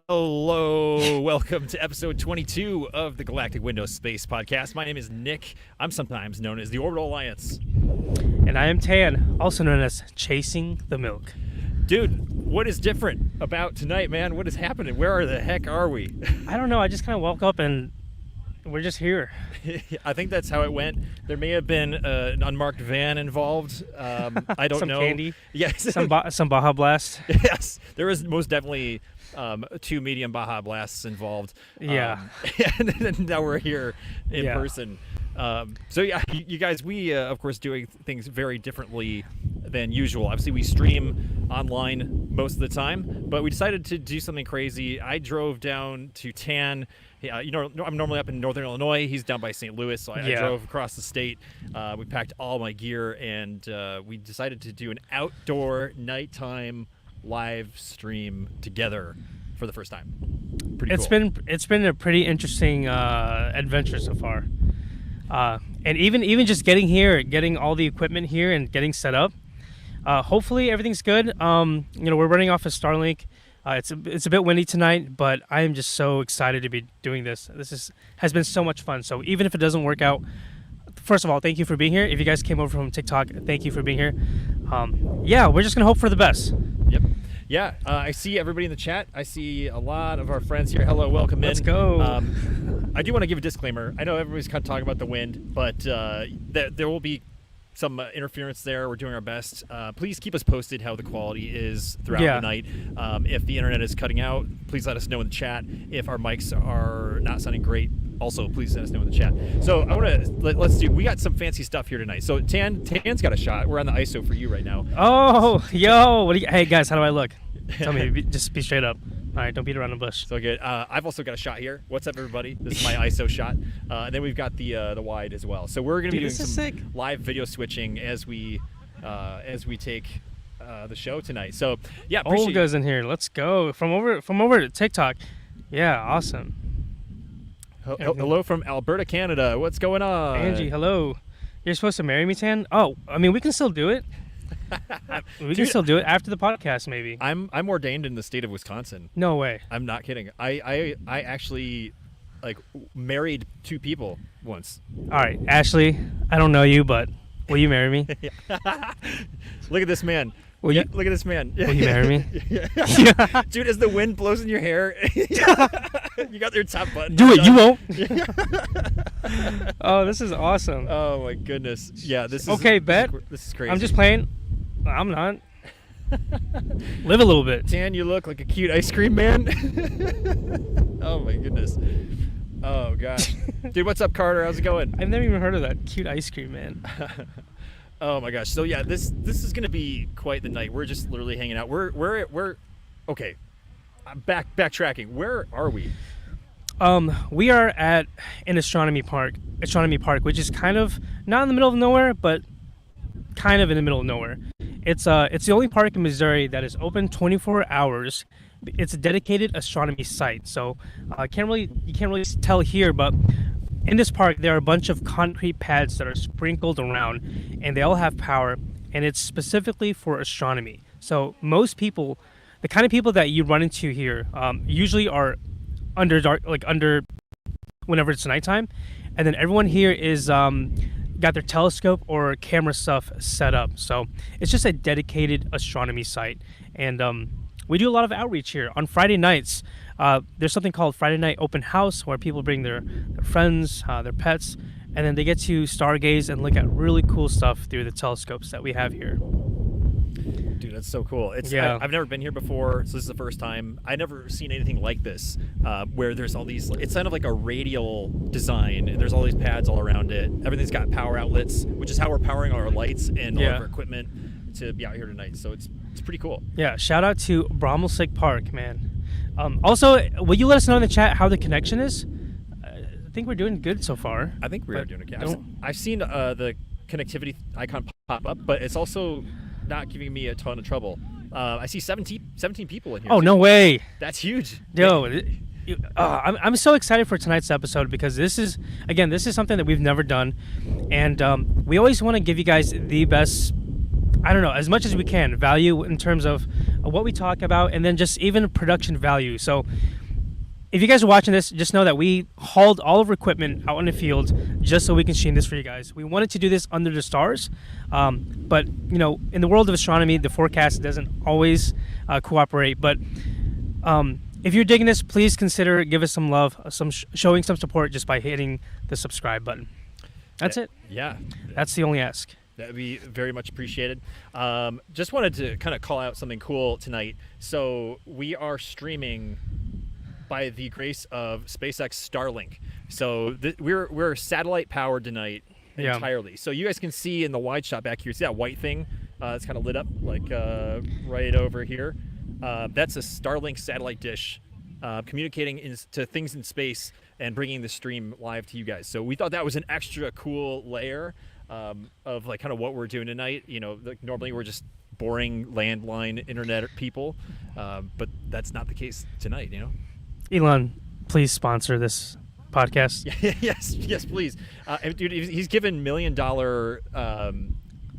Hello, welcome to episode 22 of the Galactic Windows Space Podcast. My name is Nick. I'm sometimes known as the Orbital Alliance. And I am Tan, also known as Chasing the Milk. Dude, what is different about tonight, man? What is happening? Where the heck are we? I don't know. I just kind of woke up and we're just here. I think that's how it went. There may have been an unmarked van involved. I don't some know. Some candy. Yes. Some Baja Blast. Yes. There was most definitely two medium Baja Blasts involved. Yeah. And now we're here in person. So yeah, you guys, we of course doing things very differently than usual. Obviously, we stream online most of the time, but we decided to do something crazy. I drove down to Tan. I'm normally up in Northern Illinois. He's down by St. Louis, so I drove across the state. We packed all my gear, and we decided to do an outdoor nighttime live stream together for the first time. Pretty cool. It's been a pretty interesting adventure so far. And even just getting here, getting all the equipment here and getting set up, hopefully everything's good. We're running off of Starlink. It's a bit windy tonight, but I am just so excited to be doing this. This has been so much fun. So even if it doesn't work out, first of all, thank you for being here. If you guys came over from TikTok, thank you for being here. We're just gonna hope for the best. Yep. Yeah, I see everybody in the chat. I see a lot of our friends here. Hello, welcome in. Let's go. I do want to give a disclaimer. I know everybody's kind of talking about the wind, but there will be some interference there. We're doing our best. Please keep us posted how the quality is throughout the night. If the internet is cutting out, please let us know in the chat. If our mics are not sounding great, also please let us know in the chat. So I want to we got some fancy stuff here tonight. So Tan's got a shot. We're on the ISO for you right now. Oh, yo, hey guys, how do I look? Tell me, just be straight up. All right, don't beat around the bush. So good. I've also got a shot here. What's up, everybody? This is my ISO shot. And then we've got the wide as well. So we're going to be doing some live video switching as we take the show tonight. So yeah, Olga's in here. Let's go from over to TikTok. Yeah, awesome. Hello from Alberta, Canada. What's going on? Angie, hello. You're supposed to marry me, Tan? Oh, I mean, we can still do it. We can still do it after the podcast, maybe. I'm ordained in the state of Wisconsin. No way. I'm not kidding. I actually married two people once. All right, Ashley, I don't know you, but will you marry me? Look at this man. Look at this man. Will you marry me? Yeah. Dude, as the wind blows in your hair, you got your top button. Do it. You won't. Oh, this is awesome. Oh my goodness. Yeah, this is okay. Bet. This is crazy. I'm just playing. I'm not. Live a little bit. Tan, you look like a cute ice cream man. Oh my goodness. Oh gosh. Dude, what's up, Carter? How's it going? I've never even heard of that. Cute ice cream man. Oh my gosh. So yeah, this is gonna be quite the night. We're just literally hanging out. We're okay. Backtracking. Where are we? We are at an astronomy park, which is kind of not in the middle of nowhere, but kind of in the middle of nowhere. It's the only park in Missouri that is open 24 hours. It's a dedicated astronomy site. So you can't really tell here, but in this park there are a bunch of concrete pads that are sprinkled around, and they all have power, and it's specifically for astronomy. So most people, the kind of people that you run into here, usually are under whenever it's nighttime, and then everyone here is got their telescope or camera stuff set up. So it's just a dedicated astronomy site, and we do a lot of outreach here on Friday nights. There's something called Friday Night Open House, where people bring their friends, their pets, and then they get to stargaze and look at really cool stuff through the telescopes that we have here. Dude, that's so cool. I've never been here before, so this is the first time. I've never seen anything like this, where there's all these, it's kind of like a radial design, and there's all these pads all around it. Everything's got power outlets, which is how we're powering our lights and all of our equipment to be out here tonight. So it's pretty cool. Yeah, shout out to Brommelsick Park, man. Also, will you let us know in the chat how the connection is? I think we're doing good so far. I think we are doing okay. I've seen the connectivity icon pop up, but it's also not giving me a ton of trouble. I see 17 people in here. Oh, no way. That's huge. Yo, I'm so excited for tonight's episode, because this is something that we've never done, and we always want to give you guys the best I don't know, as much as we can, value in terms of what we talk about, and then just even production value. So if you guys are watching this, just know that we hauled all of our equipment out in the field just so we can stream this for you guys. We wanted to do this under the stars, but you know, in the world of astronomy, the forecast doesn't always cooperate. But if you're digging this, please consider give us some love, showing some support just by hitting the subscribe button. That's it. Yeah. That's the only ask. That would be very much appreciated. Just wanted to kind of call out something cool tonight. So we are streaming by the grace of SpaceX Starlink. So we're satellite powered tonight entirely. So you guys can see in the wide shot back here, see that white thing? It's kind of lit up like right over here. That's a Starlink satellite dish communicating to things in space and bringing the stream live to you guys. So we thought that was an extra cool layer of like kind of what we're doing tonight. You know, like normally we're just boring landline internet people, but that's not the case tonight, you know? Elon, please sponsor this podcast. yes, please. Dude, he's given $1 million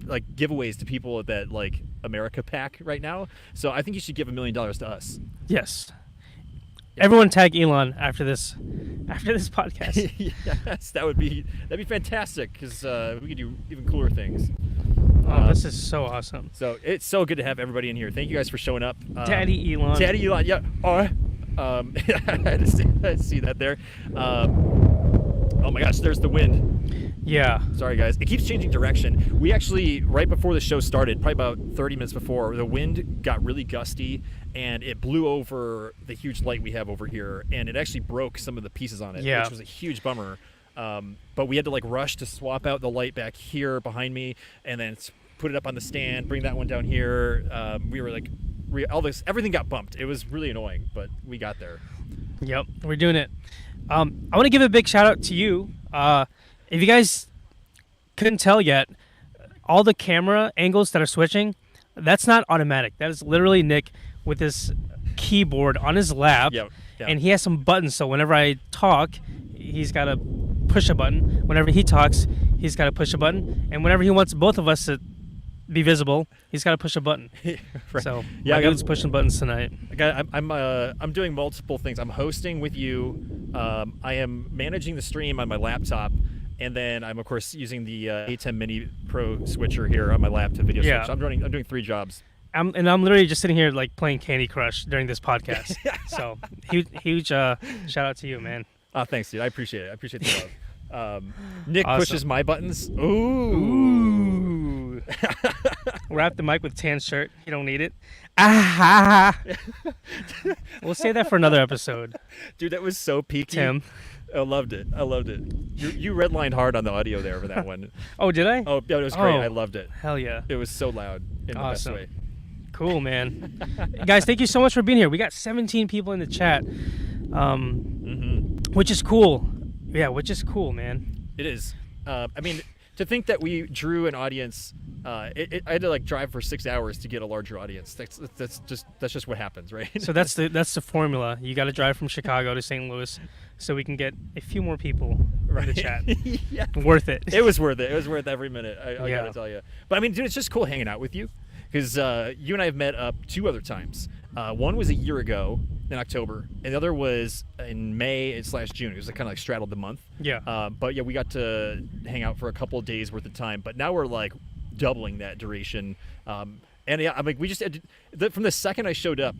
like giveaways to people that like America Pack right now. So I think you should give $1 million to us. Yes. Everyone tag Elon after this podcast. Yes, that'd be fantastic because we could do even cooler things. Oh, this is so awesome. So it's so good to have everybody in here. Thank you guys for showing up. Daddy Elon. Daddy Elon, yeah. I had to see that there. Oh my gosh, there's the wind. Yeah. Sorry, guys. It keeps changing direction. We actually, right before the show started, probably about 30 minutes before, the wind got really gusty, and it blew over the huge light we have over here, and it actually broke some of the pieces on it, which was a huge bummer. But we had to like rush to swap out the light back here behind me, and then put it up on the stand, bring that one down here. We were like, everything got bumped. It was really annoying, but we got there. Yep, we're doing it. I want to give a big shout out to you. If you guys couldn't tell yet, all the camera angles that are switching, that's not automatic. That is literally Nick with his keyboard on his lap, and he has some buttons. So whenever I talk, he's got to push a button. Whenever he talks, he's got to push a button. And whenever he wants both of us to be visible, he's got to push a button. Right. So my dude's pushing buttons tonight. I'm doing multiple things. I'm hosting with you. I am managing the stream on my laptop, and then I'm of course using the A10 Mini Pro switcher here on my lap to video switch. So I'm doing 3 jobs. I'm literally just sitting here like playing Candy Crush during this podcast. So huge shout out to you, man. Thanks, dude. I appreciate it. I appreciate the love. Nick Awesome. pushes my buttons. Ooh. Wrap the mic with tan shirt. You don't need it. Ah. We'll save that for another episode. Dude, that was so peaky. Tim. I loved it. You redlined hard on the audio there for that one. Oh, did I? Oh, yeah, it was great. I loved it. Hell yeah. It was so loud in the best way. Cool, man. Guys, thank you so much for being here. We got 17 people in the chat, which is cool. Yeah, which is cool, man. It is. I mean, to think that we drew an audience, I had to like drive for 6 hours to get a larger audience. That's just what happens, right? So that's the formula. You got to drive from Chicago to St. Louis so we can get a few more people in the chat. Yeah. Worth it. It was worth it. It was worth every minute. I gotta tell you. But I mean, dude, it's just cool hanging out with you because you and I have met up 2 other times. One was a year ago in October, and the other was in May/June. It was kind of like straddled the month. Yeah. But yeah, we got to hang out for a couple of days worth of time. But now we're like doubling that duration. And yeah, I'm like, we just had to, from the second I showed up,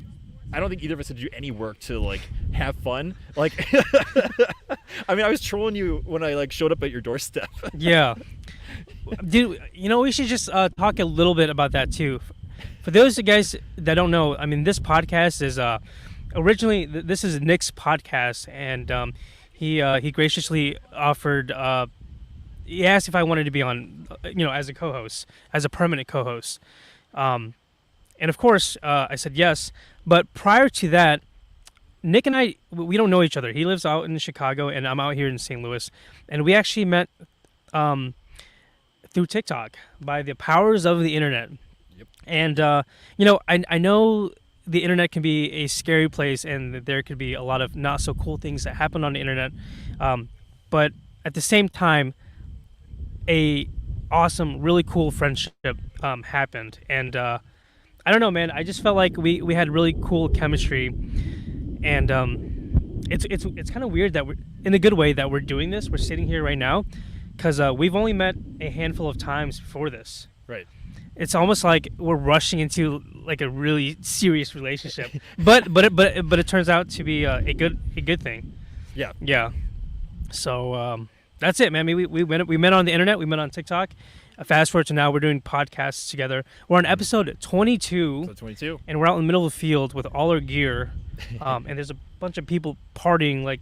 I don't think either of us had to do any work to like have fun. Like, I mean, I was trolling you when I like showed up at your doorstep. Yeah. Dude, you know, we should just talk a little bit about that too. For those guys that don't know, I mean, this podcast is originally this is Nick's podcast, and he graciously offered. He asked if I wanted to be on, as a co-host, as a permanent co-host, and of course I said yes. But prior to that, Nick and I, we don't know each other. He lives out in Chicago, and I'm out here in St. Louis, and we actually met through TikTok by the powers of the internet. Yep. And I know the internet can be a scary place, and there could be a lot of not so cool things that happen on the internet. But at the same time, a awesome, really cool friendship happened, and I don't know, man. I just felt like we had really cool chemistry, and it's kind of weird that we're in a good way that we're doing this. We're sitting here right now, because we've only met a handful of times before this. Right. It's almost like we're rushing into like a really serious relationship, but it turns out to be a good thing. Yeah. Yeah. So that's it, man. We met on the internet. We met on TikTok. Fast forward to now, we're doing podcasts together. We're on episode 22. So 22. And we're out in the middle of the field with all our gear, and there's a bunch of people partying like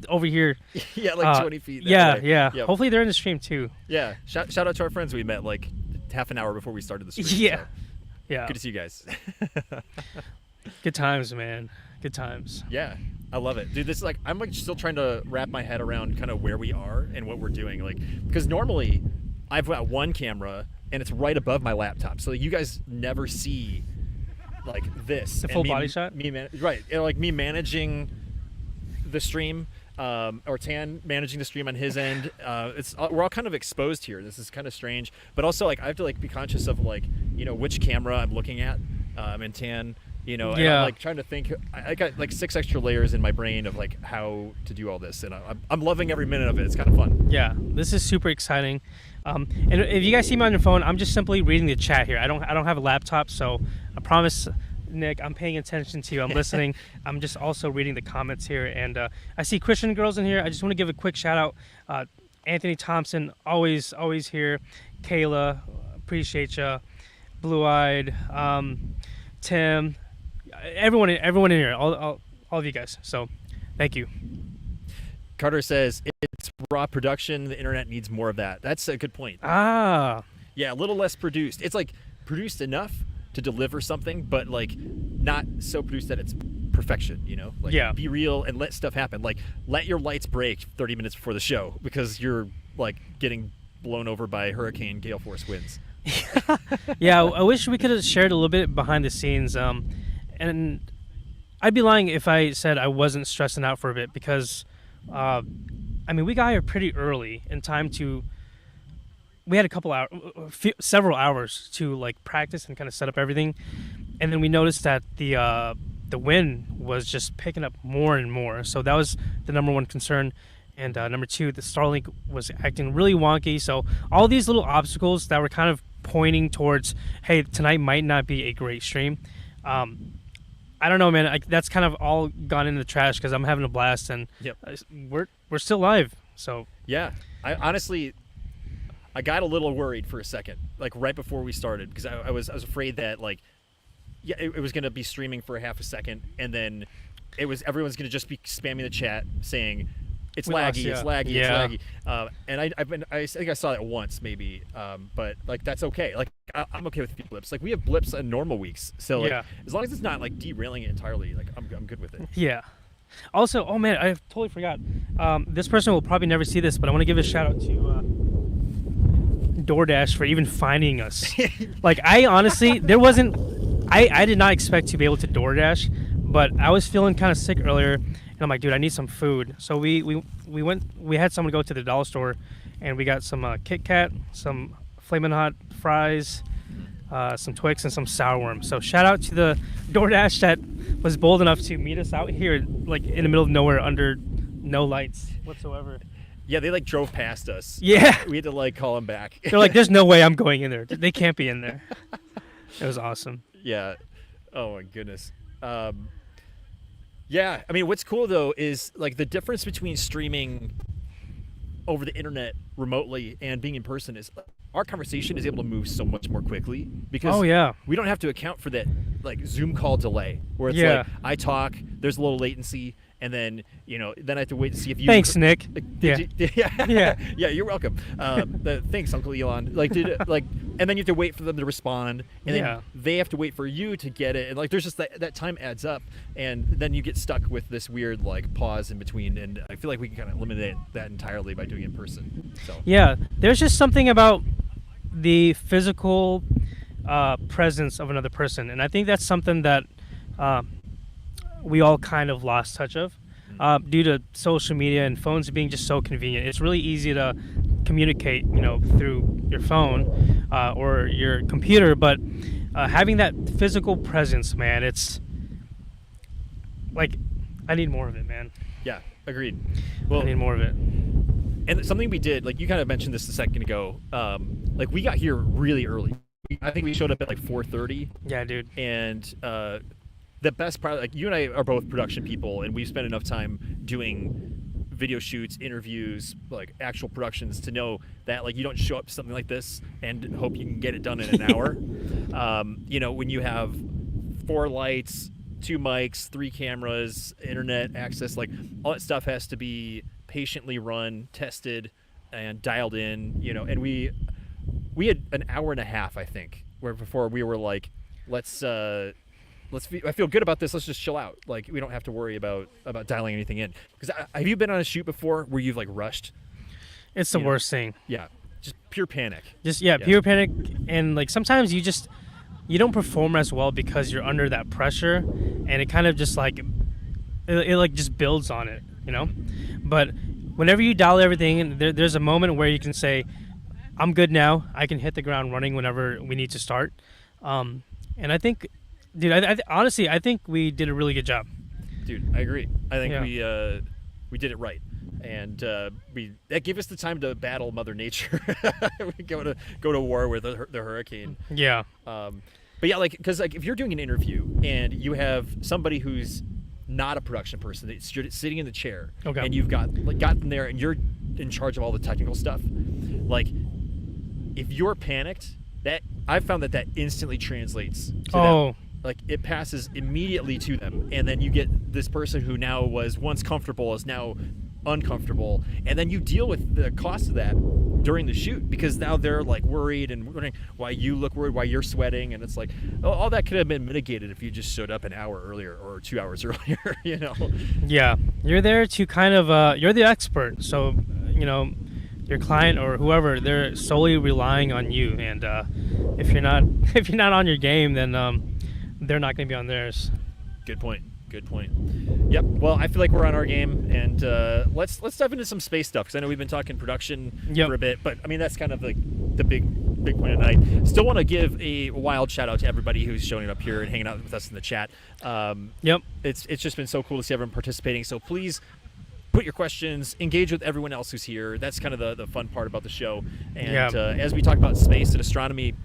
over here. Yeah, like 20 feet. Yeah, way. yeah. Yep. Hopefully they're in the stream too. Yeah. Shout out to our friends we met like half an hour before we started the stream. Yeah. So. Yeah. Good to see you guys. Good times, man. Good times. Yeah, I love it, dude. This is like I'm like still trying to wrap my head around kind of where we are and what we're doing. Like, because normally I've got one camera and it's right above my laptop, so you guys never see like this. The full body shot. Right, and, like me managing the stream. Or Tan managing the stream on his end. We're all kind of exposed here. This is kind of strange, but also like I have to like be conscious of like which camera I'm looking at, and Tan. And I'm like trying to think. I got like 6 extra layers in my brain of like how to do all this, and I'm loving every minute of it. It's kind of fun. Yeah, this is super exciting. And if you guys see me on your phone, I'm just simply reading the chat here. I don't have a laptop, so I promise, Nick, I'm paying attention to you. I'm listening. I'm just also reading the comments here, and I see Christian girls in here. I just want to give a quick shout out. Anthony Thompson, always here. Kayla, appreciate you. Blue Eyed, Tim, everyone in here. All of you guys. So, thank you. Carter says it's raw production. The internet needs more of that. That's a good point. Ah. Yeah, a little less produced. It's like produced enough to deliver something, but like not so produced that it's perfection, like be real and let stuff happen. Like let your lights break 30 minutes before the show because you're like getting blown over by hurricane gale force winds. Yeah, I wish we could have shared a little bit behind the scenes, and I'd be lying if I said I wasn't stressing out for a bit, because we got here pretty early in time to. We had several hours to like practice and kind of set up everything, and then we noticed that the wind was just picking up more and more. So that was the number one concern, and number two, the Starlink was acting really wonky. So all these little obstacles that were kind of pointing towards, hey, tonight might not be a great stream. I don't know, man. That's kind of all gone into the trash because I'm having a blast, and we're still live. So yeah, I honestly. I got a little worried for a second, like right before we started, because I was afraid that like, it was going to be streaming for a half a second, and then everyone's going to just be spamming the chat saying, it's laggy, it's laggy. And I think I saw that once maybe, but like that's okay. Like I'm okay with blips. Like we have blips on normal weeks, so like, as long as it's not like derailing it entirely, like I'm good with it. Yeah. Also, oh man, I totally forgot. This person will probably never see this, but I want to give a shout out to. DoorDash for even finding us. Like I honestly, I did not expect to be able to DoorDash, but I was feeling kind of sick earlier, and I'm like, dude, I need some food. So we had someone go to the dollar store, and we got some Kit Kat, some Flamin' Hot fries, some Twix, and some sour worms. So shout out to the DoorDash that was bold enough to meet us out here, like in the middle of nowhere under no lights whatsoever. Yeah, they like drove past us. Yeah. We had to like call them back. They're like, there's no way I'm going in there. They can't be in there. It was awesome. Yeah. Oh my goodness. Yeah, I mean, what's cool though is like the difference between streaming over the internet remotely and being in person is our conversation is able to move so much more quickly because we don't have to account for that like Zoom call delay where it's like I talk, there's a little latency, and then then I have to wait to see if you. Thanks, Nick. Yeah, you're welcome. Thanks, Uncle Elon. And then you have to wait for them to respond, and then they have to wait for you to get it, and like there's just that time adds up, and then you get stuck with this weird like pause in between, and I feel like we can kind of eliminate that entirely by doing it in person. So yeah, there's just something about the physical presence of another person, and I think that's something that we all kind of lost touch of due to social media and phones being just so convenient. It's really easy to communicate, through your phone or your computer. But having that physical presence, man, it's like I need more of it, man. Yeah, agreed. Well, I need more of it. And something we did, like you kind of mentioned this a second ago, like we got here really early. I think we showed up at like 4:30. Yeah, dude. And the best part, like you and I are both production people, and we've spent enough time doing video shoots, interviews, like actual productions to know that like you don't show up to something like this and hope you can get it done in an hour. When you have 4 lights, 2 mics, 3 cameras, internet access, like all that stuff has to be patiently run, tested, and dialed in. And we had an hour and a half, I think, where before we were like, I feel good about this. Let's just chill out. Like we don't have to worry about dialing anything in. Because have you been on a shoot before where you've like rushed? It's the worst thing. Yeah, just pure panic. Pure panic, and like sometimes you don't perform as well because you're under that pressure, and it kind of just like it like just builds on it, But whenever you dial everything in, there's a moment where you can say, I'm good now. I can hit the ground running whenever we need to start. And I think, dude, I honestly, I think we did a really good job. Dude, I agree. I think we did it right. And that gave us the time to battle Mother Nature. We go to war with the hurricane. Yeah. But yeah, like, because like if you're doing an interview and you have somebody who's not a production person that's sitting in the chair, okay, and you've got them there and you're in charge of all the technical stuff, like if you're panicked, that I've found that instantly translates to them. Like it passes immediately to them, and then you get this person who now was once comfortable is now uncomfortable, and then you deal with the cost of that during the shoot because now they're like worried and wondering why you look worried, why you're sweating, and it's like all that could have been mitigated if you just showed up an hour earlier or 2 hours earlier. Yeah, you're there to kind of you're the expert, so your client or whoever, they're solely relying on you, and if you're not on your game, then they're not going to be on theirs. Good point. Yep. Well, I feel like we're on our game, and let's dive into some space stuff because I know we've been talking production for a bit, but I mean that's kind of like the big point of the night. Still want to give a wild shout out to everybody who's showing up here and hanging out with us in the chat. It's just been so cool to see everyone participating. So please put your questions, engage with everyone else who's here. That's kind of the fun part about the show. And as we talk about space and astronomy,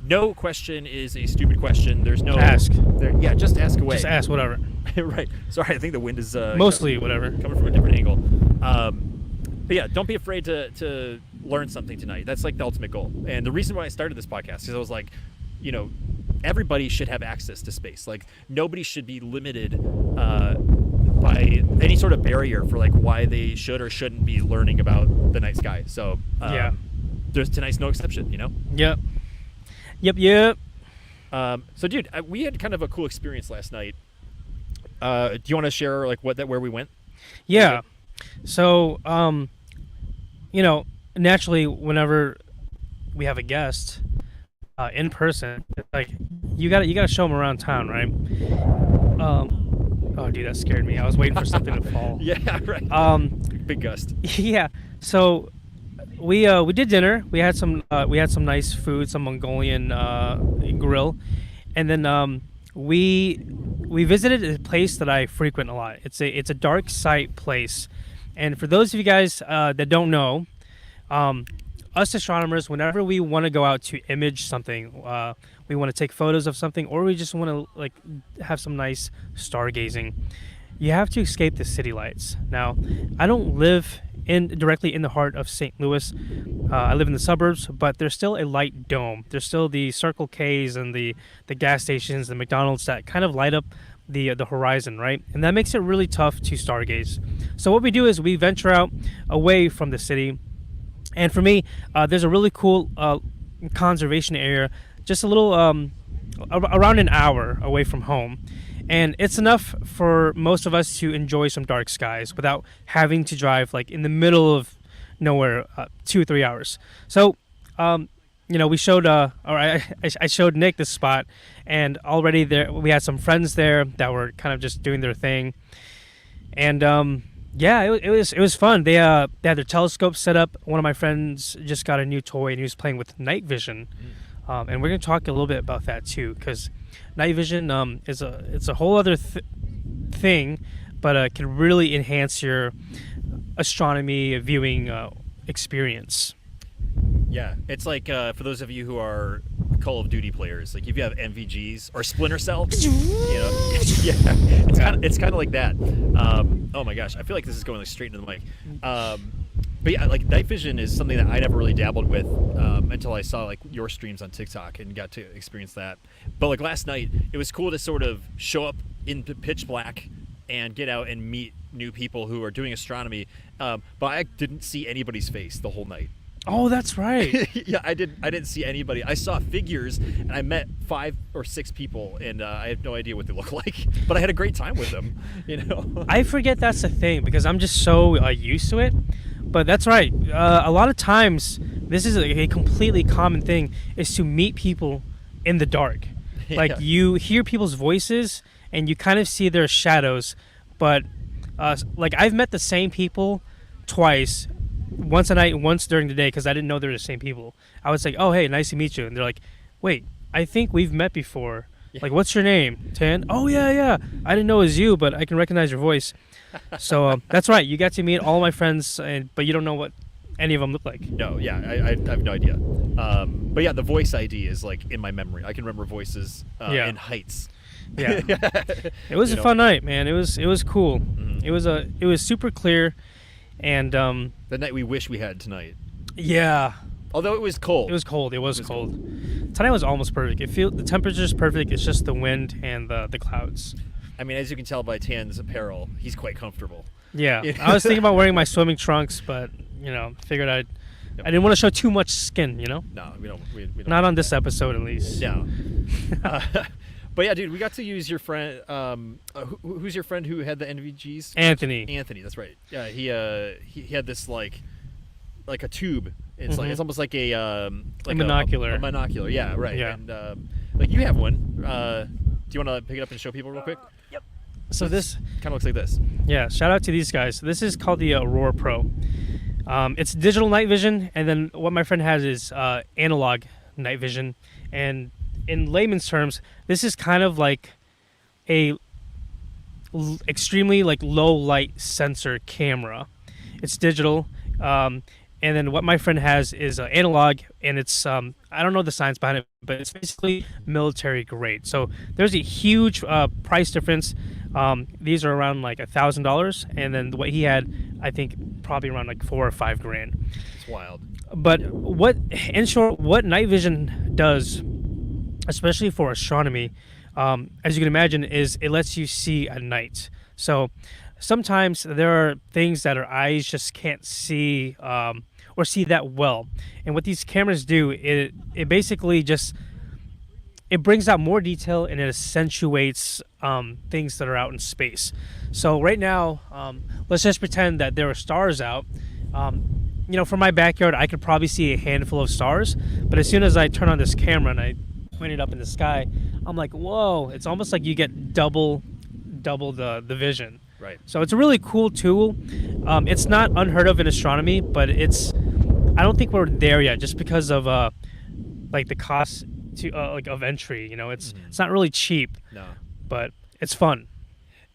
no question is a stupid question. There's no ask. Just ask away. Just ask whatever. Right. Sorry, I think the wind is mostly whatever coming from a different angle. But yeah, don't be afraid to learn something tonight. That's like the ultimate goal. And the reason why I started this podcast is I was like, everybody should have access to space. Like nobody should be limited by any sort of barrier for like why they should or shouldn't be learning about the night sky. So tonight's no exception. Yep. So, dude, we had kind of a cool experience last night. Do you want to share like where we went? Yeah. So, naturally, whenever we have a guest in person, like you gotta show them around town, right? Oh, dude, that scared me. I was waiting for something to fall. Yeah, right. Big gust. Yeah. So we did dinner. We had some nice food, some Mongolian grill, and then we visited a place that I frequent a lot. It's a dark site place, and for those of you guys that don't know, us astronomers, whenever we want to go out to image something, we want to take photos of something, or we just want to like have some nice stargazing, you have to escape the city lights. Now, I don't live directly in the heart of St. Louis. I live in the suburbs, but there's still a light dome. There's still the Circle K's and the gas stations, the McDonald's that kind of light up the horizon, right? And that makes it really tough to stargaze. So what we do is we venture out away from the city. And for me, there's a really cool conservation area, just a little around an hour away from home. And it's enough for most of us to enjoy some dark skies without having to drive like in the middle of nowhere 2 or 3 hours. So, we showed, I showed Nick this spot, and already there we had some friends there that were kind of just doing their thing. And Yeah, it was fun. They had their telescope set up. One of my friends just got a new toy and he was playing with night vision, and we're gonna talk a little bit about that too, because night vision is a whole other thing, but can really enhance your astronomy viewing experience. Yeah, it's like for those of you who are Call of Duty players, like if you have MVGs or Splinter Cell, yeah, it's kind of like that. Oh my gosh, I feel like this is going like straight into the mic. But yeah, like night vision is something that I never really dabbled with until I saw like your streams on TikTok and got to experience that. But like last night, it was cool to sort of show up in pitch black and get out and meet new people who are doing astronomy. But I didn't see anybody's face the whole night. Oh, that's right. Yeah, I didn't see anybody. I saw figures, and I met 5 or 6 people, and I have no idea what they look like. But I had a great time with them. I forget that's the thing because I'm just so used to it. But that's right. A lot of times, this is a completely common thing: is to meet people in the dark. Like you hear people's voices, and you kind of see their shadows. But like I've met the same people twice. Once at night and once during the day because I didn't know they were the same people. I was like, oh, hey, nice to meet you. And they're like, wait, I think we've met before. Yeah. Like, what's your name? Tan? Oh, yeah. I didn't know it was you, but I can recognize your voice. So that's right. You got to meet all my friends, but you don't know what any of them look like. No, yeah, I have no idea. But yeah, the voice ID is like in my memory. I can remember voices and heights. Yeah. It was a fun night, man. It was cool. Mm-hmm. It was super clear. And the night we wish we had tonight. Yeah. Although it was cold. It was cold. Tonight was almost perfect. The temperature's perfect. It's just the wind and the clouds. I mean, as you can tell by Tan's apparel, he's quite comfortable. Yeah. I was thinking about wearing my swimming trunks, but figured I didn't want to show too much skin. No, we don't. Not on this episode, at least. No. But yeah, dude, we got to use your friend. Who's your friend who had the NVGs? Anthony, that's right. Yeah, he had this like a tube. It's like it's almost like a monocular. A monocular, yeah, right. Yeah. And like you have one. Do you want to pick it up and show people real quick? Yep. So this kind of looks like this. Yeah. Shout out to these guys. This is called the Aurora Pro. It's digital night vision, and then what my friend has is analog night vision, and in layman's terms, this is kind of like a extremely like low light sensor camera. It's digital, and then what my friend has is analog, and it's I don't know the science behind it, but it's basically military grade. So there's a huge price difference. These are around like $1,000, and then what he had, I think, probably around like $4 or $5 grand. It's wild. But in short, what night vision does, especially for astronomy, as you can imagine, is it lets you see at night. So sometimes there are things that our eyes just can't see or see that well. And what these cameras do, it basically just it brings out more detail and it accentuates things that are out in space. So right now, let's just pretend that there are stars out. From my backyard, I could probably see a handful of stars. But as soon as I turn on this camera and I point it up in the sky, I'm like, whoa, it's almost like you get double the vision. Right. So it's a really cool tool. It's not unheard of in astronomy, but I don't think we're there yet just because of like the cost to of entry. It's not really cheap. No. But it's fun.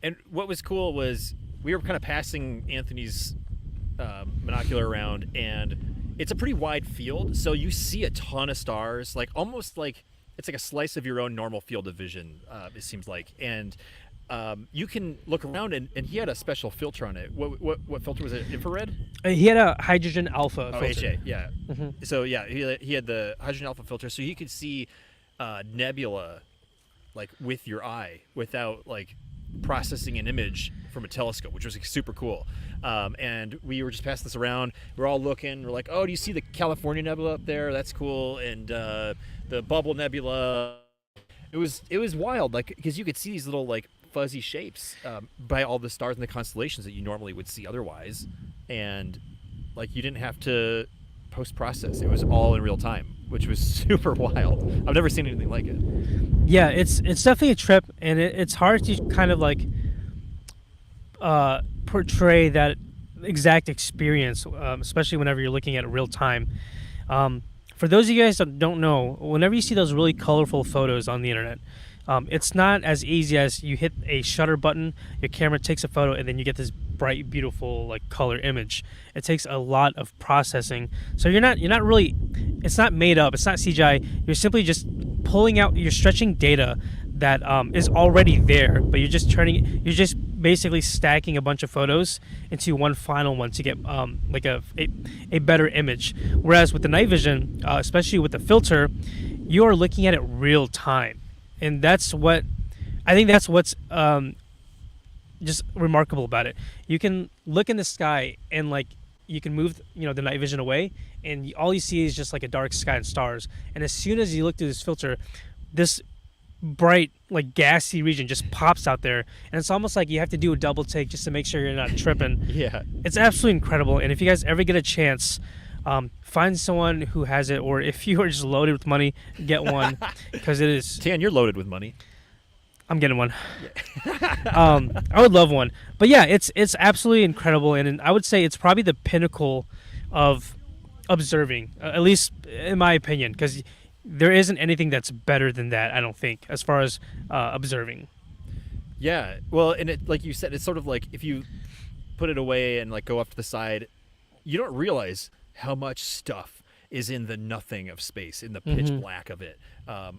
And what was cool was we were kind of passing Anthony's monocular around, and it's a pretty wide field, so you see a ton of stars, like almost like it's like a slice of your own normal field of vision, it seems like. And you can look around, and he had a special filter on it. What filter was it? Infrared? He had a hydrogen alpha filter. HA, yeah. Mm-hmm. So yeah, he had the hydrogen alpha filter, so you could see nebula like with your eye without like processing an image from a telescope, which was like, super cool. And we were just passing this around. We're all looking. We're like, oh, do you see the California nebula up there? That's cool. And the Bubble Nebula. It was wild, like, because you could see these little like fuzzy shapes by all the stars and the constellations that you normally would see otherwise, and like you didn't have to post-process. It was all in real time, which was super wild. I've never seen anything like it. Yeah, it's definitely a trip, and it's hard to kind of like portray that exact experience, especially whenever you're looking at it real time. For those of you guys that don't know, whenever you see those really colorful photos on the internet, it's not as easy as you hit a shutter button, your camera takes a photo, and then you get this bright, beautiful like color image. It takes a lot of processing. So you're not really, it's not made up, it's not CGI. You're simply just pulling out, you're stretching data that is already there, but you're just basically stacking a bunch of photos into one final one to get like a better image. Whereas with the night vision, especially with the filter, you are looking at it real time, and that's what I think that's what's just remarkable about it. You can look in the sky and like you can move the night vision away, and all you see is just like a dark sky and stars. And as soon as you look through this filter, this bright like gassy region just pops out there, and it's almost like you have to do a double take just to make sure you're not tripping. Yeah, it's absolutely incredible. And if you guys ever get a chance, find someone who has it, or if you are just loaded with money, get one, because it is. Tan, you're loaded with money. I'm getting one. Yeah. I would love one, but yeah, it's absolutely incredible, and I would say it's probably the pinnacle of observing, at least in my opinion, because there isn't anything that's better than that, I don't think, as far as observing. Yeah, well, and it, like you said, it's sort of like if you put it away and like go off to the side, you don't realize how much stuff is in the nothing of space, in the pitch black of it.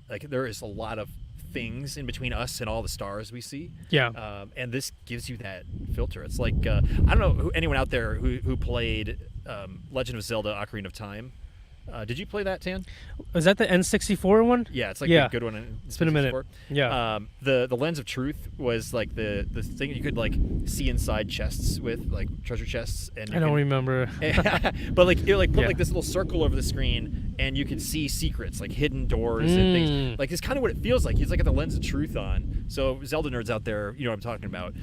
Like there is a lot of things in between us and all the stars we see. Yeah. And this gives you that filter. It's like I don't know anyone out there who played Legend of Zelda: Ocarina of Time. Did you play that, Tan? Was that the N64 one? Yeah, it's like a good one. It's been a minute. Yeah. The lens of truth was like the thing you could like see inside chests with, like treasure chests. And I don't remember. But like it put like this little circle over the screen, and you could see secrets, like hidden doors and things. Like it's kind of what it feels like. He's like got the lens of truth on. So Zelda nerds out there, you know what I'm talking about.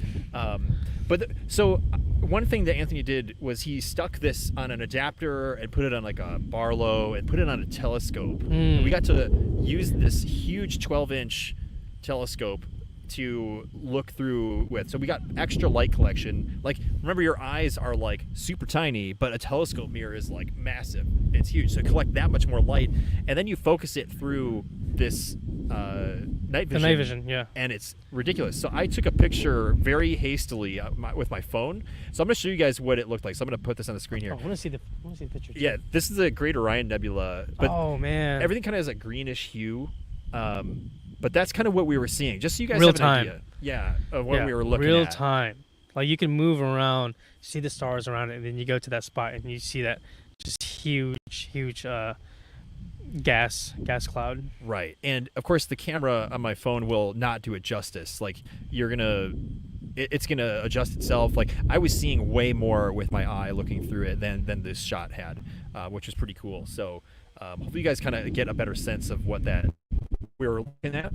So one thing that Anthony did was he stuck this on an adapter and put it on like a Barlow and put it on a telescope. And we got to use this huge 12-inch telescope to look through with. So we got extra light collection. Like, remember, your eyes are like super tiny, but a telescope mirror is like massive. It's huge. So collect that much more light, and then you focus it through this night vision. The night vision, yeah. And it's ridiculous. So I took a picture very hastily with my phone. So I'm going to show you guys what it looked like. So I'm going to put this on the screen here. I want to see the picture too. Yeah, this is the Great Orion Nebula. But oh man, everything kind of has a greenish hue. But that's kind of what we were seeing, just so you guys real have an time. idea. Yeah, of what we were looking real at. Time. Like you can move around, see the stars around it, and then you go to that spot and you see that just huge gas cloud. Right, and of course the camera on my phone will not do it justice. Like it's gonna adjust itself. Like I was seeing way more with my eye looking through it than this shot had, which was pretty cool. So hopefully you guys kind of get a better sense of what that we were looking at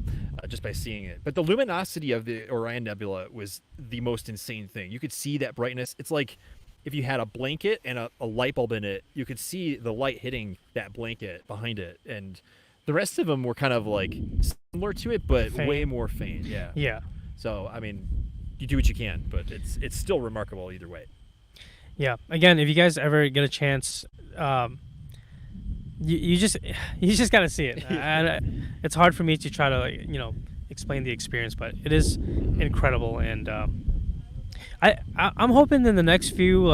just by seeing it. But the luminosity of the Orion Nebula was the most insane thing. You could see that brightness. It's like if you had a blanket and a light bulb in it, you could see the light hitting that blanket behind it. And the rest of them were kind of like similar to it, but faint. Way more faint. Yeah. Yeah. So, I mean, you do what you can, but it's still remarkable either way. Yeah. Again, if you guys ever get a chance, you just gotta see it. It's hard for me to try to explain the experience, but it is incredible. And I'm hoping in the next few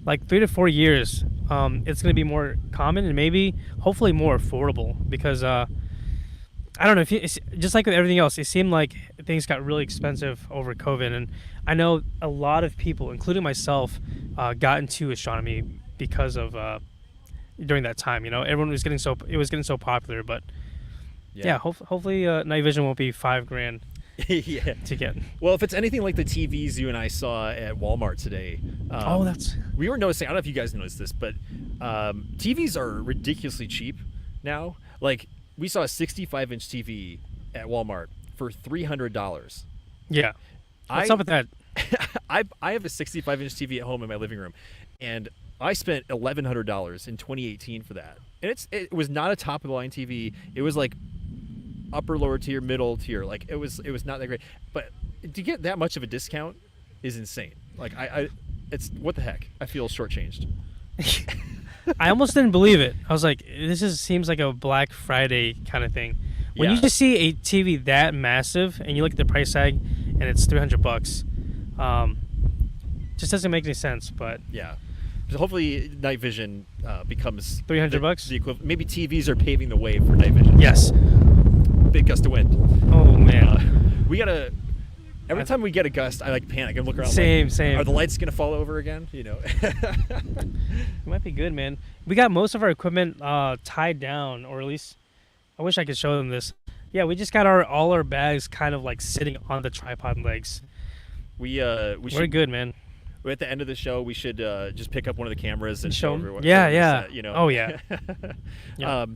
like 3 to 4 years, it's gonna be more common and maybe hopefully more affordable, because I don't know, it's just like with everything else, it seemed like things got really expensive over COVID, and I know a lot of people, including myself, got into astronomy because of during that time. Everyone was getting so popular. But yeah, hopefully night vision won't be $5,000 yeah. to get. Well, if it's anything like the TVs you and I saw at Walmart today, we were noticing. I don't know if you guys noticed this, but TVs are ridiculously cheap now. Like we saw a 65-inch TV at Walmart for $300. Yeah, what's up with that? I have a 65-inch TV at home in my living room, and I spent $1,100 in 2018 for that. And it was not a top of the line TV. It was like upper, lower tier, middle tier. Like it was not that great. But to get that much of a discount is insane. Like it's what the heck? I feel shortchanged. I almost didn't believe it. I was like, seems like a Black Friday kind of thing. When you just see a TV that massive and you look at the price tag and it's $300, just doesn't make any sense. But yeah, so hopefully night vision becomes $300. The equivalent. Maybe TVs are paving the way for night vision. Yes. Big gust of wind. Oh man. We gotta. Every time we get a gust, I like panic and look around. Same. Are the lights gonna fall over again? You know. It might be good, man. We got most of our equipment tied down, or at least I wish I could show them this. Yeah, we just got all our bags kind of like sitting on the tripod legs. We're good, man. At the end of the show, we should just pick up one of the cameras and show everyone. Yeah. You know. Oh yeah. Yeah.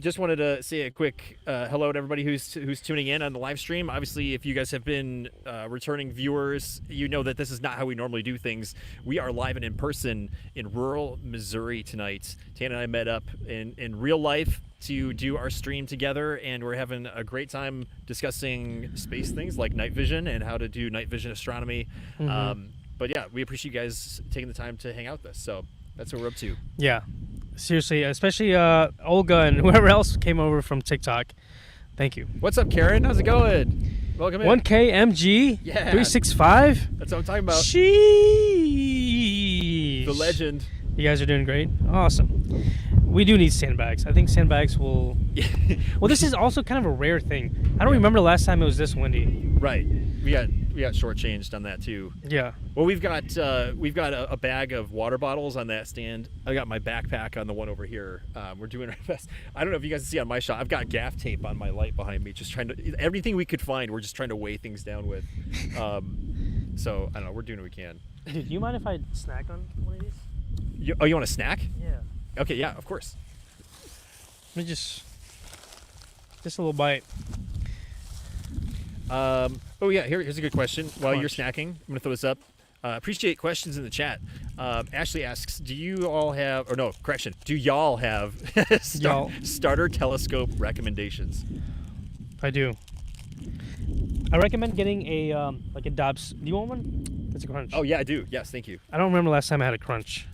Just wanted to say a quick hello to everybody who's tuning in on the live stream. Obviously, if you guys have been returning viewers, you know that this is not how we normally do things. We are live and in person in rural Missouri tonight. Tana and I met up in real life to do our stream together, and we're having a great time discussing space things like night vision and how to do night vision astronomy. Mm-hmm. But yeah, we appreciate you guys taking the time to hang out with us. So that's what we're up to. Yeah. Seriously, especially Olga and whoever else came over from TikTok. Thank you. What's up, Karen? How's it going? Welcome in. 1KMG? Yeah. 365? That's what I'm talking about. Sheesh. The legend. You guys are doing great. Awesome. We do need sandbags. I think sandbags will... Well, this is also kind of a rare thing. I don't remember the last time it was this windy. Right. We got shortchanged on that too. Yeah. Well, we've got a bag of water bottles on that stand. I got my backpack on the one over here. We're doing our best. I don't know if you guys can see on my shot. I've got gaff tape on my light behind me, just trying to everything we could find. We're just trying to weigh things down with. So I don't know. We're doing what we can. Dude, do you mind if I snack on one of these? You want a snack? Yeah. Okay. Yeah. Of course. Let me just a little bite. Oh yeah, here's a good question. While you're Crunch. snacking, I'm gonna throw this up. Appreciate questions in the chat. Ashley asks, do y'all have starter telescope recommendations? I do. I recommend getting a like a Dobbs. Do you want one? It's a crunch. Oh yeah, I do. Yes, thank you. I don't remember last time I had a crunch.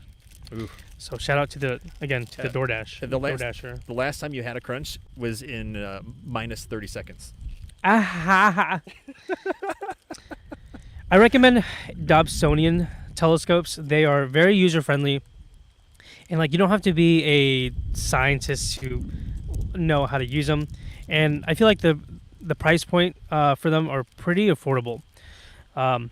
Ooh. So shout out to the DoorDash. DoorDasher. The last time you had a crunch was in minus 30 seconds. I recommend Dobsonian telescopes. They are very user friendly, and like you don't have to be a scientist to know how to use them. And I feel like the price point for them are pretty affordable. A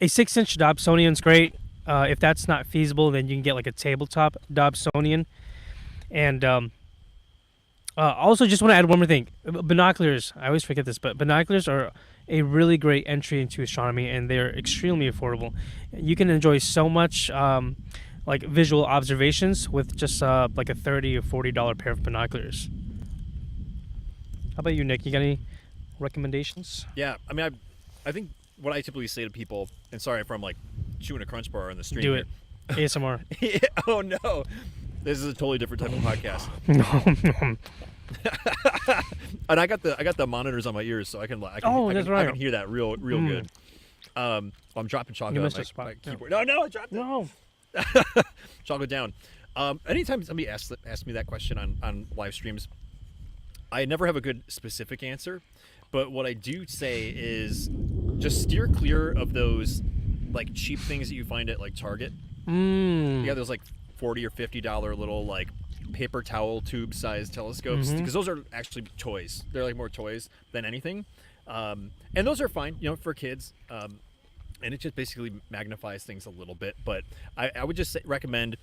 6-inch Dobsonian's great. If that's not feasible, then you can get like a tabletop Dobsonian. And also just want to add one more thing. Binoculars, I always forget this, but binoculars are a really great entry into astronomy, and they're extremely affordable. You can enjoy so much like visual observations with just like a $30 or $40 pair of binoculars. How about you, Nick? You got any recommendations? Yeah, I mean, I think what I typically say to people, and sorry if I'm like chewing a crunch bar on the stream. Do it. ASMR. Yeah, oh no. This is a totally different type of podcast. And I got the monitors on my ears, so I can right. I can hear that real good. I'm dropping chocolate on my keyboard. No, I dropped it. No. Chocolate down. Anytime somebody asks me that question on live streams, I never have a good specific answer. But what I do say is just steer clear of those like cheap things that you find at like Target. You got those like $40 or $50 little like paper towel tube sized telescopes, because those are actually toys. They're like more toys than anything, and those are fine, for kids. And it just basically magnifies things a little bit. But I would just recommend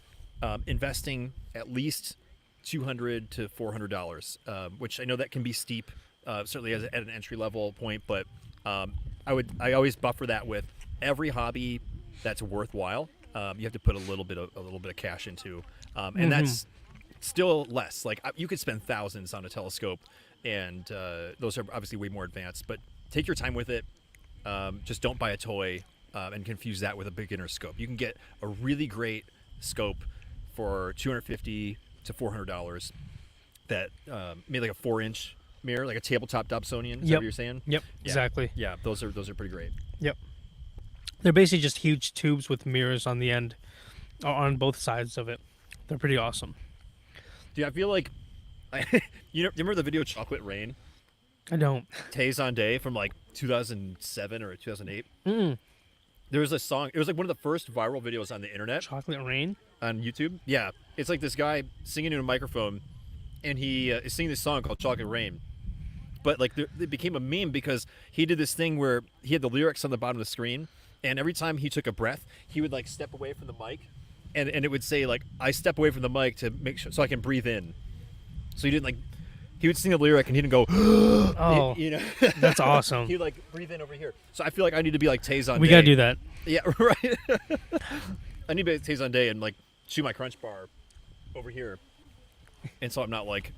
investing at least $200 to $400, which I know that can be steep, certainly at an entry level point. But I always buffer that with every hobby that's worthwhile. You have to put a little bit of cash into, and that's still less. Like you could spend thousands on a telescope, and those are obviously way more advanced. But take your time with it. Just don't buy a toy and confuse that with a beginner scope. You can get a really great scope for $250 to $400 that made like a 4-inch mirror, like a tabletop Dobsonian. Is that what you're saying? Yep. Yeah. Exactly. Yeah, those are pretty great. Yep. They're basically just huge tubes with mirrors on the end, or on both sides of it. They're pretty awesome. Dude, I feel like, you remember the video Chocolate Rain? I don't. Tay Day from like 2007 or 2008. Mm. There was a song. It was like one of the first viral videos on the internet. Chocolate Rain? On YouTube. Yeah. It's like this guy singing in a microphone, and he is singing this song called Chocolate Rain. But like it became a meme because he did this thing where he had the lyrics on the bottom of the screen, and every time he took a breath, he would like step away from the mic, and it would say like, I step away from the mic to make sure so I can breathe in. So he didn't like, he would sing a lyric and he didn't go, oh, you know, that's awesome. He would like breathe in over here. So I feel like I need to be like Tay We gotta do that. Yeah, right. I need to be like Tay Day and like chew my Crunch Bar over here, and so I'm not like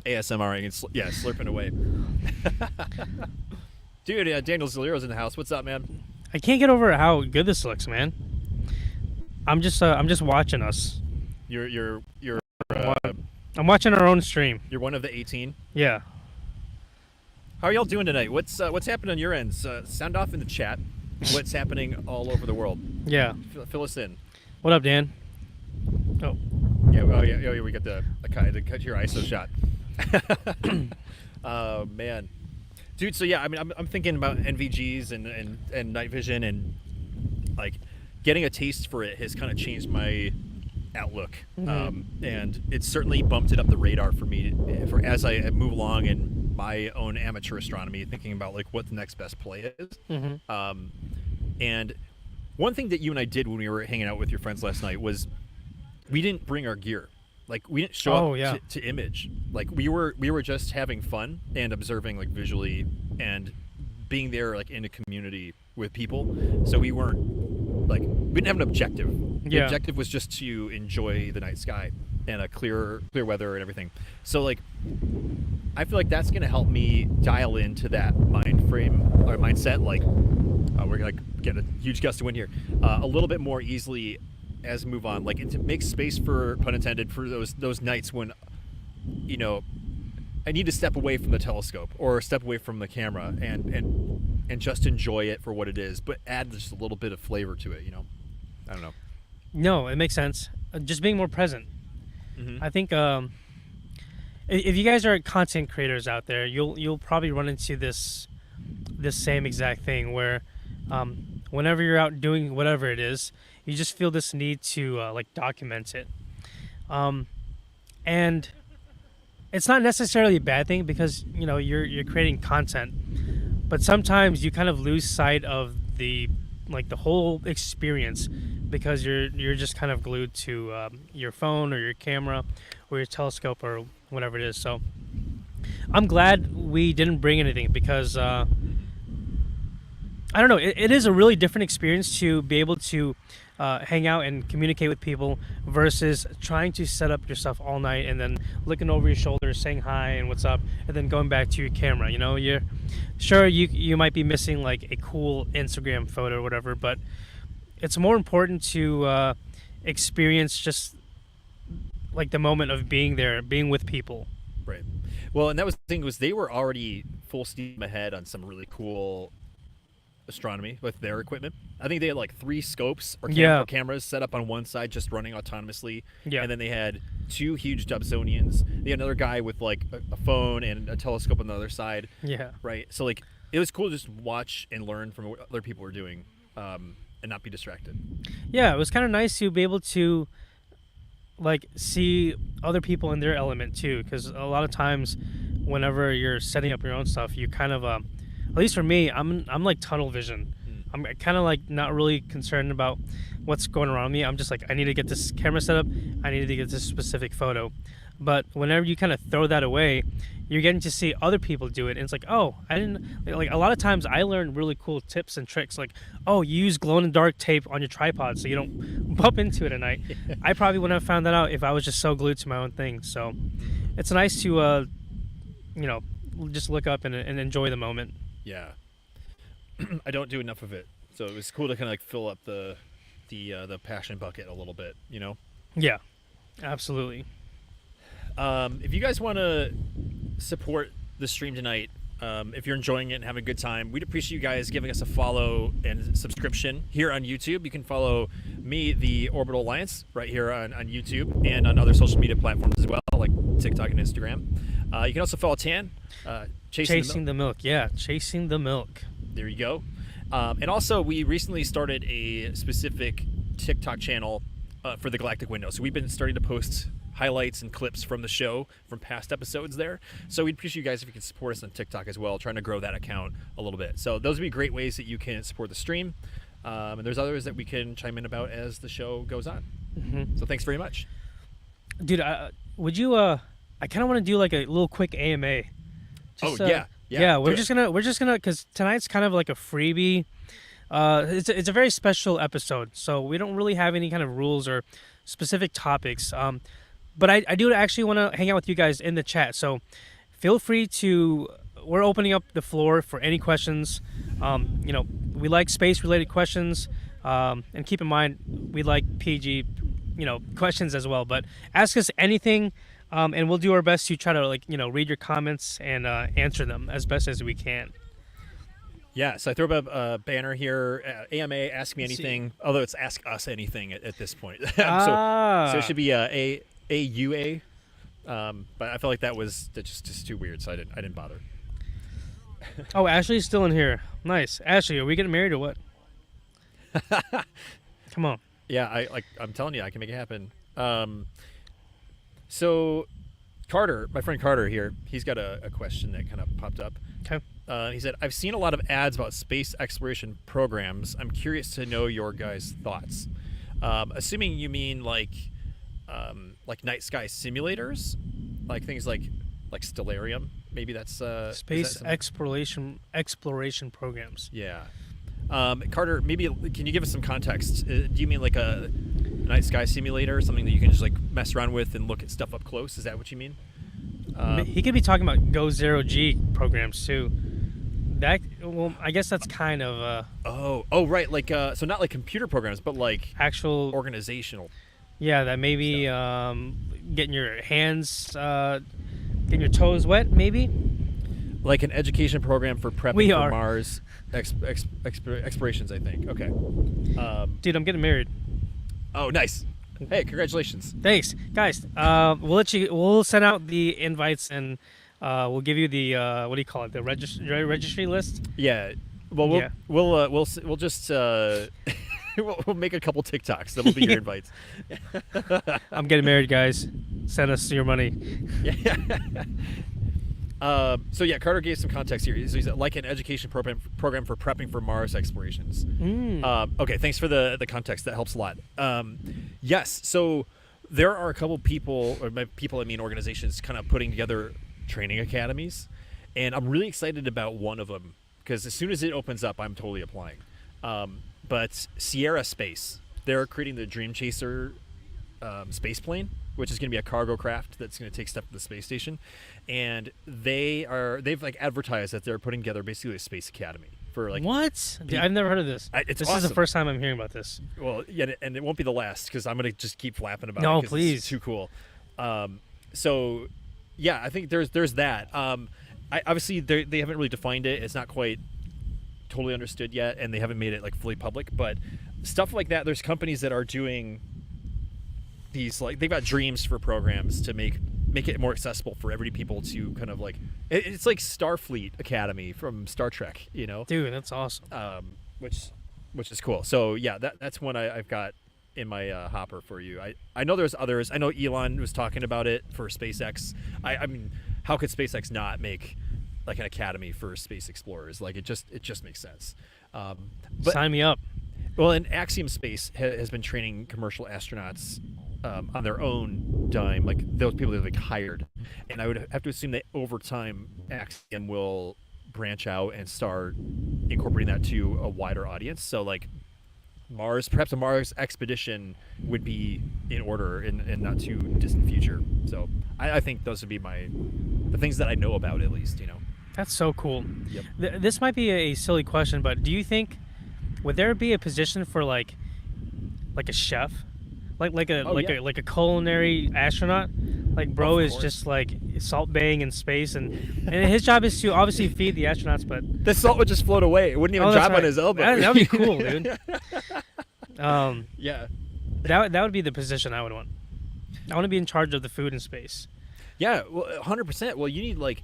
ASMRing and slurping away. Dude, Daniel Zaliro's in the house. What's up, man? I can't get over how good this looks, man. I'm just watching us. You're I'm watching our own stream. You're one of the 18. Yeah. How are y'all doing tonight? What's happening on your ends? Sound off in the chat. What's happening all over the world? Yeah. Fill us in. What up, Dan? Oh. Yeah. Oh yeah. We got the cut your ISO shot. Oh man, dude. So yeah, I mean, I'm thinking about NVGs and night vision, and like getting a taste for it has kind of changed my outlook, and it's certainly bumped it up the radar for me for as I move along in my own amateur astronomy, thinking about like what the next best play is. And one thing that you and I did when we were hanging out with your friends last night was we didn't bring our gear. Like we didn't show up to image. Like we were just having fun and observing like visually and being there like in a community with people. So we weren't like, we didn't have an objective. The objective was just to enjoy the night sky and a clear weather and everything. So like, I feel like that's gonna help me dial into that mind frame or mindset. Like, we're gonna get a huge gust of wind here, a little bit more easily as we move on. Like, and to make space for, pun intended, for those nights when, you know, I need to step away from the telescope or step away from the camera and just enjoy it for what it is, but add just a little bit of flavor to it. You know, I don't know. No, it makes sense. Just being more present. I think if you guys are content creators out there, you'll probably run into this same exact thing where whenever you're out doing whatever it is, you just feel this need to like document it, and it's not necessarily a bad thing because you know you're creating content, but sometimes you kind of lose sight of the whole experience because you're just kind of glued to your phone or your camera or your telescope or whatever it is. So I'm glad we didn't bring anything because I don't know, it is a really different experience to be able to hang out and communicate with people versus trying to set up your stuff all night and then looking over your shoulder, saying hi and what's up, and then going back to your camera. You know, you're sure you might be missing like a cool Instagram photo or whatever, but it's more important to experience just like the moment of being there, being with people. Right. Well, and that was the thing, was they were already full steam ahead on some really cool astronomy with their equipment. I think they had like 3 scopes or cameras set up on one side just running autonomously. Yeah. And then they had 2 huge Dobsonians. They had another guy with like a phone and a telescope on the other side. Yeah. Right. So like it was cool to just watch and learn from what other people were doing and not be distracted. Yeah, it was kind of nice to be able to like see other people in their element too, because a lot of times whenever you're setting up your own stuff, you kind of at least for me, I'm like tunnel vision. I'm kind of like not really concerned about what's going around me. I'm just like, I need to get this camera set up. I need to get this specific photo. But whenever you kind of throw that away, you're getting to see other people do it. And it's like, oh, I didn't, like a lot of times I learned really cool tips and tricks. Like, oh, you use glow in the dark tape on your tripod so you don't bump into it at night. I probably wouldn't have found that out if I was just so glued to my own thing. So it's nice to, you know, just look up and enjoy the moment. Yeah. I don't do enough of it, so it was cool to kind of like fill up the passion bucket a little bit, you know? Yeah, absolutely. If you guys want to support the stream tonight, If you're enjoying it and having a good time, we'd appreciate you guys giving us a follow and subscription here on YouTube. You can follow me, the Orbital Alliance, right here on YouTube and on other social media platforms as well, like TikTok and Instagram. You can also follow Tan, Chasing the Milk. Yeah, Chasing the Milk. There you go. And also, we recently started a specific TikTok channel for the Galactic Window. So we've been starting to post highlights and clips from the show from past episodes there. So we'd appreciate you guys if you could support us on TikTok as well, trying to grow that account a little bit. So those would be great ways that you can support the stream. And there's others that we can chime in about as the show goes on. Mm-hmm. So thanks very much. Dude, would you, I kind of want to do like a little quick AMA. Just, yeah. We're just gonna, cause tonight's kind of like a freebie. It's a very special episode, so we don't really have any kind of rules or specific topics. But I do actually want to hang out with you guys in the chat. So feel free to. We're opening up the floor for any questions. We like space-related questions, and keep in mind we like PG, questions as well. But ask us anything. And we'll do our best to try to read your comments and answer them as best as we can. Yeah, so I throw up a banner here, AMA, Ask Me Anything, although it's Ask Us Anything at this point. So it should be AUA, but I felt like that was just too weird, so I didn't bother. Oh, Ashley's still in here. Nice. Ashley, are we getting married or what? Come on. Yeah, I'm telling you, I can make it happen. So, Carter, my friend Carter here, he's got a question that kind of popped up. Okay. He said, I've seen a lot of ads about space exploration programs. I'm curious to know your guys' thoughts. Assuming you mean like night sky simulators, like things like Stellarium. Maybe that's space exploration programs. Yeah. Carter, maybe can you give us some context? Do you mean like a night sky simulator, something that you can just like mess around with and look at stuff up close? Is that what you mean? He could be talking about Go Zero G programs too. I guess that's kind of right, like so not like computer programs, but like actual organizational. Yeah, that maybe getting your hands, getting your toes wet, maybe. Like an education program for prepping for Mars explorations, I think. Okay. Dude, I'm getting married. Oh, nice. Hey, congratulations. Thanks, guys. We'll send out the invites and we'll give you the what do you call it? The registry list. Yeah. Well, we'll just we'll make a couple TikToks. That'll be your invites. I'm getting married, guys. Send us your money. Yeah. So yeah, Carter gave some context here. So he's like an education program for prepping for Mars explorations. Okay, thanks for the context. That helps a lot. Yes, so there are a couple people, or by people I mean organizations, kind of putting together training academies, and I'm really excited about one of them because as soon as it opens up, I'm totally applying. But Sierra Space, they're creating the Dream Chaser space plane, which is going to be a cargo craft that's going to take stuff to the space station, and they've like advertised that they're putting together basically a space academy for like what? I've never heard of this. This awesome. Is the first time I'm hearing about this. Well, yeah, and it won't be the last because I'm going to just keep flapping about it. No, please. It's too cool. So yeah, I think there's that. Obviously they haven't really defined it. It's not quite totally understood yet, and they haven't made it like fully public. But stuff like that, there's companies that are doing these, like, they've got dreams for programs to make it more accessible for everyday people to kind of like it's like Starfleet Academy from Star Trek, Dude, that's awesome. Which is cool. So yeah, that's one I've got in my hopper for you. I know there's others. I know Elon was talking about it for SpaceX. I mean, how could SpaceX not make like an academy for space explorers? Like it just makes sense. But, sign me up. Well, and Axiom Space has been training commercial astronauts on their own dime, like those people that like hired. And I would have to assume that over time, Axiom will branch out and start incorporating that to a wider audience. So like perhaps a Mars expedition would be in order in not too distant future. So I think those would be the things that I know about, at least, That's so cool. Yep. This might be a silly question, but do you think would there be a position for like a chef, like a culinary astronaut, Like, bro Of is course. just like salt baying in space, and his job is to obviously feed the astronauts. But The salt would just float away. It wouldn't even oh, that's drop on right. his elbow. That'd be cool, dude. Yeah. That would be the position I would want. I want to be in charge of the food in space. Yeah, well, 100%. Well, you need like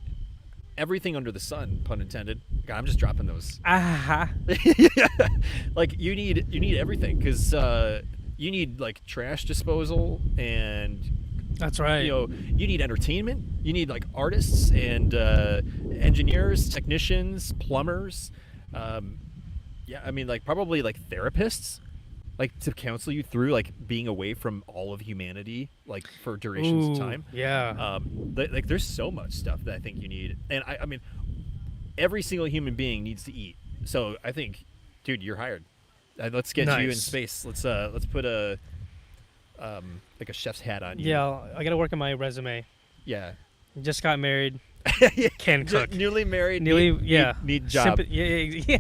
everything under the sun, pun intended. God, I'm just dropping those. Ah, Like you need everything because you need like trash disposal and that's right. you need entertainment. You need like artists and engineers, technicians, plumbers. Yeah, I mean like probably like therapists, like to counsel you through like being away from all of humanity like for durations of time. Yeah. Like there's so much stuff that I think you need, and I mean every single human being needs to eat. So I think, dude, you're hired. Let's get you in Nice. space. Let's put a like a chef's hat on you. Yeah, I gotta work on my resume. Yeah. Just got married. Can cook. Newly married. Newly, need, need job. Yeah.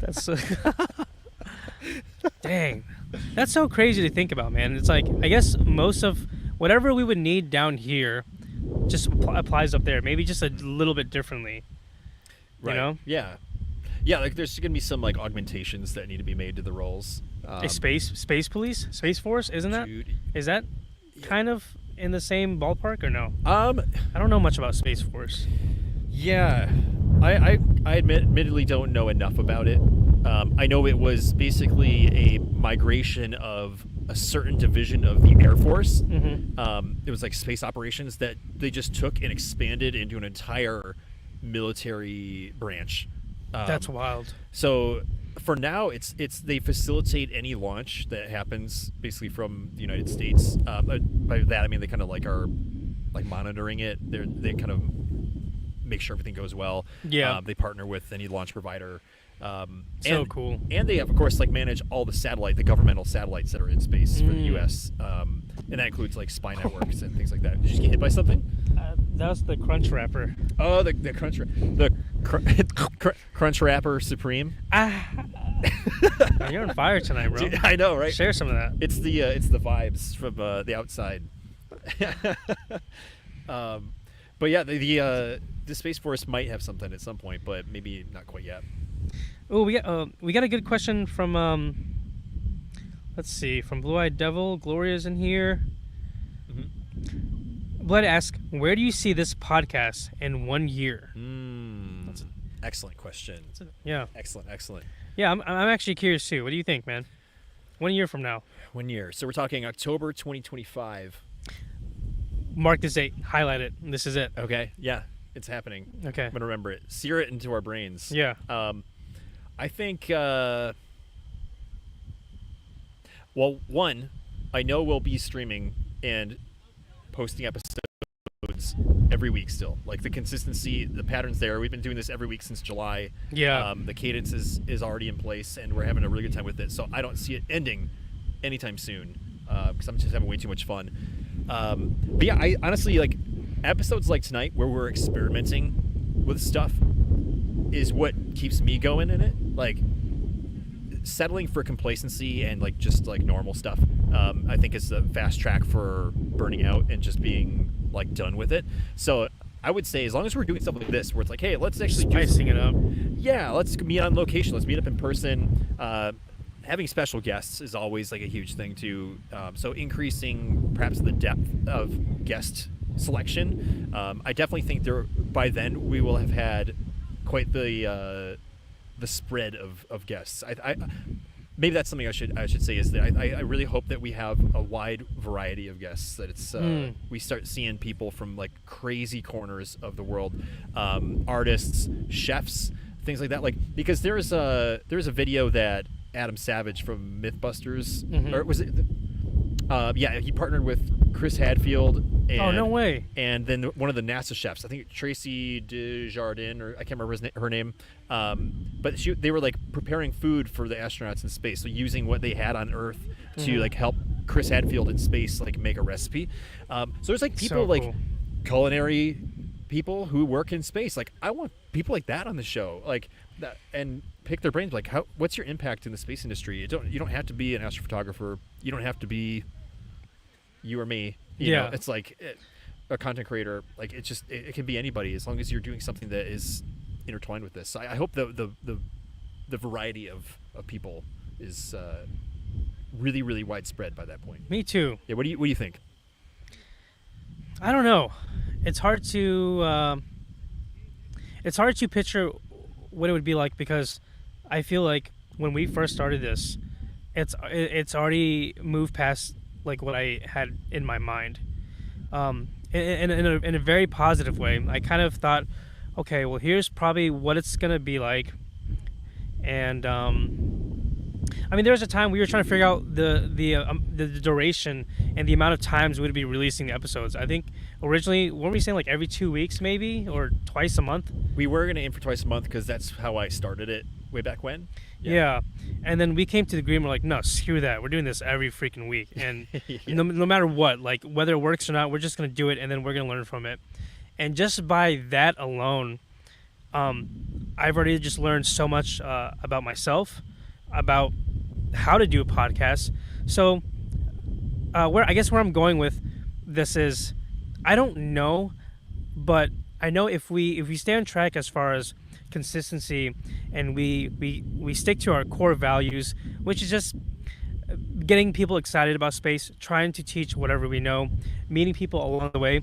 That's dang. That's so crazy to think about, man. It's like I guess most of whatever we would need down here just applies up there. Maybe just a little bit differently. Right. You know? Yeah. Yeah. Like there's gonna be some like augmentations that need to be made to the roles. A space police, space force, isn't that? Dude. Is that kind of in the same ballpark or no? I don't know much about Space Force. Yeah, I admittedly don't know enough about it. I know it was basically a migration of a certain division of the Air Force. Mm-hmm. It was like space operations that they just took and expanded into an entire military branch. That's wild. So for now, it's they facilitate any launch that happens basically from the United States. By that I mean they kind of like are like monitoring it. They kind of make sure everything goes well. Yeah. They partner with any launch provider. So cool. And they have, of course, like manage all the governmental satellites that are in space for the U.S. And that includes like spy networks and things like that. Did you just get hit by something? That's the Crunch Wrapper. Oh, the Crunch Wrapper Supreme. You're on fire tonight, bro. Dude, I know, right? Share some of that. It's the vibes from the outside. But yeah, the Space Force might have something at some point, but maybe not quite yet. Oh, we got a good question from let's see, from Blue Eyed Devil. Gloria's in here. Blood asks, where do you see this podcast in 1 year? That's an excellent question. Yeah. Excellent. Yeah, I'm actually curious too. What do you think, man? 1 year from now. 1 year. So we're talking October 2025. Mark this date. Highlight it. This is it. Okay. Yeah, it's happening. Okay. I'm gonna remember it. Sear it into our brains. Yeah. I think. Well, one, I know we'll be streaming and posting episodes every week still. Like the consistency, the pattern's there. We've been doing this every week since July. Yeah. The cadence is already in place, and we're having a really good time with it. So I don't see it ending anytime soon because I'm just having way too much fun. But yeah, I honestly like episodes like tonight where we're experimenting with stuff is what keeps me going in it. Like settling for complacency and like just like normal stuff, I think is the fast track for burning out and just being like done with it. So I would say as long as we're doing stuff like this where it's like, hey, let's actually spicing it up. Yeah, let's meet on location. Let's meet up in person. Having special guests is always like a huge thing too. So increasing perhaps the depth of guest selection. I definitely think by then we will have had quite the spread of guests. I maybe that's something I should say is that I really hope that we have a wide variety of guests. That it's we start seeing people from like crazy corners of the world, artists, chefs, things like that. Like because there's a video that Adam Savage from MythBusters, or was it? Yeah, he partnered with Chris Hadfield. And, oh, no way. And then one of the NASA chefs, I think Tracy Desjardins, or I can't remember her name. But they were like preparing food for the astronauts in space, so using what they had on Earth to like help Chris Hadfield in space like make a recipe. So there's like people So cool. like culinary people who work in space. Like I want people like that on the show, like that, and pick their brains. Like, what's your impact in the space industry? You don't have to be an astrophotographer. You don't have to be you or me. You know, it's like a content creator. Like it can be anybody as long as you're doing something that is intertwined with this. I hope the variety of people is really, really widespread by that point. Me too. Yeah. What do you think? I don't know. It's hard to picture what it would be like, because I feel like when we first started this, it's already moved past like what I had in my mind, in a very positive way. I kind of thought, okay, well, here's probably what it's gonna be like, and I mean, there was a time we were trying to figure out the duration and the amount of times we'd be releasing the episodes. I think originally, weren't we saying like every 2 weeks maybe, or twice a month? We were going to aim for twice a month because that's how I started it way back when. Yeah. And then we came to the agreement, we're like, no, screw that. We're doing this every freaking week. And no matter what, like whether it works or not, we're just going to do it, and then we're going to learn from it. And just by that alone, I've already just learned so much about myself, about how to do a podcast. So where I'm going with this is, I don't know, but I know if we stay on track as far as consistency, and we stick to our core values, which is just getting people excited about space, trying to teach whatever we know, meeting people along the way.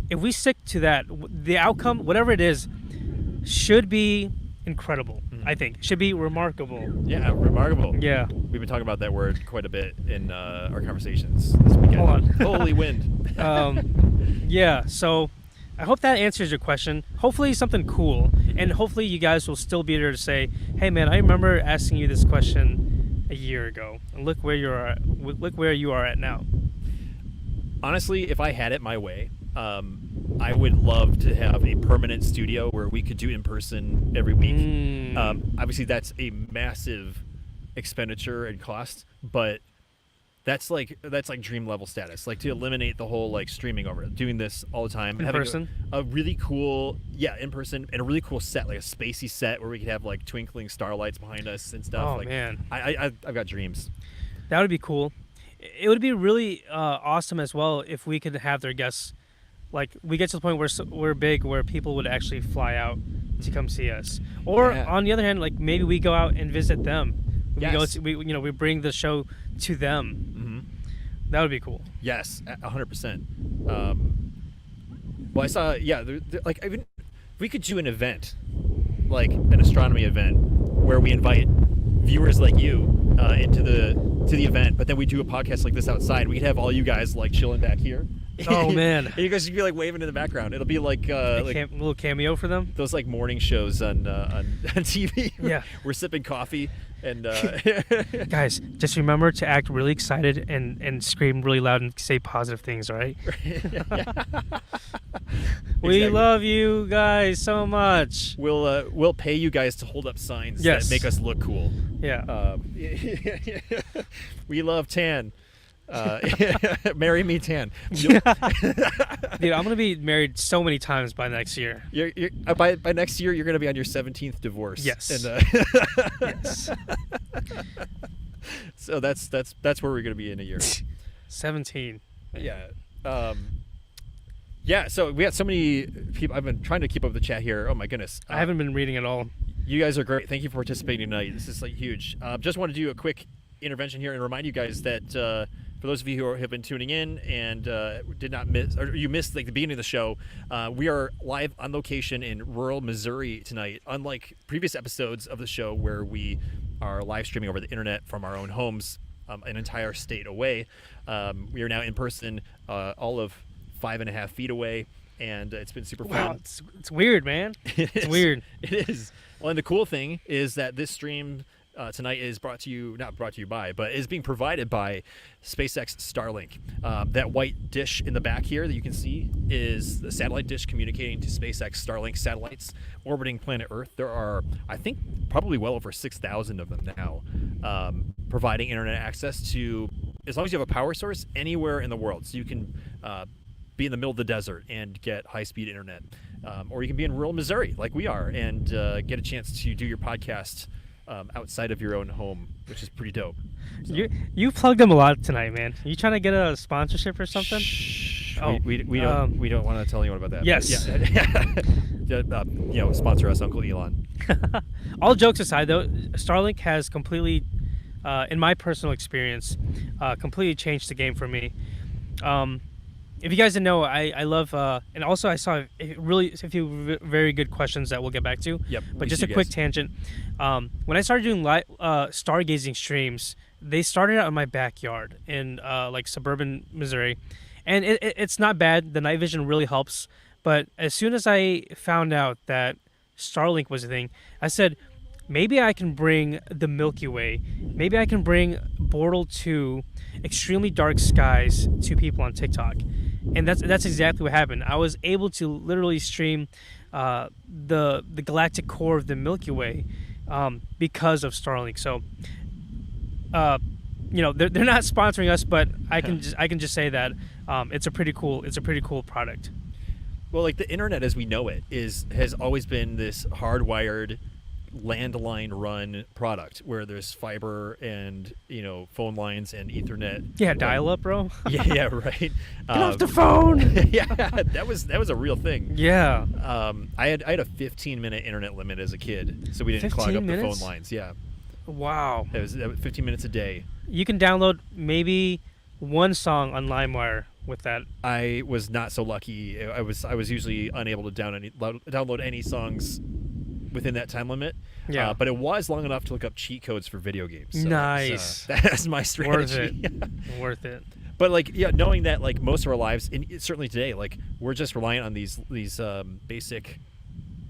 If we stick to that, the outcome, whatever it is, should be incredible. I think should be remarkable. Yeah, remarkable. Yeah, we've been talking about that word quite a bit in our conversations this weekend. Hold on. Holy wind. Yeah, so I hope that answers your question. Hopefully something cool, and hopefully you guys will still be there to say, hey man, I remember asking you this question a year ago, and look where you are at now. Honestly, if I had it my way, I would love to have a permanent studio where we could do in person every week. Obviously, that's a massive expenditure and cost, but that's like dream level status. Like to eliminate the whole like streaming over it, doing this all the time, in having person, a really cool in person, and a really cool set, like a spacey set where we could have like twinkling starlights behind us and stuff. Oh like, man, I've got dreams. That would be cool. It would be really awesome as well if we could have their guests. Like we get to the point where we're big, where people would actually fly out to come see us. Or on the other hand, like maybe we go out and visit them. We bring the show to them. That would be cool. Yes, 100%. Well, I saw like even if we could do an event, like an astronomy event, where we invite viewers like you into the event, but then we do a podcast like this outside. We could have all you guys like chilling back here. Oh man! And you guys would be like waving in the background. It'll be like a little cameo for them. Those like morning shows on TV. Yeah, we're sipping coffee and guys, just remember to act really excited and scream really loud and say positive things. All right? We love you guys so much. We'll pay you guys to hold up signs that make us look cool. Yeah. We love tan. Marry me, tan. Dude, I'm gonna be married so many times by next year. By next year, you're gonna be on your 17th divorce. Yes. And, yes. So that's where we're gonna be in a year. 17. Yeah. Yeah. So we got so many people. I've been trying to keep up with the chat here. Oh my goodness. I haven't been reading at all. You guys are great. Thank you for participating tonight. This is like huge. Just want to do a quick intervention here and remind you guys that. For those of you who have been tuning in and did not miss, or you missed like the beginning of the show, we are live on location in rural Missouri tonight. Unlike previous episodes of the show where we are live streaming over the internet from our own homes, an entire state away, we are now in person, all of 5.5 feet away, and it's been super fun. Wow, it's weird, man. It's weird. It is. Well, and the cool thing is that this stream tonight is not brought to you by, but is being provided by SpaceX Starlink. That white dish in the back here that you can see is the satellite dish communicating to SpaceX Starlink satellites orbiting planet Earth. There are, I think, probably well over 6,000 of them now, providing internet access to, as long as you have a power source, anywhere in the world. So you can be in the middle of the desert and get high-speed internet. Or you can be in rural Missouri like we are and get a chance to do your podcast outside of your own home, which is pretty dope. So. You plugged them a lot tonight, man. You trying to get a sponsorship or something? Shh. Oh, we don't want to tell anyone about that. Yes. Sponsor us, Uncle Elon. All jokes aside, though, Starlink has completely, in my personal experience, completely changed the game for me. If you guys didn't know, I love, and also I saw a few very good questions that we'll get back to. Yep. But just a quick tangent. When I started doing stargazing streams, they started out in my backyard in like suburban Missouri, and it's not bad. The night vision really helps. But as soon as I found out that Starlink was a thing, I said, maybe I can bring the Milky Way. Maybe I can bring Bortle 2 extremely dark skies to people on TikTok. And that's exactly what happened. I was able to literally stream the galactic core of the Milky Way because of Starlink. So, they're not sponsoring us, but I can just say that it's a pretty cool product. Well, like the internet as we know it has always been this hardwired landline run product where there's fiber and phone lines and Ethernet. Yeah, dial up, bro. yeah, right. Get off the phone. Yeah, that was a real thing. Yeah. I had a 15-minute internet limit as a kid, so we didn't clog up the phone lines. Yeah. Wow. It was 15 minutes a day. You can download maybe one song on LimeWire with that. I was not so lucky. I was usually unable to download any songs within that time limit. Yeah. But it was long enough to look up cheat codes for video games. So nice. That's my strategy. Worth it. But knowing that most of our lives, and certainly today, we're just reliant on these basic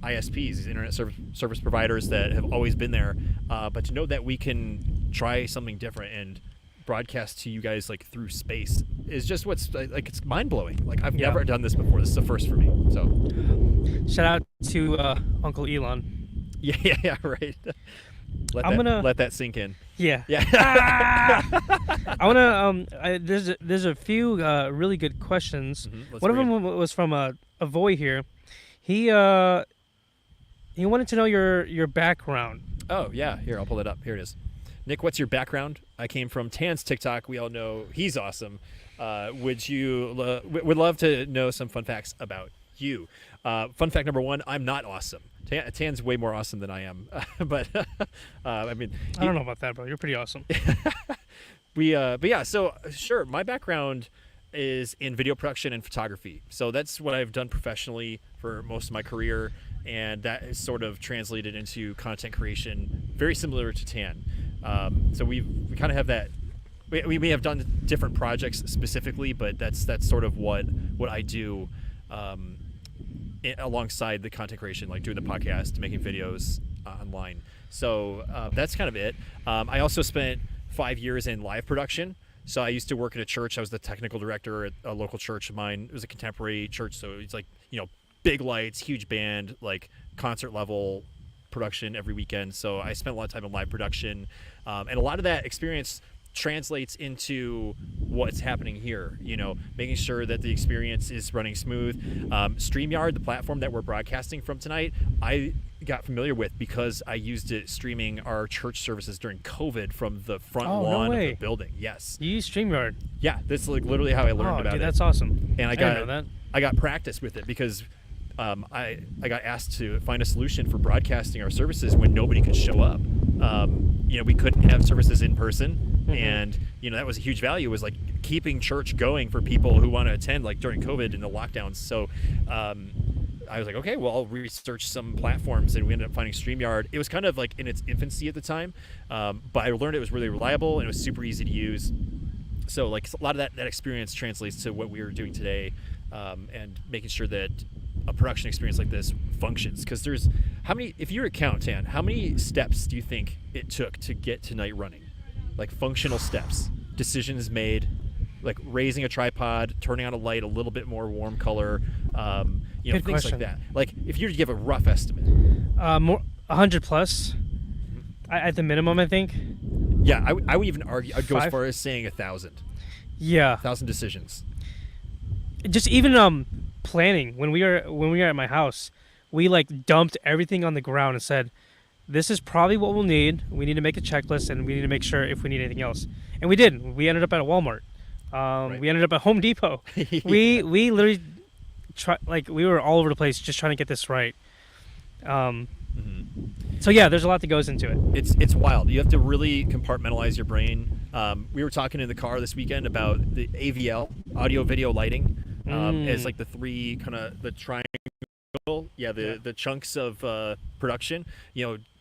ISPs, these internet service providers that have always been there. But to know that we can try something different and broadcast to you guys through space is just it's mind-blowing. I've never done this before. This is the first for me. So shout out to Uncle Elon. Yeah, right. Let that sink in. Yeah. I wanna there's a few really good questions. One of them was from a Voy here. He wanted to know your background. Oh yeah, here I'll pull it up. Here it is. Nick, what's your background? I came from Tan's TikTok. We all know he's awesome. Would love to know some fun facts about you. Fun fact number 1: I'm not awesome. Tan's way more awesome than I am. But I mean, I don't know about that, bro. You're pretty awesome. But yeah. So sure, my background is in video production and photography. So that's what I've done professionally for most of my career, and that is sort of translated into content creation, very similar to Tan. So we kind of have that. We may have done different projects specifically, but that's sort of what I do alongside the content creation, like doing the podcast, making videos online. So that's kind of it. I also spent 5 years in live production. So I used to work at a church. I was the technical director at a local church of mine. It was a contemporary church, so it's big lights, huge band, concert level production every weekend. So I spent a lot of time in live production, and a lot of that experience translates into what's happening here, making sure that the experience is running smooth. StreamYard, the platform that we're broadcasting from tonight, I got familiar with because I used it streaming our church services during COVID from the front lawn of the building. Yes. You use StreamYard? Yeah, that's literally how I learned about it. That's awesome. And I didn't know that. I got practice with it because I got asked to find a solution for broadcasting our services when nobody could show up. We couldn't have services in person. And that was a huge value, was keeping church going for people who want to attend during COVID and the lockdowns. So I was okay, well, I'll research some platforms, and we ended up finding StreamYard. It was kind of in its infancy at the time, but I learned it was really reliable and it was super easy to use. So a lot of that experience translates to what we are doing today, and making sure that a production experience like this functions. Because there's if you were to count, Tan, how many steps do you think it took to get tonight running? Functional steps, decisions made, raising a tripod, turning on a light a little bit more warm color, things question. like that. If you were to give a rough estimate, more 100 plus, at the minimum, I think. Yeah, I would even argue. I'd go 5? as far as saying 1,000. Yeah, 1,000 decisions. Just even planning. When we were at my house, we dumped everything on the ground and said, this is probably what we'll need. We need to make a checklist, and we need to make sure if we need anything else. And we did. We ended up at a Walmart. We ended up at Home Depot. Yeah. We literally we were all over the place just trying to get this right. So yeah, there's a lot that goes into it. It's wild. You have to really compartmentalize your brain. We were talking in the car this weekend about the AVL, audio video lighting, as like the three kind of the triangle. The chunks of production.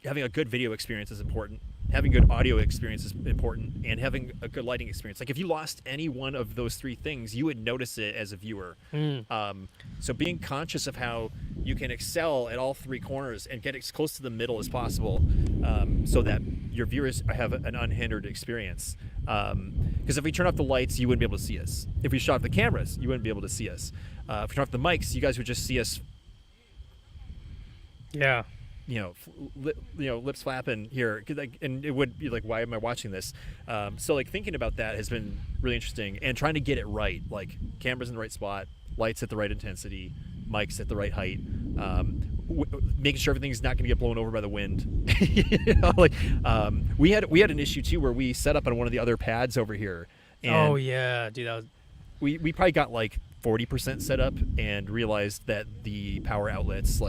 Having a good video experience is important. Having good audio experience is important, and having a good lighting experience. Like if you lost any one of those three things, you would notice it as a viewer. So being conscious of how you can excel at all three corners and get as close to the middle as possible, so that your viewers have an unhindered experience. Because if we turn off the lights, you wouldn't be able to see us. If we shut off the cameras, you wouldn't be able to see us. If we turn off the mics, you guys would just see us. Yeah. Lips flapping here, and it would be like, why am I watching this? So like thinking about that has been really interesting, and trying to get it right, like cameras in the right spot, lights at the right intensity, mics at the right height, making sure everything's not going to get blown over by the wind. We had an issue too where we set up on one of the other pads over here. And oh yeah, dude, that was... we probably got like 40% set up and realized that the power outlets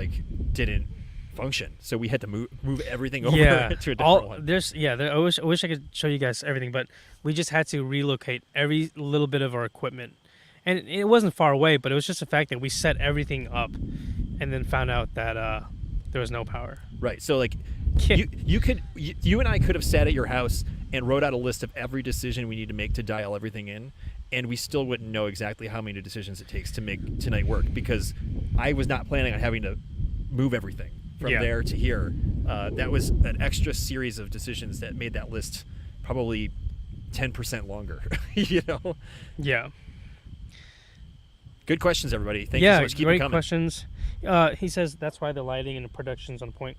didn't function, so we had to move everything over to a different one. I wish I could show you guys everything, but we just had to relocate every little bit of our equipment, and it wasn't far away, but it was just the fact that we set everything up and then found out that there was no power. Right. So you and I could have sat at your house and wrote out a list of every decision we need to make to dial everything in, and we still wouldn't know exactly how many decisions it takes to make tonight work, because I was not planning on having to move everything from there to here. That was an extra series of decisions that made that list probably 10% longer. Yeah. Good questions, everybody. Thank you so much. Keep them coming. Great questions. He says that's why the lighting and the production's on point.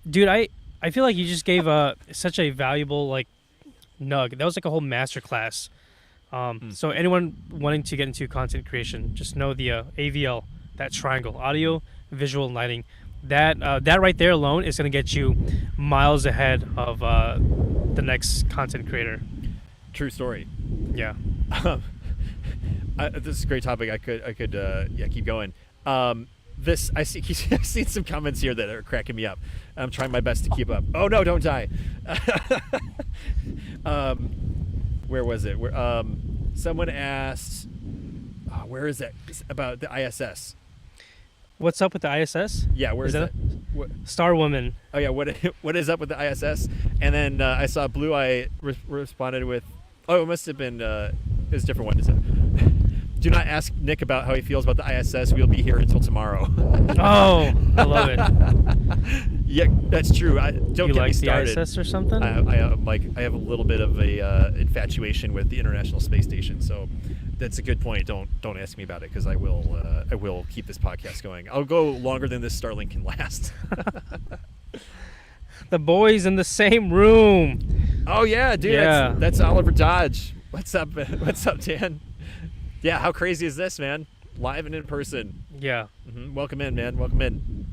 Dude, I feel like you just gave such a valuable nug. That was like a whole master class. So anyone wanting to get into content creation, just know the AVL, that triangle, audio, visual, and lighting. That right there alone is going to get you miles ahead of the next content creator. True story. Yeah. This is a great topic. I could keep going. I've seen some comments here that are cracking me up. I'm trying my best to keep up. Oh no, don't die. Where was it? Someone asked, where is that? About the ISS. What's up with the ISS? Yeah, where is that? Star Woman. Oh yeah, what is up with the ISS? And then I saw Blue Eye responded with, oh, it must have been it was a different one. Is it? Do not ask Nick about how he feels about the ISS. We'll be here until tomorrow. Oh, I love it. Yeah, that's true. Don't get me started. The ISS or something? I have a little bit of a infatuation with the International Space Station, so that's a good point. Don't ask me about it, because I will keep this podcast going. I'll go longer than this Starlink can last. The boys in the same room. Oh yeah, dude. Yeah. That's Oliver Dodge. What's up? What's up, Dan? Yeah, how crazy is this, man? Live and in person. Yeah. Mm-hmm. Welcome in, man. Welcome in.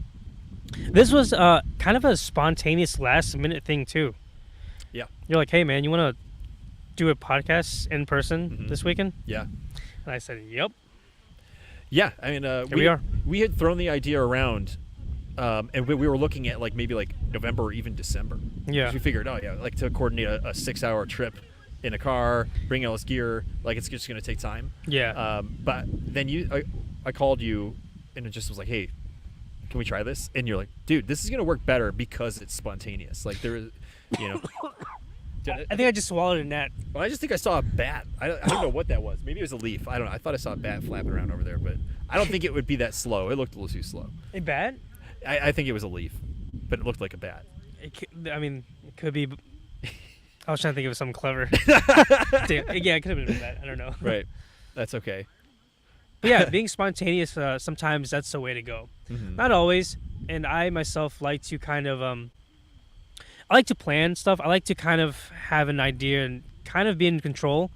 This was kind of a spontaneous last-minute thing too. Yeah. You're like, hey, man, you want to do a podcast in person this weekend? Yeah. And I said, yep. Yeah, I mean, we are. We had thrown the idea around, and we were looking at maybe November or even December. Yeah. So we figured, to coordinate a 6-hour trip in a car, bring all this gear, it's just going to take time. Yeah. But then I called you, and it just was like, hey, can we try this? And you're like, dude, this is going to work better because it's spontaneous. There is, I think I just swallowed a gnat. Well, I just think I saw a bat. I don't know what that was. Maybe it was a leaf. I don't know. I thought I saw a bat flapping around over there, but I don't think it would be that slow. It looked a little too slow. A bat? I think it was a leaf, but it looked like a bat. It could be. I was trying to think of something clever. Yeah, it could have been a bat. I don't know. Right. That's okay. But yeah, being spontaneous, sometimes that's the way to go. Mm-hmm. Not always. And I myself like to kind of, I like to plan stuff. I like to kind of have an idea and kind of be in control.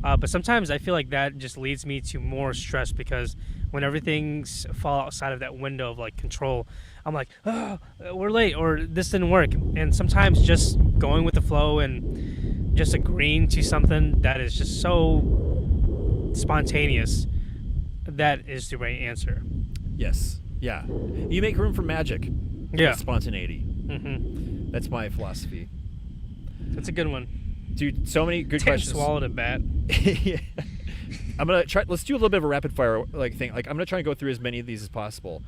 But sometimes I feel like that just leads me to more stress, because when everything's fall outside of that window of control, I'm like, oh, we're late, or this didn't work. And sometimes just going with the flow and just agreeing to something that is just so spontaneous, that is the right answer. Yes. Yeah. You make room for magic. Yeah. Spontaneity. Mm-hmm. That's my philosophy. That's a good one. Dude, so many good questions. Swallowed a bat. Yeah. I'm gonna try. Let's do a little bit of a rapid fire thing. Like I'm gonna try and go through as many of these as possible.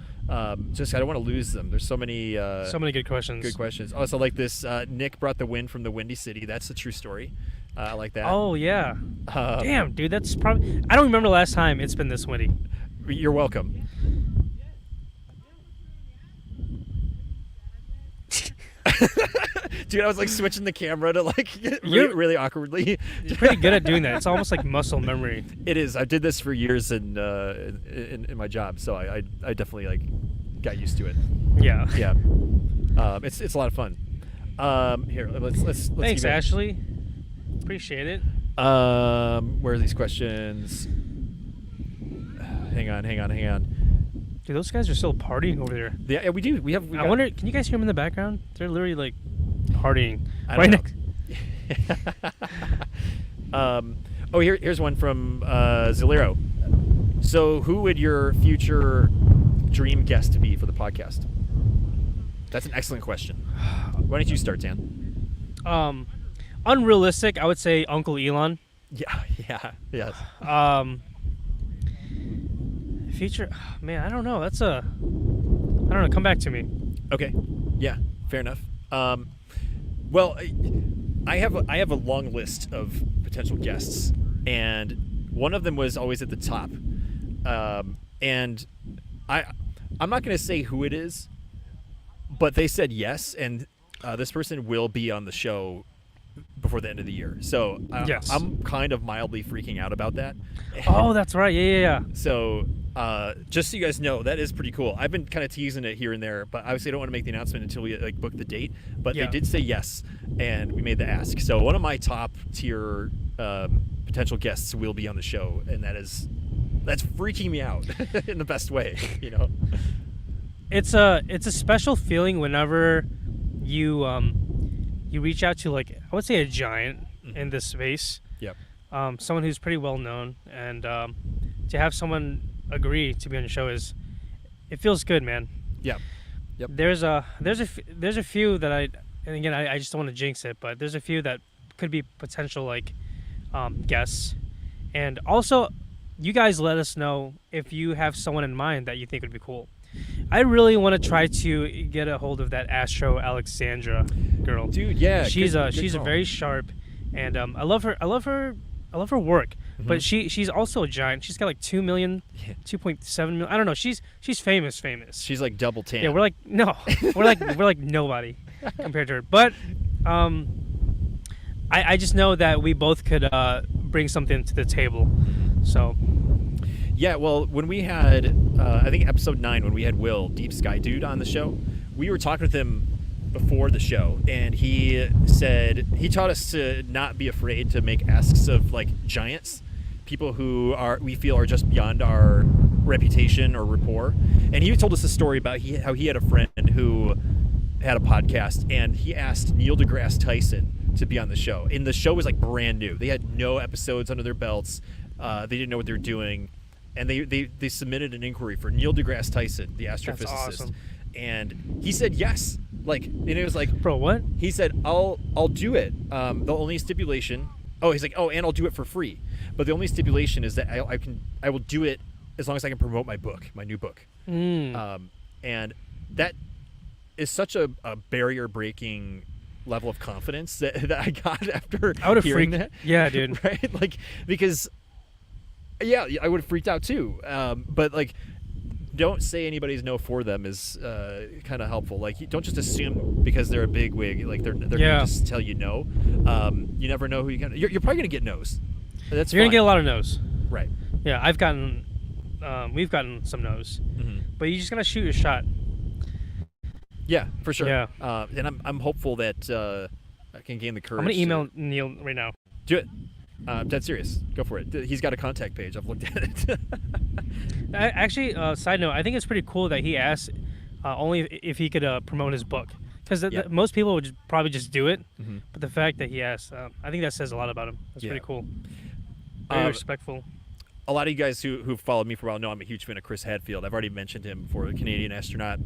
Just I don't want to lose them. There's so many. So many good questions. Good questions. Also, like this. Nick brought the wind from the Windy City. That's a true story. I like that. Oh yeah. Damn, dude, that's probably. I don't remember the last time it's been this windy. You're welcome. Dude, I was like switching the camera to like really awkwardly. You're pretty good at doing that. It's almost like muscle memory. It is. I did this for years in my job, so I definitely like got used to it. Yeah. Yeah. It's a lot of fun. Here, let's Thanks, Ashley. Appreciate it. Where are these questions? Hang on. Dude, those guys are still partying over there. Yeah, we do. I wonder, can you guys hear them in the background? They're literally like partying right next. Here's one from Zalero. So, who would your future dream guest be for the podcast? That's an excellent question. Why don't you start, Dan? Unrealistic, I would say Uncle Elon. Yeah, yes. Future, man, I don't know. I don't know. Come back to me. Okay. Yeah, fair enough. Well, I have a long list of potential guests, and one of them was always at the top. And I'm not going to say who it is, but they said yes, and this person will be on the show before the end of the year. So yes. I'm kind of mildly freaking out about that. Oh, that's right. Yeah. So just so you guys know, that is pretty cool. I've been kind of teasing it here and there, but obviously I don't want to make the announcement until we like book the date. But they did say yes, and we made the ask. So one of my top tier potential guests will be on the show, and that's freaking me out in the best way. You know, it's a special feeling whenever you reach out to, like, I would say a giant in this space. Yep. Someone who's pretty well known, and to have someone agree to be on the show it feels good, man. Yeah. Yep. There's a few that and again I just don't want to jinx it, but there's a few that could be potential like guests, and also you guys let us know if you have someone in mind that you think would be cool. I really want to try to get a hold of that Astro Alexandra girl. Dude, yeah. She's very sharp, and I love her work. Mm-hmm. But she's also a giant. She's got like 2 million, 2.7 million. I don't know. She's famous. She's like double tan. Yeah, we're like nobody compared to her. But I just know that we both could bring something to the table. So. Yeah, well, when we had, I think episode 9, when we had Will, Deep Sky Dude, on the show, we were talking with him before the show, and he said he taught us to not be afraid to make asks of like giants, people who we feel are just beyond our reputation or rapport. And he told us a story about how he had a friend who had a podcast, and he asked Neil deGrasse Tyson to be on the show. And the show was like brand new. They had no episodes under their belts. They didn't know what they were doing. And they submitted an inquiry for Neil deGrasse Tyson, the astrophysicist. That's awesome. And he said yes. Like, and it was like, bro, what? He said, I'll do it. The only stipulation, he's like, and I'll do it for free. But the only stipulation is that I will do it as long as I can promote my new book. And that is such a barrier breaking level of confidence that I got after hearing that. Yeah, dude. Right? Like, because yeah, I would have freaked out too. But like, don't say anybody's no for them is kind of helpful. Like, don't just assume because they're a big wig, like they're gonna just tell you no. You never know who you're probably gonna get no's. You're gonna get a lot of no's. Right. Yeah, we've gotten some no's, but you just gotta shoot your shot. Yeah, for sure. Yeah. And I'm hopeful that I can gain the courage. I'm gonna email Neil right now. Do it. Dead serious. Go for it. He's got a contact page. I've looked at it. Actually, side note, I think it's pretty cool that he asked only if he could promote his book. Because most people would probably just do it. But the fact that he asked, I think that says a lot about him. That's pretty cool. Very respectful. a lot of you guys who've followed me for a while know I'm a huge fan of Chris Hadfield. I've already mentioned him for the Canadian astronaut.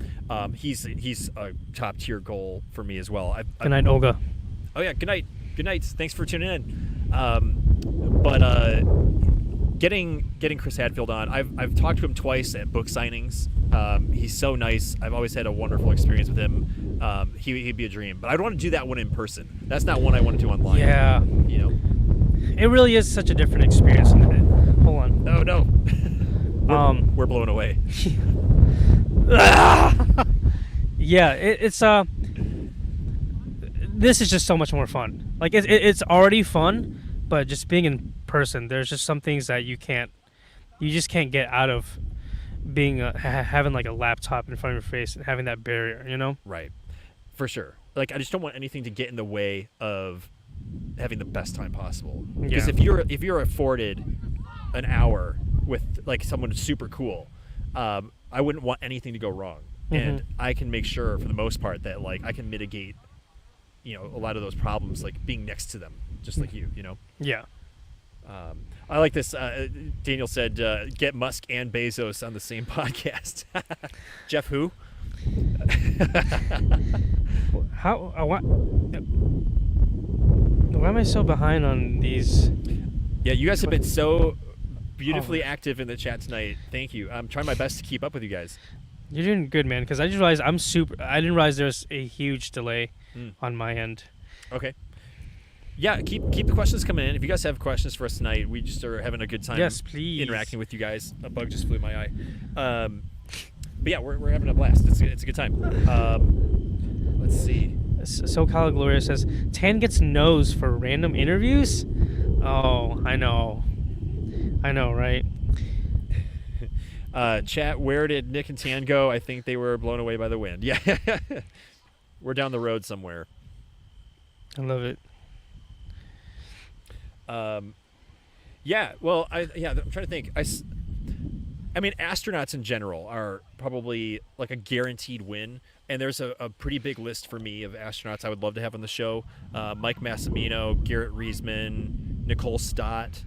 He's a top tier goal for me as well. Good night, Olga. Oh yeah, good night. Good night. Thanks for tuning in. But getting Chris Hadfield on, I've talked to him twice at book signings. He's so nice. I've always had a wonderful experience with him. He'd be a dream. But I'd want to do that one in person. That's not one I want to do online. Yeah. You know. It really is such a different experience. Hold on. Oh no. We're blown away. Yeah, it's this is just so much more fun. Like it's already fun, but just being in person, there's just some things that you just can't get out of being having like a laptop in front of your face and having that barrier, you know? Right. For sure. Like I just don't want anything to get in the way of having the best time possible. Because if you're afforded an hour with like someone super cool, I wouldn't want anything to go wrong. Mm-hmm. And I can make sure for the most part that like I can mitigate, you know, a lot of those problems, like being next to them, just like you know? Yeah. I like this. Daniel said, get Musk and Bezos on the same podcast. Jeff who? Why am I so behind on these? Yeah, you guys have been so beautifully active in the chat tonight. Thank you. I'm trying my best to keep up with you guys. You're doing good, man, because I just realized I didn't realize there's a huge delay on my end. Okay. Yeah, keep the questions coming in. If you guys have questions for us tonight, we just are having a good time. Yes, please. Interacting with you guys. A bug just flew in my eye. But yeah, we're having a blast. It's a good time. Let's see. SoCal Gloria says, Tan gets no's for random interviews? Oh, I know. I know, right? Chat, where did Nick and Tan go? I think they were blown away by the wind. Yeah. We're down the road somewhere. I love it. Yeah, well, I'm trying to think. I mean, astronauts in general are probably like a guaranteed win. And there's a pretty big list for me of astronauts I would love to have on the show. Mike Massimino, Garrett Reisman, Nicole Stott.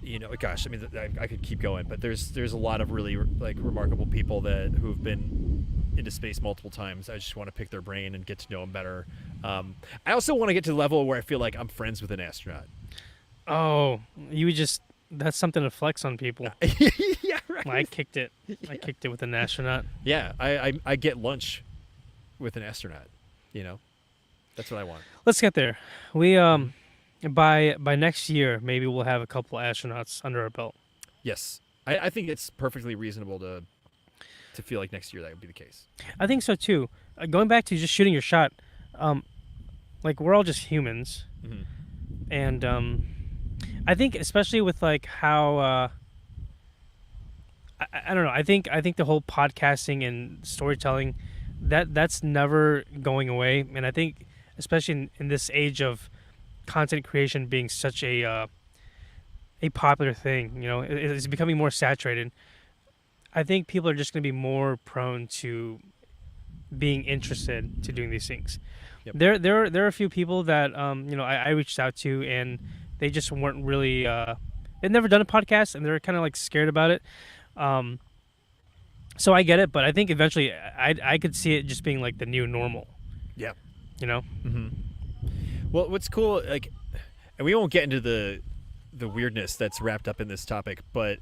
You know, gosh, I mean, I could keep going, but there's a lot of really like remarkable people who've been into space multiple times. I just want to pick their brain and get to know them better. I also want to get to the level where I feel like I'm friends with an astronaut. Oh, that's something to flex on people. Yeah, right. I kicked it. Yeah. I kicked it with an astronaut. Yeah, I get lunch with an astronaut. You know, that's what I want. Let's get there. We by next year, maybe we'll have a couple astronauts under our belt. Yes, I think it's perfectly reasonable to feel like next year that would be the case. I think so too. Going back to just shooting your shot, like we're all just humans, and I think especially with like how I don't know. I think the whole podcasting and storytelling that's never going away, and I think especially in this age of content creation being such a popular thing, you know, it's becoming more saturated. I think people are just going to be more prone to being interested to doing these things. Yep. There are a few people that you know I reached out to and they just weren't really they'd never done a podcast and they're kind of like scared about it. So I get it, but I think eventually I could see it just being like the new normal. Yeah. You know? Mm-hmm. Well, what's cool, like, and we won't get into the weirdness that's wrapped up in this topic, but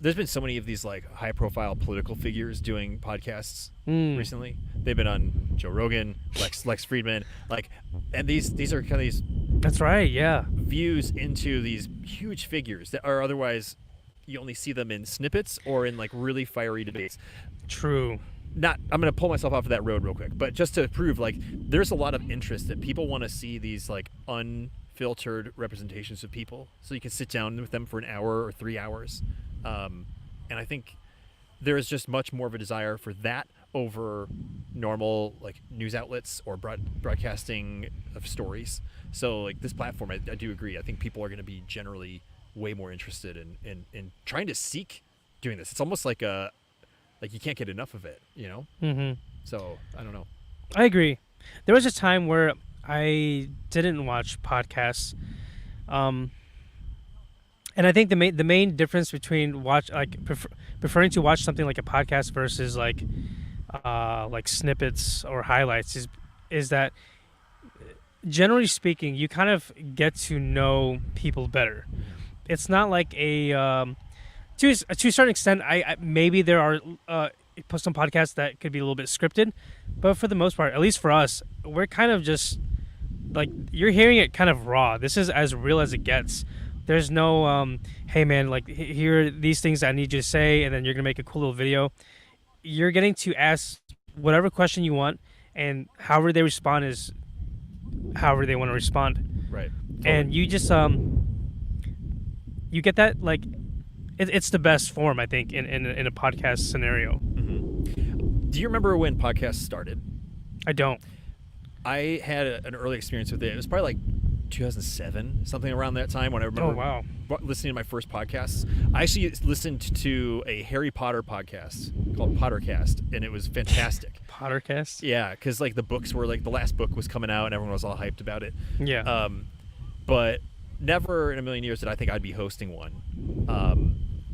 there's been so many of these like high-profile political figures doing podcasts recently. They've been on Joe Rogan, Lex Friedman, like, and these are kind of these. That's right. Yeah. Views into these huge figures that are otherwise you only see them in snippets or in like really fiery debates. True. I'm going to pull myself off of that road real quick, but just to prove, like, there's a lot of interest that people want to see these like unfiltered representations of people, so you can sit down with them for an hour or 3 hours. And I think there is just much more of a desire for that over normal like news outlets or broadcasting of stories. So like this platform, I do agree. I think people are going to be generally way more interested in trying to seek doing this. It's almost like you can't get enough of it, you know? Mm-hmm. So I don't know. I agree. There was a time where I didn't watch podcasts. And I think the main difference between preferring to watch something like a podcast versus like snippets or highlights is that generally speaking, you kind of get to know people better. It's not like to a certain extent. I maybe there are some podcasts that could be a little bit scripted, but for the most part, at least for us, we're kind of just like you're hearing it kind of raw. This is as real as it gets. There's no hey man, like here are these things I need you to say, and then you're gonna make a cool little video. You're getting to ask whatever question you want, and however they respond is however they want to respond. Right. Totally. And you just you get that like it's the best form, I think, in a podcast scenario. Mm-hmm. Do you remember when podcasts started? I don't. I had an early experience with it. It was probably like 2007, something around that time when I remember listening to my first podcasts. I actually listened to a Harry Potter podcast called Pottercast, and it was fantastic. Pottercast? Yeah, because like the books were like the last book was coming out and everyone was all hyped about it. Yeah. But never in a million years did I think I'd be hosting one.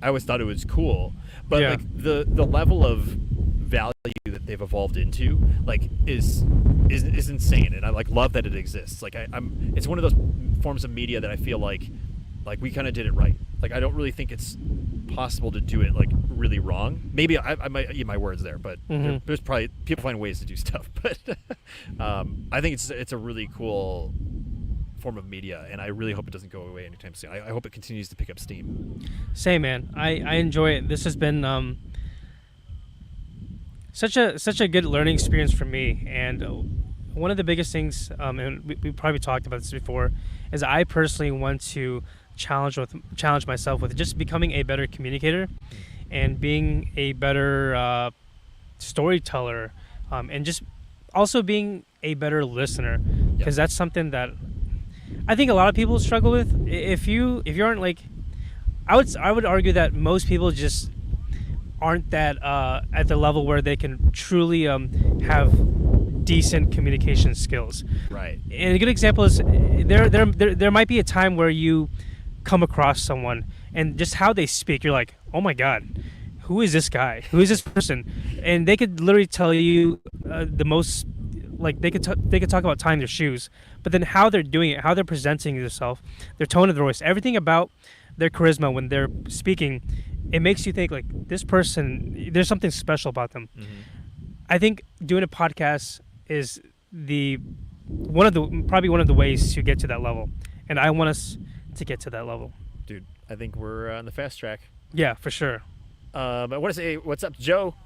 I always thought it was cool, but like the level of value that they've evolved into like is insane, and I like love that it exists. Like I'm it's one of those forms of media that I feel like we kind of did it right. Like I don't really think it's possible to do it like really wrong. Maybe I might eat my words there, but there's probably people find ways to do stuff. But I think it's a really cool form of media, and I really hope it doesn't go away anytime soon. I hope it continues to pick up steam. Same, man. I enjoy it. This has been such a good learning experience for me, and one of the biggest things, and we probably talked about this before, is I personally want to challenge myself with just becoming a better communicator and being a better storyteller, and just also being a better listener, because that's something that I think a lot of people struggle with. If you aren't like, I would argue that most people just aren't that at the level where they can truly have decent communication skills. Right. And a good example is there might be a time where you come across someone and just how they speak, you're like, oh my god, who is this guy? Who is this person? And they could literally tell you the most. Like they could talk about tying their shoes, but then how they're doing it, how they're presenting themselves, their tone of their voice, everything about their charisma when they're speaking, it makes you think like this person, there's something special about them. Mm-hmm. I think doing a podcast is probably one of the ways to get to that level, and I want us to get to that level. Dude, I think we're on the fast track. Yeah, for sure. I want to say what's up, Joe.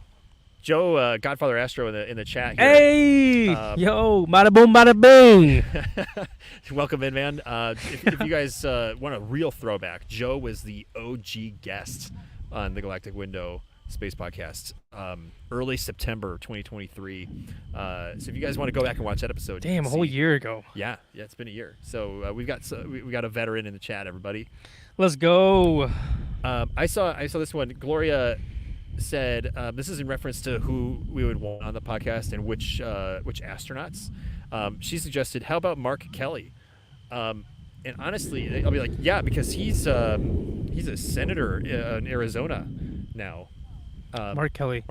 Joe, Godfather Astro in the chat here. Hey, yo, bada boom, bada boom. Welcome in, man. If you guys want a real throwback, Joe was the OG guest on the Galactic Window Space Podcast, early September 2023. So if you guys want to go back and watch that episode, damn, a whole year ago. Yeah, it's been a year. So we got a veteran in the chat, everybody. Let's go. I saw this one. Gloria said this is in reference to who we would want on the podcast and which astronauts. She suggested, how about Mark Kelly? And honestly, I'll be like, yeah, because he's a senator in Arizona now. Mark Kelly.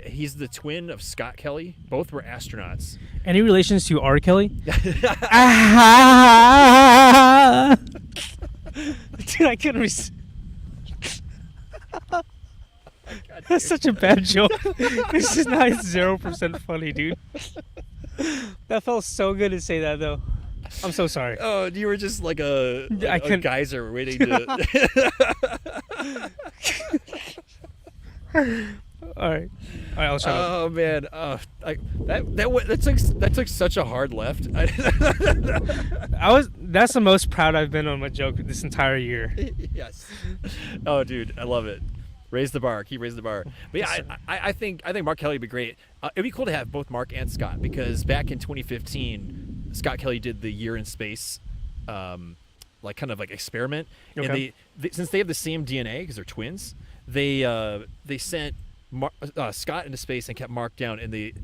He's the twin of Scott Kelly. Both were astronauts. Any relations to R. Kelly? Dude, I couldn't. That's such a bad joke. This is not 0% funny, dude. That felt so good to say that, though. I'm so sorry. Oh, you were just like a geyser waiting to. All right, I'll shut up. Oh man, that took such a hard left. That's the most proud I've been on my joke this entire year. Yes. Oh, dude, I love it. Raise the bar. Keep raising the bar. But yeah, I think Mark Kelly would be great. It'd be cool to have both Mark and Scott, because back in 2015, Scott Kelly did the Year in Space, like kind of like experiment. Okay. And they since they have the same DNA because they're twins, they sent Scott into space and kept Mark down, and they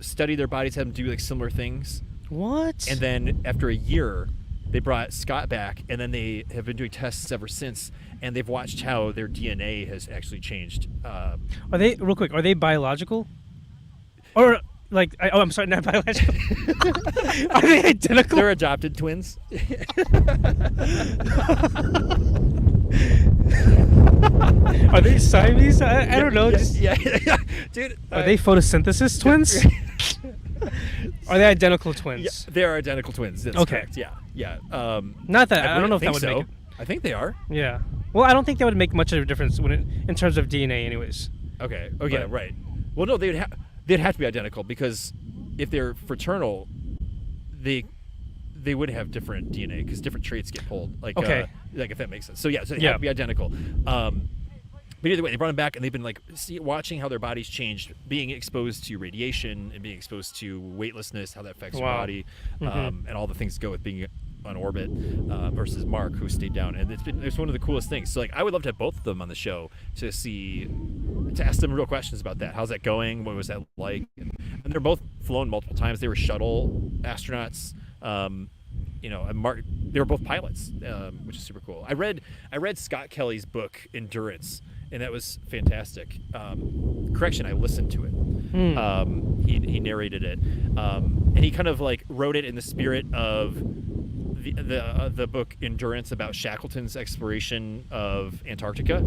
studied their bodies, had them do like similar things. What? And then after a year, they brought Scott back, and then they have been doing tests ever since, and they've watched how their DNA has actually changed. Are they real quick? Are they biological? Or like? I'm sorry, not biological. Are they identical? They're adopted twins. Are they Siamese? I don't know. Yeah, dude. Are they photosynthesis twins? Are they identical twins? Yeah, they are identical twins. That's Okay. correct. Yeah. Not that I don't know if that think would so. make it. I think they are. Yeah. Well, I don't think that would make much of a difference in terms of DNA, anyways. Okay. Oh yeah. Right. Well, no, they'd have to be identical, because if they're fraternal, they would have different DNA, because different traits get pulled. Like like if that makes sense. So yeah. So they have to be identical. But either way, they brought them back, and they've been like watching how their bodies changed, being exposed to radiation and being exposed to weightlessness, how that affects your body, and all the things that go with being on orbit versus Mark, who stayed down. And it's one of the coolest things. So like, I would love to have both of them on the show to ask them real questions about that. How's that going? What was that like? And they're both flown multiple times. They were shuttle astronauts. And Mark, they were both pilots, which is super cool. I read Scott Kelly's book Endurance, and that was fantastic. Correction, I listened to it. He narrated it, and he kind of like wrote it in the spirit of the book Endurance, about Shackleton's exploration of Antarctica.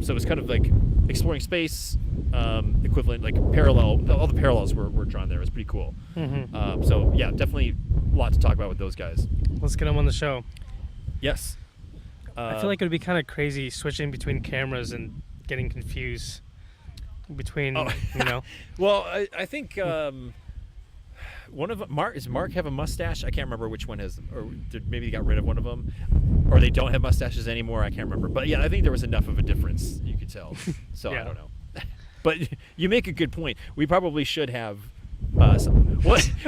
So it was kind of like exploring space, equivalent, like parallel. All the parallels were drawn there. It was pretty cool. So yeah, definitely a lot to talk about with those guys. Let's get them on the show. Yes. I feel like it would be kind of crazy switching between cameras and getting confused between, Well, I think one of does Mark have a mustache? I can't remember which one has, or maybe they got rid of one of them, or they don't have mustaches anymore. I can't remember. But yeah, I think there was enough of a difference you could tell. So I don't know. But you make a good point. We probably should have.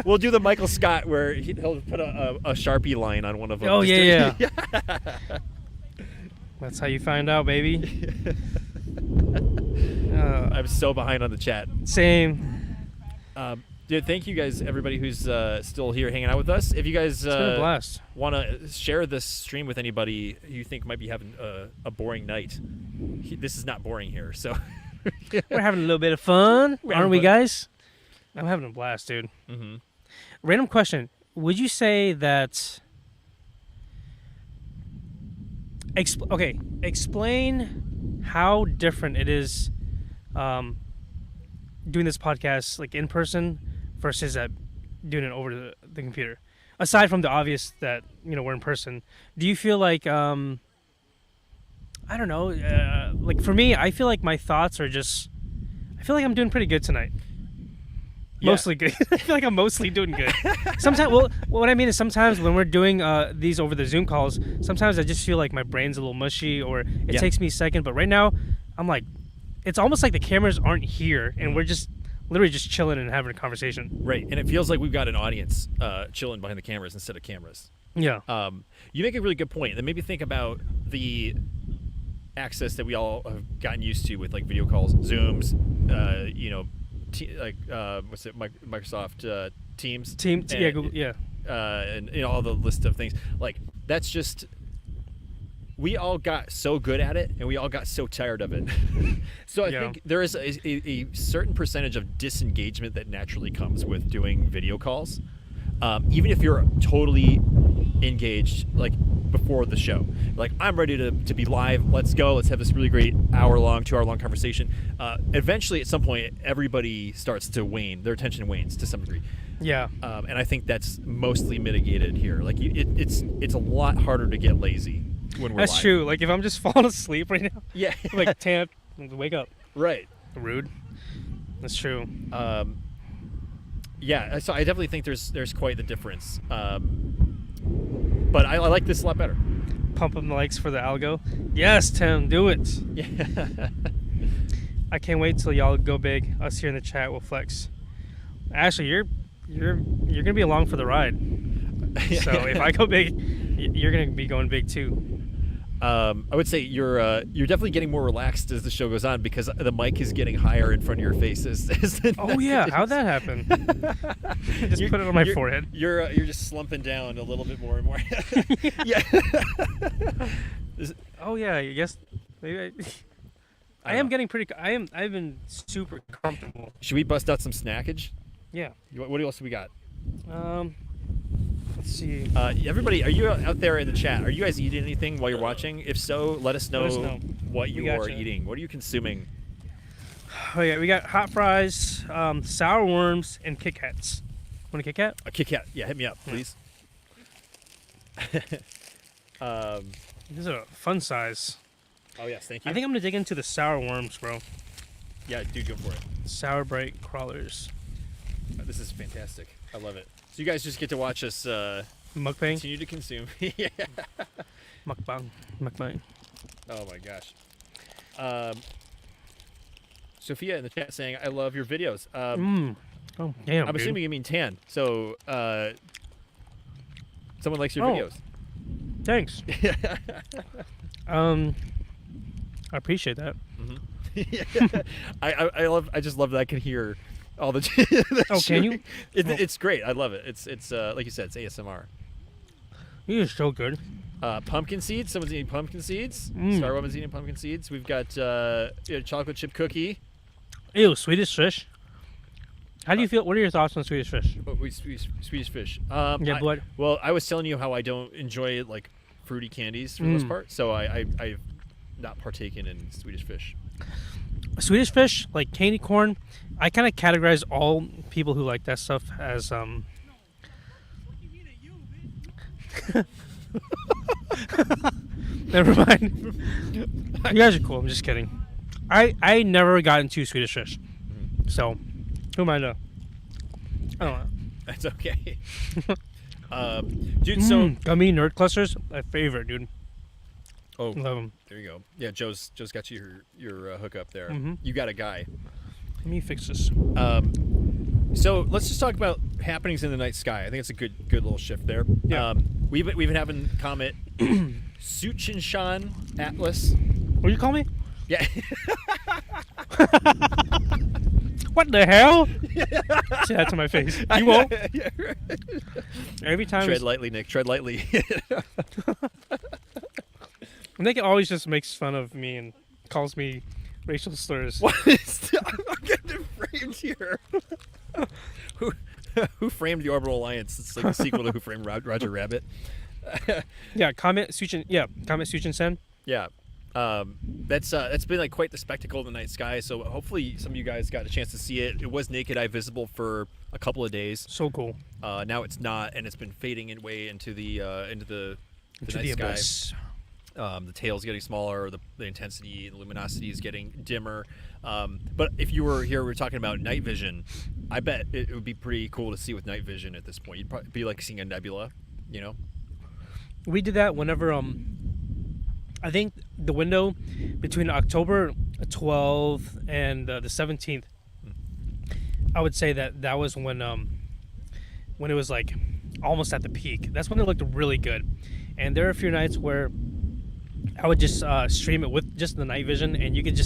We'll do the Michael Scott where he'll put a Sharpie line on one of them. Oh yeah. That's how you find out, baby. I'm so behind on the chat. Same. Dude, thank you guys, everybody who's still here hanging out with us. If you guys want to share this stream with anybody you think might be having a boring night, this is not boring here. So we're having a little bit of fun, aren't we, guys? I'm having a blast, dude. Random question: would you say that? Explain how different it is doing this podcast like in person versus doing it over the computer. Aside from the obvious that we're in person, do you feel like I don't know, like for me, I feel like my thoughts are just. I feel like I'm doing pretty good tonight. Yeah. Mostly good. I feel like I'm mostly doing good. Sometimes, what I mean is sometimes when we're doing these over the Zoom calls, sometimes I just feel like my brain's a little mushy, or it takes me a second. But right now, I'm like, it's almost like the cameras aren't here, and we're just literally just chilling and having a conversation. Right, and it feels like we've got an audience chilling behind the cameras instead of cameras. Yeah. You make a really good point. And maybe think about the access that we all have gotten used to with like video calls, Zooms, what's it, Microsoft Teams, and, Google, and all the list of things. Like that's just, we all got so good at it, and we all got so tired of it. So I think there is a certain percentage of disengagement that naturally comes with doing video calls, even if you're totally engaged, like before the show, like I'm ready to be live, let's go, let's have this really great 2-hour-long conversation. Eventually at some point everybody starts to wane, their attention wanes to some degree. And I think that's mostly mitigated here. Like it's a lot harder to get lazy when we're that's live. True. Like if I'm just falling asleep right now, like Tan, wake up, right? Rude. That's true. So I definitely think there's quite the difference. But I like this a lot better. Pumping the likes for the algo. Yes, Tim, do it. Yeah. I can't wait till y'all go big. Us here in the chat will flex. Ashley, you're gonna be along for the ride. So if I go big, you're gonna be going big too. I would say you're definitely getting more relaxed as the show goes on because the mic is getting higher in front of your face. Oh yeah, how'd that happen? Just put it on my forehead. You're just slumping down a little bit more and more. Yeah. Oh yeah, I guess maybe I am getting pretty. I've been super comfortable. Should we bust out some snackage? Yeah. What else do we got? Let's see. Everybody, are you out there in the chat? Are you guys eating anything while you're watching? If so, let us know what you are eating. What are you consuming? Oh yeah, we got hot fries, sour worms, and Kit Kats. Want a Kit Kat? A Kit Kat. Yeah, hit me up, please. This is a fun size. Oh yes, thank you. I think I'm gonna dig into the sour worms, bro. Yeah, dude, go for it. Sour bright crawlers. This is fantastic. I love it. So you guys just get to watch us Mukbang. continue to consume. Yeah. Mukbang. Oh my gosh. Sophia in the chat saying, "I love your videos." Oh damn. I'm assuming you mean tan. So someone likes your videos. Thanks. I appreciate that. Mm-hmm. I just love that I can hear all the. Can you? It's great. I love it. It's like you said, it's ASMR. You're so good. Pumpkin seeds. Someone's eating pumpkin seeds. Star Woman's eating pumpkin seeds. We've got chocolate chip cookie. Ew, Swedish fish. How do you feel? What are your thoughts on Swedish fish? Swedish fish. Yeah, blood. Well, I was telling you how I don't enjoy like fruity candies for the most part, so I've not partaken in Swedish fish. Swedish fish, like candy corn, I kind of categorize all people who like that stuff as Never mind. You guys are cool. I'm just kidding. I never got into Swedish fish, so who am I to? I don't know. That's okay. Dude, so gummy nerd clusters, my favorite, dude. Oh, Love them. there you go. Yeah, Joe's got you your hookup there. Mm-hmm. You got a guy. Let me fix this. So let's just talk about happenings in the night sky. I think it's a good little shift there. Yeah. We've been having Comet, Suchinshan Atlas. What do you call me? Yeah. What the hell? Say that to my face. You won't. Yeah, right. Every time. Tread lightly, Nick. Tread lightly. Nick always just makes fun of me and calls me racial slurs. What is I'm getting framed here. Who framed the Orbital Alliance? It's like a sequel to Who Framed Roger Rabbit. Yeah, Comet Suchin-sen. Yeah. That's been like quite the spectacle in the night sky. So hopefully some of you guys got a chance to see it. It was naked eye visible for a couple of days. So cool. Now it's not, and it's been fading away into the night sky. Abyss. The tail's getting smaller. The intensity, the luminosity is getting dimmer. But if you were here, we were talking about night vision. I bet it would be pretty cool to see with night vision at this point. You'd probably be like seeing a nebula, you know. We did that whenever I think the window between October 12th and the 17th. I would say that was when it was like almost at the peak. That's when it looked really good. And there are a few nights where I would just stream it with just the night vision, and you could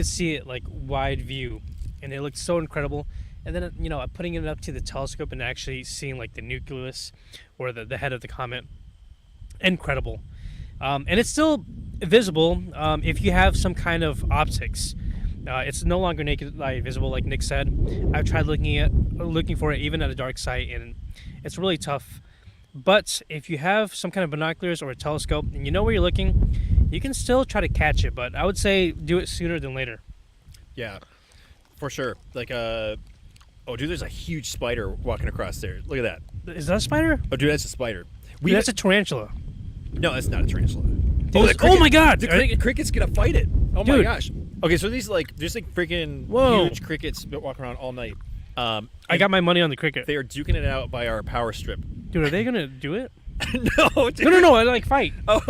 see it like wide view, and it looked so incredible. And then putting it up to the telescope and actually seeing like the nucleus or the head of the comet, incredible. And it's still visible if you have some kind of optics. It's no longer naked eye visible, like Nick said. I've tried looking for it even at a dark site, and it's really tough. But if you have some kind of binoculars or a telescope and you know where you're looking, you can still try to catch it. But I would say do it sooner than later. Yeah, for sure. Like oh dude, there's a huge spider walking across there. Look at that. Is that a spider? Oh dude, that's a spider. Dude, that's a tarantula. No, that's not a tarantula. Dude, oh my god! The cricket's gonna fight it. Oh Dude. My gosh. Okay, so there's like freaking huge crickets walking around all night. I got my money on the cricket. They are duking it out by our power strip. Dude, are they gonna do it? No, dude. No, I like fight. Oh.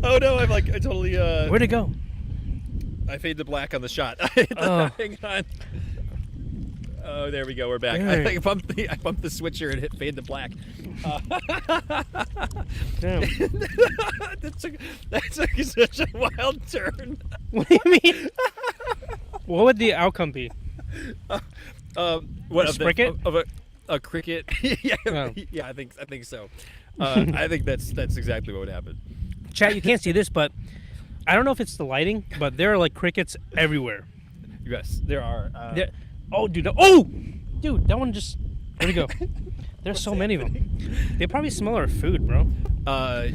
Oh no, I totally Where'd it go? I fade to black on the shot. Hang on. Oh, there we go. We're back. Dang. I bumped the switcher and hit fade to black. Damn. That took such a wild turn. What do you mean? What would the outcome be? What A of spricket? Of a cricket? Yeah, Oh. yeah. I think so. I think that's exactly what would happen. Chat, you can't see this, but I don't know if it's the lighting, but there are like crickets everywhere. Yes, there are. Oh, dude. Oh, dude, that one just. There we go. There's so many of them. They probably smell our food, bro.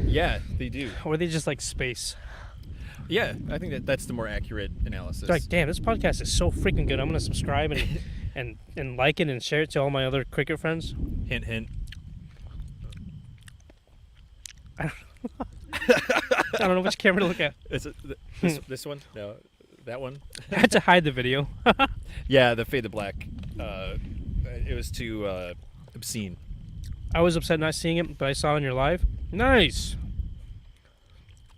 Yeah, they do. Or they just like space. Yeah, I think that's the more accurate analysis. It's like, damn, this podcast is so freaking good. I'm gonna subscribe and like it and share it to all my other cricket friends. Hint, hint. I don't know which camera to look at. Is it this one? No, that one. I had to hide the video. Yeah, the fade to black. It was too obscene. I was upset not seeing it, but I saw it on your live. Nice.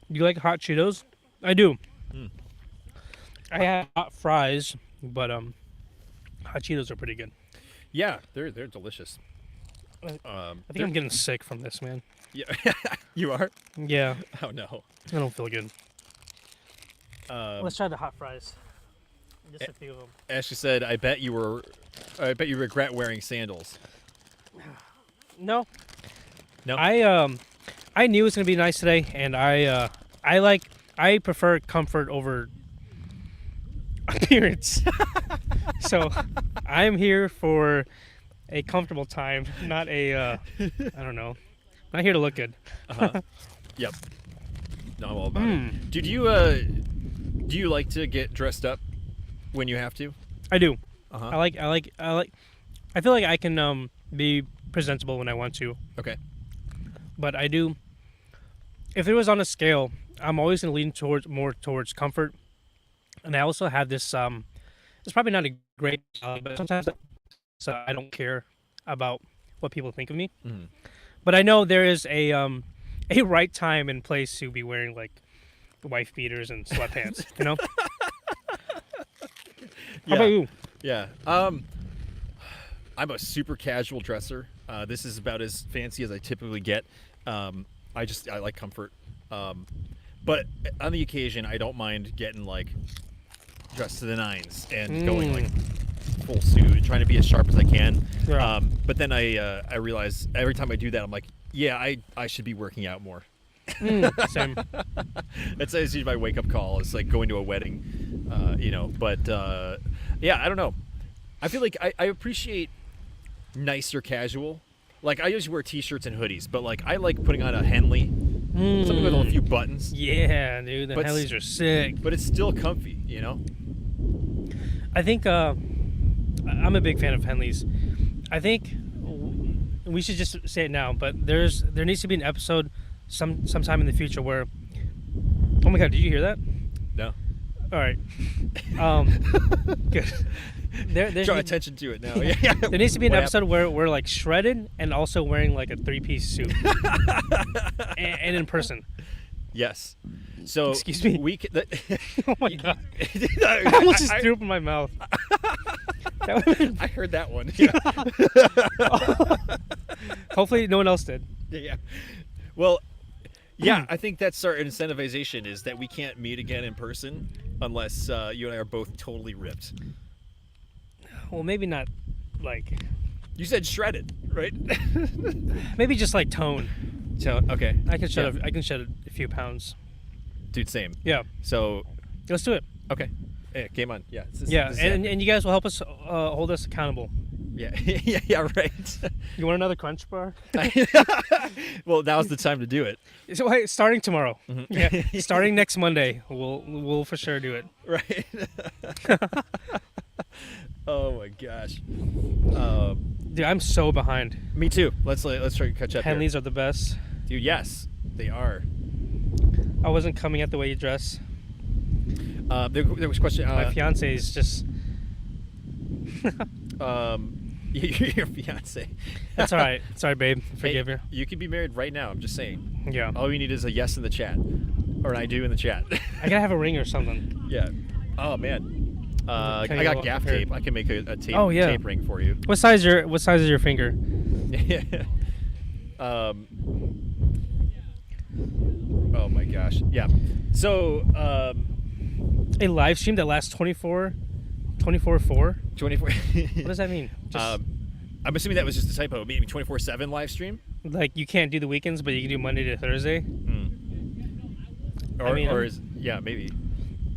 You like hot Cheetos? I do. Mm. I have hot fries, but hot Cheetos are pretty good. Yeah, they're delicious. I think I'm getting sick from this, man. Yeah, you are. Yeah, Oh no. I don't feel good. Um, Let's try the hot fries. Just a few of them. Ashley said, "I bet you regret wearing sandals." No. No. I knew it was gonna be nice today, and I prefer comfort over appearance. So I'm here for a comfortable time, not a I don't know. Not here to look good. Yep. No, I'm all about it. Do you like to get dressed up when you have to? I do. Uh-huh. I feel like I can be presentable when I want to, Okay. but I do. If it was on a scale, I'm always going to lean more towards comfort, and I also have this. It's probably not a great, but sometimes I don't care about what people think of me. Mm. But I know there is a right time and place to be wearing like wife beaters and sweatpants. You know. How about you? Yeah. I'm a super casual dresser. This is about as fancy as I typically get. I like comfort. But on the occasion, I don't mind getting like dressed to the nines and going like full suit and trying to be as sharp as I can. Yeah. But then I realize every time I do that, I'm like, yeah, I should be working out more. Same. That's usually my wake up call. It's like going to a wedding, But yeah, I don't know. I feel like I appreciate nicer casual. Like I usually wear t-shirts and hoodies, but like I like putting on a Henley, something with a few buttons. Yeah, dude, the Henleys are sick. But it's still comfy, you know. I think I'm a big fan of Henleys. I think we should just say it now, but there needs to be an episode sometime in the future where. Oh my God! Did you hear that? No. All right. Good. Draw attention to it now. Yeah. There needs to be an episode where we're like shredded and also wearing like a 3-piece suit, and in person. Yes. So excuse me. We could, Oh my God! I almost just threw up in my mouth. I heard that one. Yeah. Hopefully, no one else did. Yeah. Well, yeah, I think that's our incentivization is that we can't meet again in person unless you and I are both totally ripped. Well, maybe not like. You said shredded, right? Maybe just like tone. Okay. I can shed a few pounds. Dude, same. Yeah. So let's do it. Okay. Yeah, game on. Yeah. This is and you guys will help us hold us accountable. Yeah. Yeah, right. You want another crunch bar? Well, now's the time to do it. So wait, starting tomorrow. Mm-hmm. Yeah. Starting next Monday, we'll for sure do it. Right. Oh my gosh. Dude, I'm so behind. Me too. Let's try to catch up. Henleys are the best. Dude, yes, they are. I wasn't coming at the way you dress. There was a question. My fiance is just. Your fiance. That's all right. Sorry, babe. Forgive her. You could be married right now. I'm just saying. Yeah. All you need is a yes in the chat, or an I do in the chat. I gotta have a ring or something. Yeah. Oh man. I Can you got go gaff here? tape. I can make a tape, Oh, yeah. tape ring for you. What size is your finger? Oh my gosh. Yeah. So, A live stream that lasts 24/4. 24. What does that mean? Just I'm assuming that was just a typo. Meaning 24/7 live stream. like you can't do the weekends, but you can do Monday to Thursday. Or, I mean, yeah, maybe.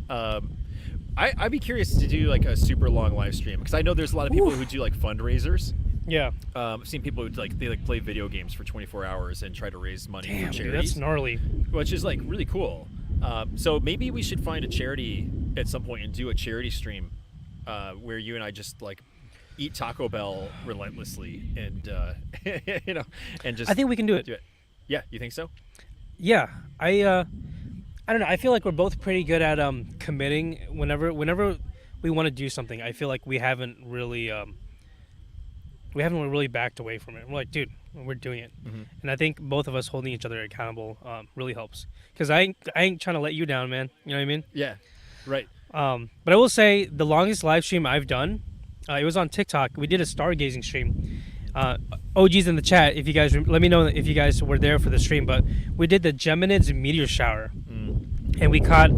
I'd be curious to do like a super long live stream because I know there's a lot of people who do like fundraisers. Yeah. I've seen people who they play video games for 24 hours and try to raise money Damn, for dude, charities, that's gnarly. which is like really cool. So maybe we should find a charity at some point and do a charity stream where you and I just like eat Taco Bell relentlessly and and just I think we can do it. Yeah, you think so? Yeah, I don't know. I feel like we're both pretty good at committing whenever we want to do something. I feel like we haven't really backed away from it. We're like, dude, we're doing it, and I think both of us holding each other accountable really helps. Because I ain't trying to let you down, man. You know what I mean? Yeah, right. But I will say the longest live stream I've done, it was on TikTok. We did a stargazing stream. OGs in the chat, if you guys let me know if you guys were there for the stream. But we did the Geminids meteor shower, and we caught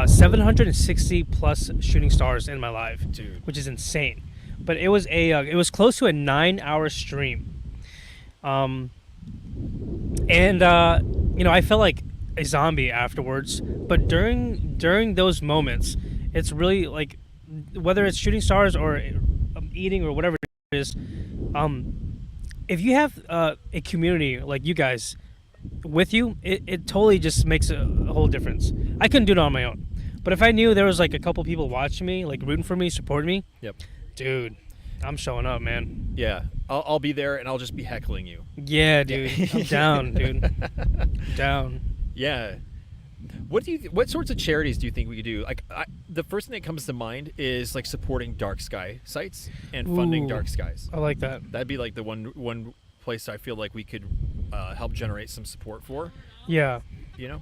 760 plus shooting stars in my live, Dude. which is insane. But it was it was close to a 9-hour stream, and I felt like a zombie afterwards. But during those moments, it's really like whether it's shooting stars or eating or whatever it is. If you have a community like you guys with you, it totally just makes a whole difference. I couldn't do it on my own, but if I knew there was like a couple people watching me, like rooting for me, supporting me, Yep. dude, I'm showing up, man. Yeah, I'll be there and I'll just be heckling you. Yeah, dude, I'm down, dude. I'm down. Yeah. What sorts of charities do you think we could do? Like, the first thing that comes to mind is like supporting dark sky sites and funding Ooh. dark skies. I like that. That'd be like the one place I feel like we could help generate some support for. Yeah, You know?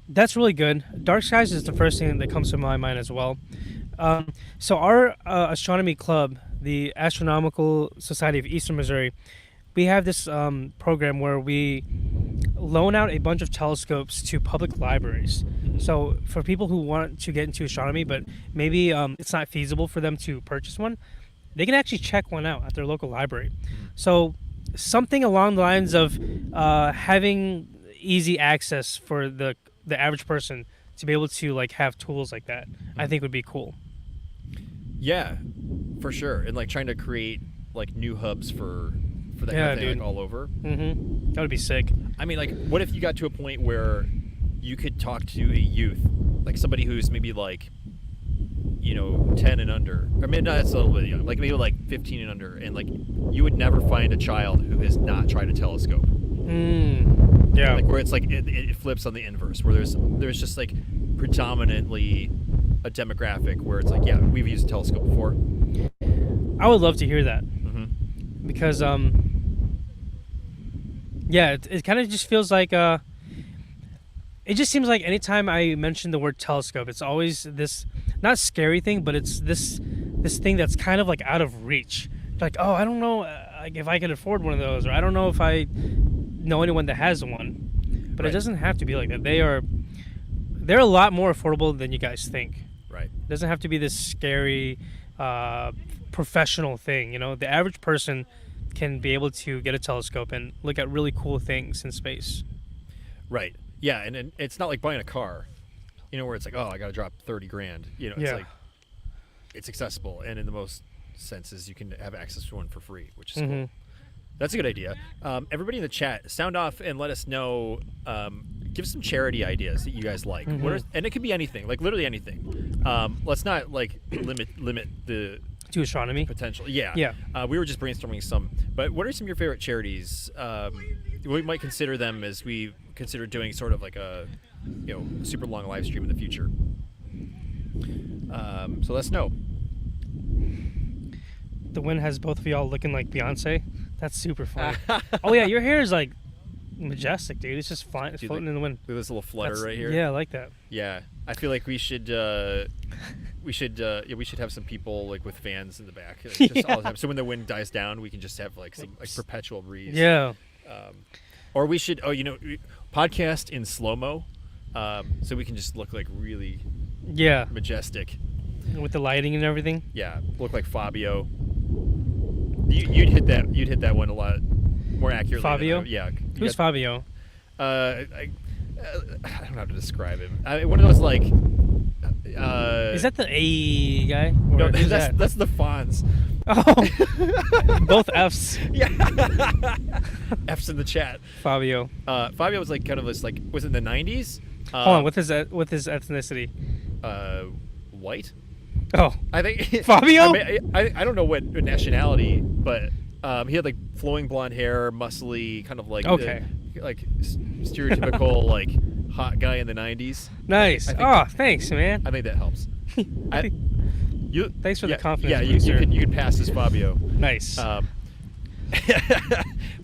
that's really good. Dark skies is the first thing that comes to my mind as well. So our astronomy club, the Astronomical Society of Eastern Missouri, we have this program where we loan out a bunch of telescopes to public libraries. So for people who want to get into astronomy, but maybe it's not feasible for them to purchase one, they can actually check one out at their local library. So something along the lines of having easy access for the average person to be able to like have tools like that, I think would be cool. Yeah, for sure. And like trying to create like new hubs for that Yeah, kind of thing, dude. like all over. That would be sick. I mean, like, what if you got to a point where you could talk to a youth, like somebody who's maybe like, 10 and under. I mean, no, that's a little bit young. Like maybe like 15 and under, and like you would never find a child who has not tried a telescope. Yeah. Like where it's like it flips on the inverse, where there's just like predominantly a demographic where it's like, yeah, we've used a telescope before. I would love to hear that because yeah, it kind of just feels like it just seems like anytime I mention the word telescope, it's always this not scary thing, but it's this thing that's kind of like out of reach. Like, oh, I don't know like if I could afford one of those, or I don't know if I know anyone that has one. But Right. It doesn't have to be like that. They're a lot more affordable than you guys think. Right. It doesn't have to be this scary professional thing. The average person can be able to get a telescope and look at really cool things in space. Right. Yeah, and it's not like buying a car, where it's like, oh, I got to drop 30 grand. It's Yeah. like it's accessible, and in the most senses, you can have access to one for free, which is cool. That's a good idea. Everybody in the chat, sound off and let us know. Give some charity ideas that you guys like. And it could be anything, like literally anything. Let's not like limit the To astronomy. potential. Yeah. Yeah. We were just brainstorming some. But what are some of your favorite charities? We might consider them as we consider doing sort of like a super long live stream in the future. So let us know. The wind has both of y'all looking like Beyonce. That's super funny. Oh yeah, your hair is like majestic, dude. It's just fine. It's Dude, floating in the wind. Look at this little flutter right here. Yeah, I like that. Yeah. I feel like we should have some people like with fans in the back, like, just all the time. So when the wind dies down, we can just have like some like perpetual breeze. Yeah. Or we should podcast in slow mo, so we can just look like really majestic with the lighting and everything. Yeah, look like Fabio. You'd hit that one a lot more accurately. Fabio? Who's Fabio? I don't know how to describe him. One of those like. Is that the A guy? Or No, that's the Fonz. Oh, both F's. Yeah, F's in the chat. Fabio. Fabio was like kind of this like was it the 90s? Hold on, with his ethnicity. White. Oh, I think Fabio. I don't know what nationality, but he had like flowing blonde hair, muscly, kind of like like stereotypical like hot guy in the 90s. Nice. Thanks, man. I think that helps. Thanks for the confidence. Yeah, you can pass as Fabio. Nice. But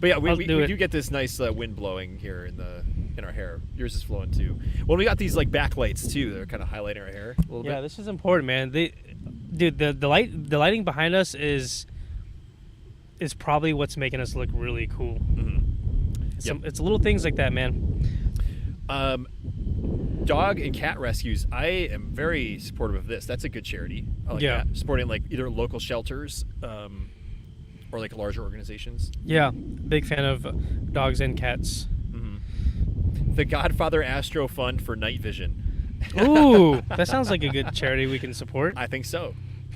yeah, we do get this nice wind blowing here in our hair. Yours is flowing too. Well, we got these like backlights too that are kind of highlighting our hair a little bit. Yeah, this is important, man. The lighting behind us is probably what's making us look really cool. Mm-hmm. It's little things like that, man. Dog and cat rescues. I am very supportive of this. That's a good charity. I like that. Supporting like either local shelters or like larger organizations. Yeah, big fan of dogs and cats. Mm-hmm. The Godfather Astro Fund for Night Vision. Ooh, that sounds like a good charity we can support. I think so.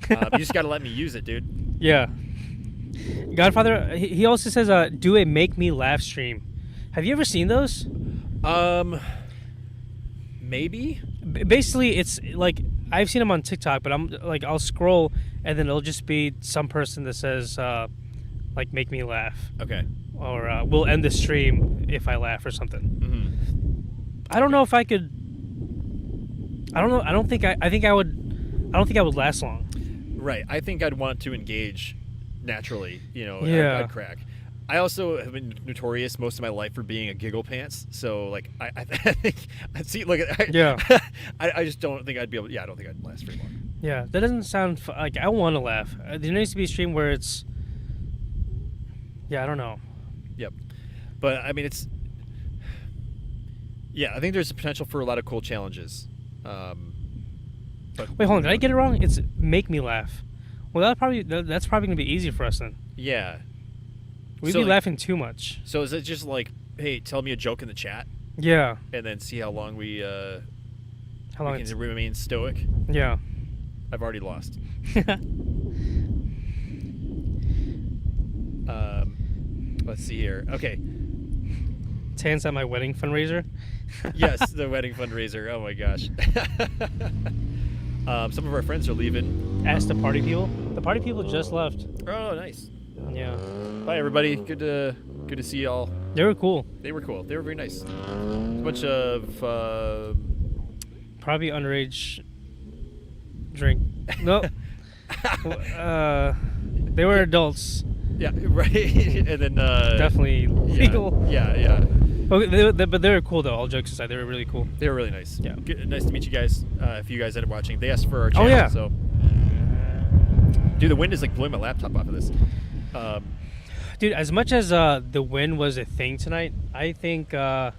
You just got to let me use it, dude. Yeah. Godfather, he also says, do a make me laugh stream. Have you ever seen those? Maybe. Basically, it's like I've seen them on TikTok, but I'm like I'll scroll and then it'll just be some person that says, like make me laugh. Okay. Or we'll end the stream if I laugh or something. Mm-hmm. I don't know if I could. I don't know. I think I would last long. Right. I think I'd want to engage naturally. Yeah. I'd crack. I also have been notorious most of my life for being a giggle pants. So like I think I just don't think I'd be able. Yeah, I don't think I'd last very long. Yeah, that doesn't sound like I want to laugh. There needs to be a stream where it's. Yeah, I don't know. Yep, but I mean it's. Yeah, I think there's a potential for a lot of cool challenges. But wait, hold on. Did I get it wrong? It's make me laugh. Well, that's probably gonna be easy for us then. Yeah. We'd be laughing too much. So is it just like, hey, tell me a joke in the chat? Yeah. And then see how long we can it's remain stoic? Yeah. I've already lost. Let's see here. Okay. Tan's at my wedding fundraiser. Yes, the wedding fundraiser. Oh my gosh. Some of our friends are leaving. Ask the party people. The party people just left. Oh, nice. Yeah. Bye, everybody. Good to see y'all. They were cool. They were cool. They were very nice. A bunch of probably underage drink. No. They were adults. Yeah, right. And then definitely legal. Yeah. Okay, but they were cool though. All jokes aside, they were really cool. They were really nice. Yeah. Good, nice to meet you guys. If you guys ended up watching, they asked for our channel. Oh yeah. So, dude, the wind is like blowing my laptop off of this. Dude, as much as the wind was a thing tonight, I think I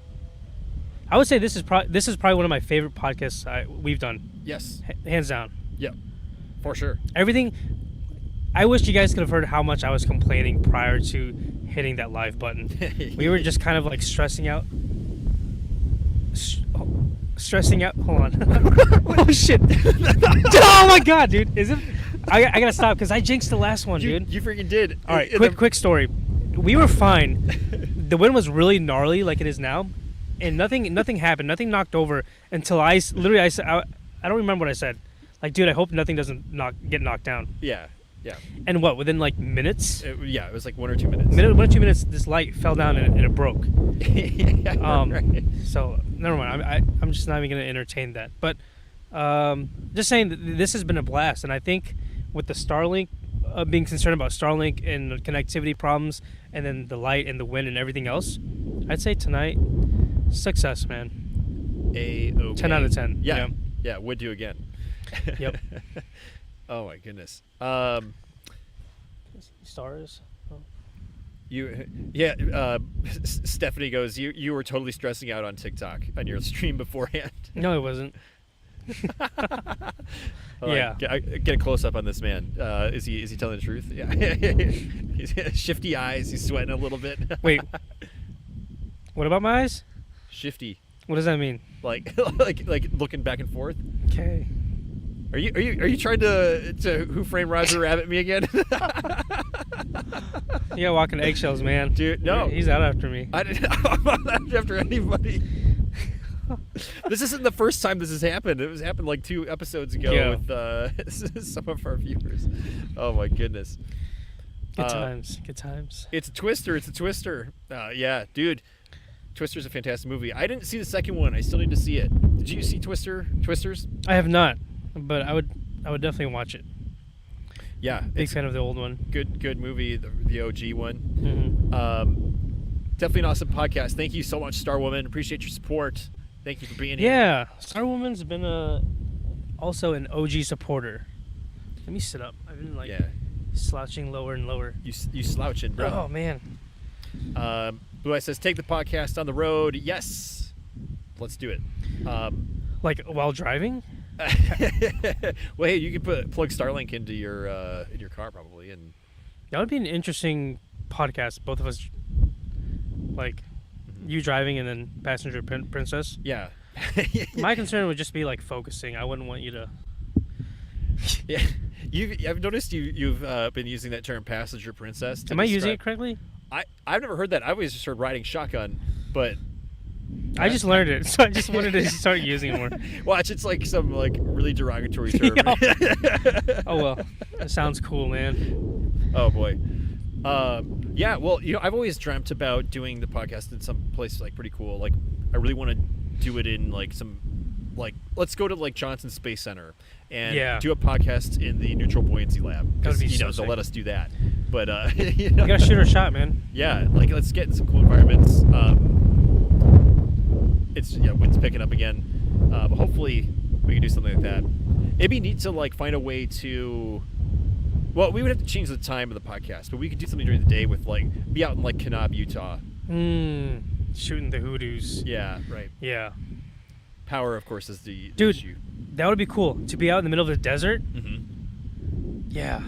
would say this is probably one of my favorite podcasts we've done. Yes. Hands down. Yeah. For sure. Everything. I wish you guys could have heard how much I was complaining prior to hitting that live button. We were just kind of like stressing out. Stressing out. Hold on. Oh shit. Oh my god, dude. Is it? I gotta stop because I jinxed the last one, dude. You freaking did. All right, quick story. We were fine. The wind was really gnarly, like it is now, and nothing happened. Nothing knocked over until I said, I don't remember what I said. Like, dude, I hope nothing doesn't get knocked down. Yeah. And what? Within like minutes? It was like 1 or 2 minutes. 1 or 2 minutes, this light fell down and it broke. Yeah, right. So never mind. I'm just not even gonna entertain that. But just saying that this has been a blast, and I think with the Starlink, being concerned about Starlink and the connectivity problems, and then the light and the wind and everything else, I'd say tonight, success, man. 10 10 out of 10. Yeah. Yeah, would do again. Yep. Oh my goodness. Stars. Oh. Stephanie goes, you were totally stressing out on TikTok on your stream beforehand. No, it wasn't. Yeah. Get a close up on this man. Is he telling the truth? Yeah. He's shifty eyes. He's sweating a little bit. Wait. What about my eyes? Shifty. What does that mean? Like looking back and forth. Okay. Are you trying to Who Framed Roger Rabbit me again? Yeah, walking eggshells, man. Dude, no. He's out after me. I'm not after anybody. This isn't the first time this has happened. It was happened like 2 episodes ago with some of our viewers. Oh my goodness. Good times. Good times. It's a twister. Yeah, dude. Twister's a fantastic movie. I didn't see the second one. I still need to see it. Did you see Twisters? I have not, but I would definitely watch it. Yeah, Big fan of the old one. Good movie, the OG one. Mm-hmm. Definitely an awesome podcast. Thank you so much, Star Woman. Appreciate your support. Thank you for being here. Yeah, Star Woman's been also an OG supporter. Let me sit up. I've been slouching lower and lower. You slouching, bro. Oh man. Blue Eye says, take the podcast on the road. Yes, let's do it. Like while driving? Well, hey, you could plug Starlink into your car probably, and that would be an interesting podcast. Both of us, like you driving and then passenger princess. Yeah. My concern would just be like focusing. I wouldn't want you to. Yeah, I've noticed you've been using that term passenger princess. Am I using it correctly? I've never heard that. I always just heard riding shotgun, but I just learned it, so I just wanted to start using it more. Watch, it's like some really derogatory term. Oh well, that sounds cool, man. Oh boy. Yeah, well, I've always dreamt about doing the podcast in some place like pretty cool. Like, I really want to do it in like some, like, let's go to like Johnson Space Center and do a podcast in the Neutral Buoyancy Lab. That would be so they'll let us do that. But we gotta shoot our shot, man. Yeah, like let's get in some cool environments. It's wind's picking up again, but hopefully we can do something like that. It'd be neat to like find a way to. Well, we would have to change the time of the podcast, but we could do something during the day with like be out in like Kanab, Utah. Shooting the hoodoos. Yeah, right. Yeah. Power, of course, is the dude. issue. That would be cool to be out in the middle of the desert. Mm-hmm. Yeah.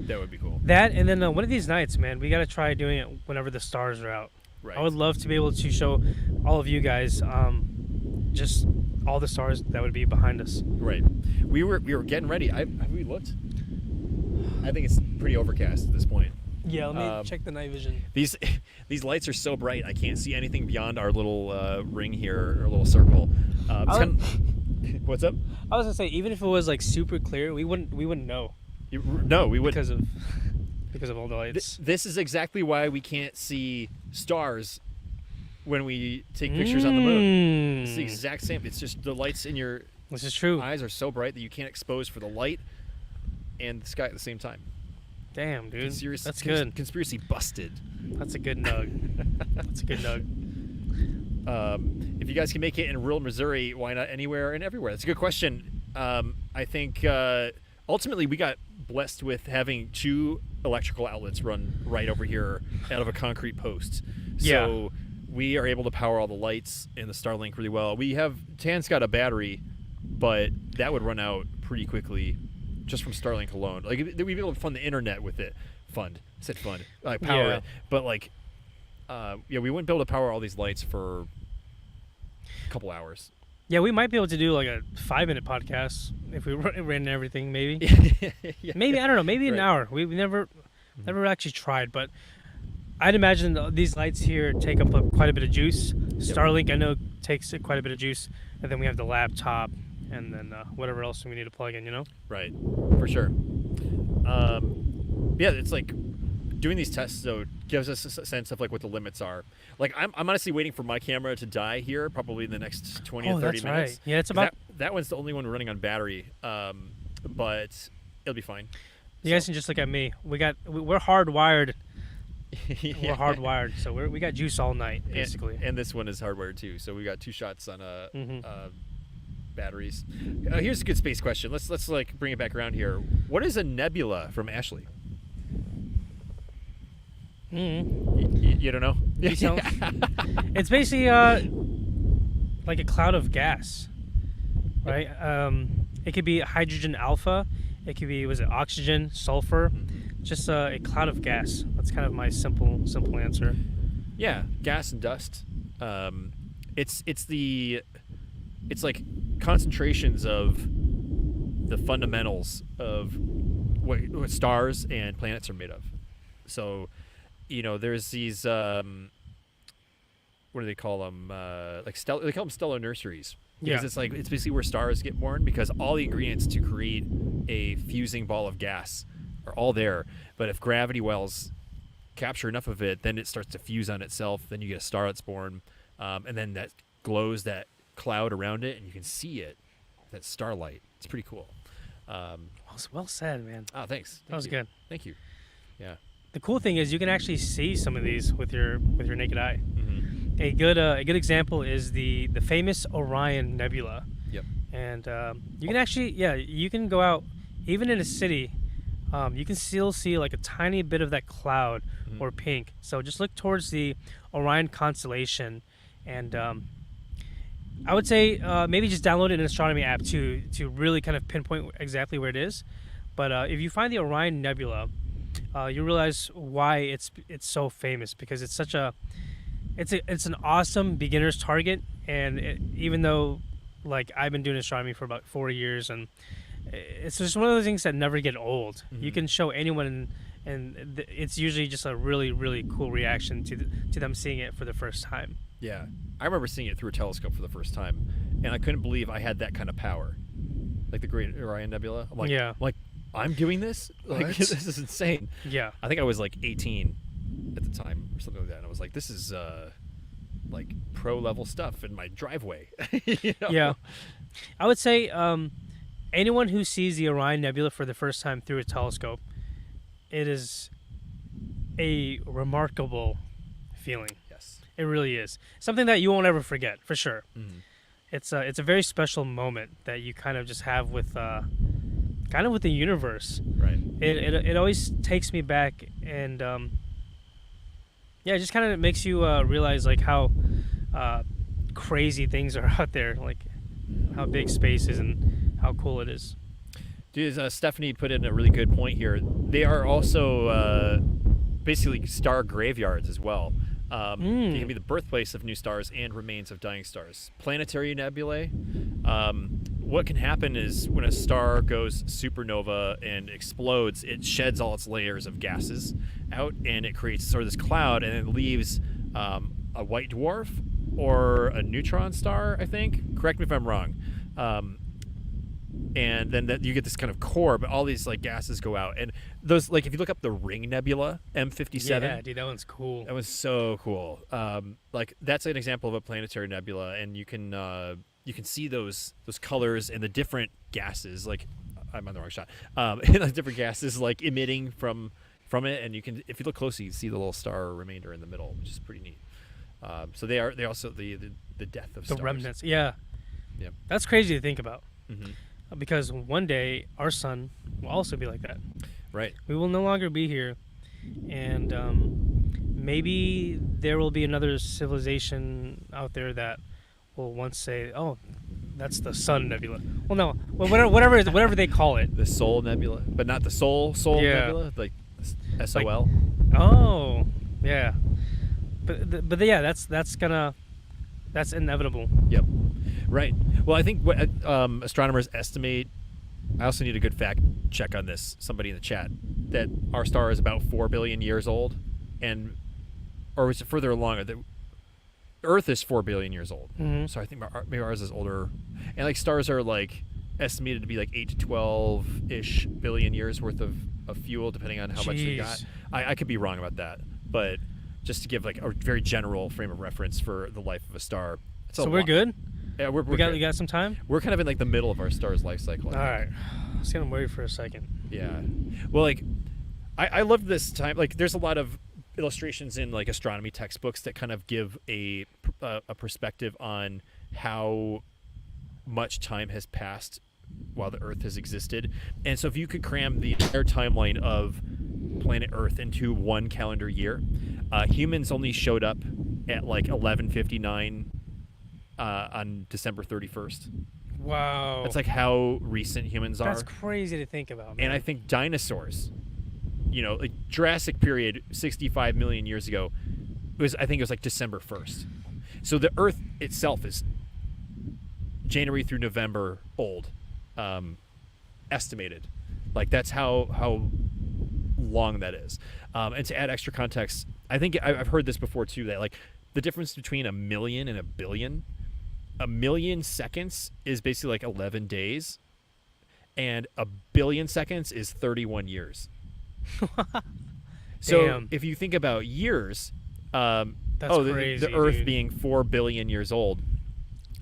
That would be cool. That and then one of these nights, man, we gotta try doing it whenever the stars are out. Right. I would love to be able to show all of you guys just all the stars that would be behind us. Right. We were getting ready. Have we looked? I think it's pretty overcast at this point. Yeah, let me check the night vision. These lights are so bright, I can't see anything beyond our little ring here, or little circle. What's up? I was gonna say, even if it was like super clear, we wouldn't know. No, we wouldn't. Because of all the lights. This is exactly why we can't see stars when we take pictures on the moon. It's the exact same. It's just the lights in your this is true. eyes are so bright that you can't expose for the light and the sky at the same time. Damn, dude. That's good. Conspiracy busted. That's a good nug. That's a good nug. If you guys can make it in rural Missouri, why not anywhere and everywhere? That's a good question. I think ultimately we got blessed with having 2 electrical outlets run right over here out of a concrete post. So we are able to power all the lights and the Starlink really well. Tan's got a battery, but that would run out pretty quickly just from Starlink alone. Like, we'd be able to fund the internet with it. Power it. But like, we wouldn't be able to power all these lights for a couple hours. Yeah, we might be able to do like a 5-minute podcast if we ran everything. Maybe, maybe I don't know. Maybe an hour. We never actually tried, but I'd imagine these lights here take up quite a bit of juice. Starlink, I know, takes quite a bit of juice, and then we have the laptop, and then whatever else we need to plug in. Right, for sure. Yeah, it's like doing these tests though gives us a sense of like what the limits are. Like, I'm honestly waiting for my camera to die here, probably in the next 20 or 30 minutes. Right. Yeah, it's about that one's the only one running on battery, but it'll be fine. You guys can just look at me. We're hardwired. We're hardwired, so we got juice all night basically. And this one is hardwired too. So we got 2 shots on a batteries. Here's a good space question. Let's like bring it back around here. What is a nebula from Ashley? You don't know? It's basically like a cloud of gas, right? It could be hydrogen alpha. It could be, was it oxygen, sulfur? Just a cloud of gas. That's kind of my simple answer. Yeah, gas and dust. It's like concentrations of the fundamentals of what stars and planets are made of. So, there's these what do they call them? They call them stellar nurseries. Because it's basically where stars get born, because all the ingredients to create a fusing ball of gas are all there. But if gravity wells capture enough of it, then it starts to fuse on itself. Then you get a star that's born, and then that glows that cloud around it, and you can see it, that starlight. It's pretty cool. Well said, man. Oh, thanks. That was good. Thank you. Yeah. The cool thing is you can actually see some of these with your naked eye. Mm-hmm. A good example is the famous Orion Nebula. Yep. And you can actually, you can go out, even in a city, you can still see like a tiny bit of that cloud or pink. So just look towards the Orion constellation, and I would say maybe just download an astronomy app to really kind of pinpoint exactly where it is. But if you find the Orion Nebula, you realize why it's so famous, because it's such it's an awesome beginner's target. And even though, like, I've been doing astronomy for about 4 years, and it's just one of those things that never get old. You can show anyone, and it's usually just a really, really cool reaction to them seeing it for the first time. Yeah, I remember seeing it through a telescope for the first time, and I couldn't believe I had that kind of power, like the Great Orion Nebula. I'm like, I'm doing this? Like, this is insane. Yeah. I think I was like 18 at the time or something like that, and I was like, this is like pro level stuff in my driveway. Yeah, I would say anyone who sees the Orion Nebula for the first time through a telescope, it is a remarkable feeling. Yes, it really is something that you won't ever forget, for sure. It's a very special moment that you kind of just have with the universe. Right. It always takes me back, and it just kind of makes you realize like how crazy things are out there, like how big space is and how cool it is. Dude, Stephanie put in a really good point here. They are also basically star graveyards as well. They can be the birthplace of new stars and remains of dying stars. Planetary nebulae. What can happen is when a star goes supernova and explodes, it sheds all its layers of gases out, and it creates sort of this cloud, and it leaves a white dwarf or a neutron star, I think. Correct me if I'm wrong. And then you get this kind of core, but all these like gases go out, and those, like, if you look up the Ring Nebula, M57. Yeah, dude, that one's cool. That was so cool. Like, that's an example of a planetary nebula, and you can see those colors and the different gases. Like, I'm on the wrong shot. And the different gases like emitting from it, and you can, if you look closely, you see the little star remainder in the middle, which is pretty neat. So they're also the death of the stars. remnants. Yeah. Yep. That's crazy to think about. Mm-hmm. Because one day our sun will also be like that. Right. We will no longer be here, and maybe there will be another civilization out there that will once say, "Oh, that's the Sun Nebula." Well, no, whatever they call it. The Sol Nebula, but not the Sol Nebula, like SOL. Oh, yeah. But yeah, that's inevitable. Yep. Right. Well, I think what astronomers estimate, I also need a good fact check on this, somebody in the chat, that our star is about 4 billion years old, or is it further along? The Earth is 4 billion years old. Mm-hmm. So I think maybe ours is older. And like stars are like estimated to be like 8 to 12-ish billion years worth of fuel, depending on how much they got. I could be wrong about that, but just to give like a very general frame of reference for the life of a star. So we're good? Yeah, we got some time? We're kind of in like the middle of our star's life cycle. All right. I was getting worried for a second. Yeah. Well, like, I love this time. Like, there's a lot of illustrations in like astronomy textbooks that kind of give a perspective on how much time has passed while the Earth has existed. And so if you could cram the entire timeline of planet Earth into one calendar year, humans only showed up at like 11:59 on December 31st. Wow. That's like how recent humans are. That's crazy to think about, man. And I think dinosaurs, like Jurassic period 65 million years ago, I think it was like December 1st. So the Earth itself is January through November old, estimated. Like that's how long that is. And to add extra context, I think I've heard this before too, that like the difference between a million and a billion, a million seconds is basically like 11 days, and a billion seconds is 31 years. So Damn. if you think about years, That's crazy, the Earth dude. being 4 billion years old,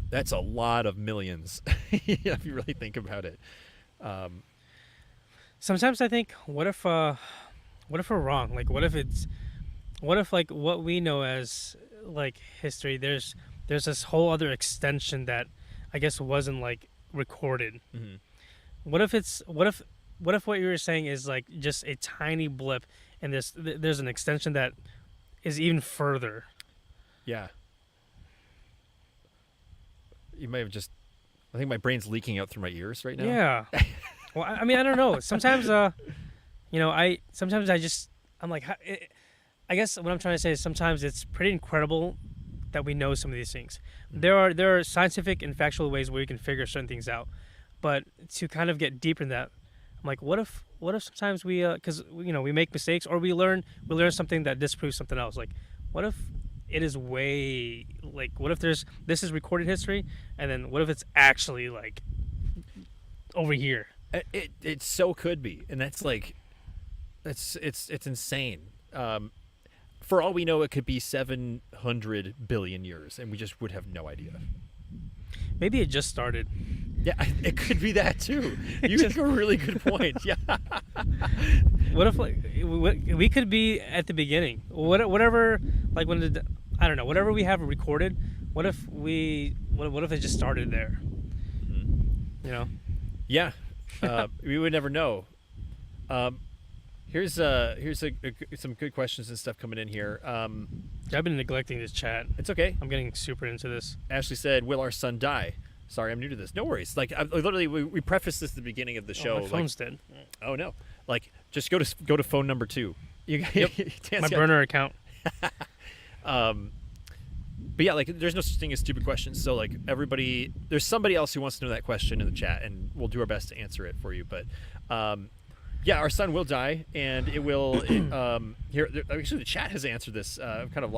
that's a lot of millions. If you really think about it. Sometimes I think, what if we're wrong? Like, what if like what we know as like history, there's this whole other extension that I guess wasn't like recorded. Mm-hmm. What if what you were saying is like just a tiny blip, and there's an extension that is even further. Yeah. You may have just. I think my brain's leaking out through my ears right now. Yeah. Well, I mean, I don't know. Sometimes, I'm like, I guess what I'm trying to say is sometimes it's pretty incredible that we know some of these things. There are scientific and factual ways where you can figure certain things out, but to kind of get deeper in that, I'm like, what if sometimes we, because we make mistakes, or we learn something that disproves something else. Like, what if it is way, like, what if this is recorded history, and then what if it's actually like over here? It so could be, and that's like, it's insane. For all we know, it could be 700 billion years, and we just would have no idea. Maybe it just started. Yeah, it could be that too. You make a really good point. Yeah. What if like we could be at the beginning? Whatever, like I don't know, whatever we have recorded. What if it just started there? Mm-hmm. Yeah. We would never know. Here's some good questions and stuff coming in here. I've been neglecting this chat. It's okay. I'm getting super into this. Ashley said, "Will our son die?" Sorry, I'm new to this. No worries. Like, literally, we prefaced this at the beginning of the show. My phone's dead. Oh no! Like, just go to phone number 2. Yep. My burner account. But yeah, like, there's no such thing as stupid questions. So like, everybody, there's somebody else who wants to know that question in the chat, and we'll do our best to answer it for you. But yeah, our son will die, and it will. Actually, the chat has answered this. Kind of.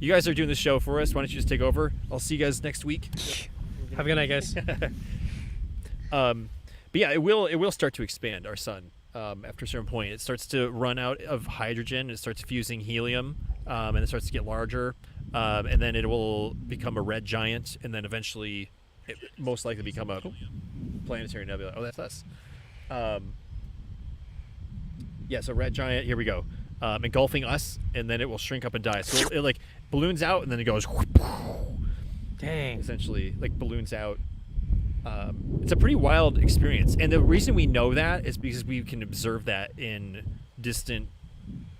You guys are doing this show for us. Why don't you just take over? I'll see you guys next week. Have a good night, guys. But yeah, it will start to expand. Our sun, after a certain point, it starts to run out of hydrogen. It starts fusing helium, and it starts to get larger, and then it will become a red giant, and then eventually, it most likely become a planetary nebula. Oh, that's us. Yeah, so red giant. Here we go, engulfing us, and then it will shrink up and die. So it like balloons out, and then it goes. Dang. Essentially, like, balloons out. It's a pretty wild experience, and the reason we know that is because we can observe that in distant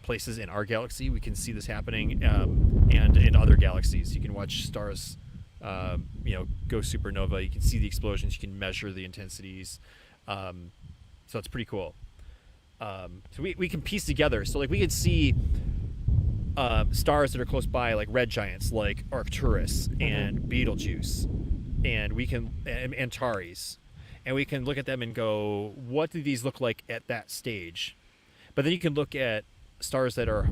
places in our galaxy. We can see this happening, and in other galaxies. You can watch stars, go supernova. You can see the explosions. You can measure the intensities. So it's pretty cool. So we can piece together. So like we could see stars that are close by, like red giants, like Arcturus and Betelgeuse, and we can and Antares, and we can look at them and go, what do these look like at that stage? But then you can look at stars that are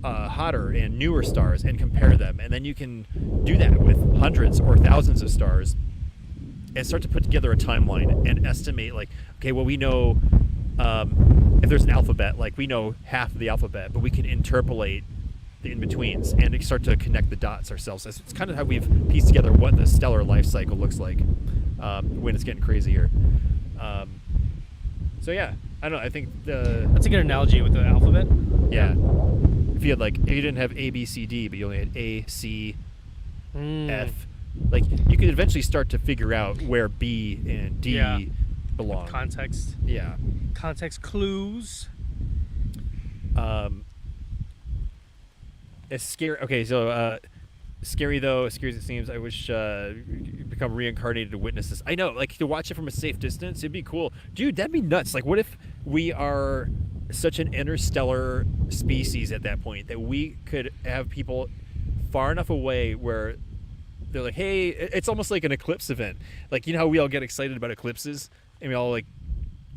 hotter and newer stars and compare them, and then you can do that with hundreds or thousands of stars and start to put together a timeline and estimate, like, okay, well, we know if there's an alphabet, like we know half of the alphabet, but we can interpolate the in-betweens and start to connect the dots ourselves. It's kind of how we've pieced together what the stellar life cycle looks like when it's getting crazy here. So yeah, I don't know. I think that's a good analogy with the alphabet. Yeah. If you didn't have A, B, C, D, but you only had A, C, F, like you could eventually start to figure out where B and D belong. Context. Yeah. Context clues. It's scary. Okay, so scary though, scary as it seems. I wish become reincarnated to witness this. I know, like to watch it from a safe distance, it'd be cool, dude. That'd be nuts. Like, what if we are such an interstellar species at that point that we could have people far enough away where they're like, hey, it's almost like an eclipse event. Like, you know how we all get excited about eclipses and we all like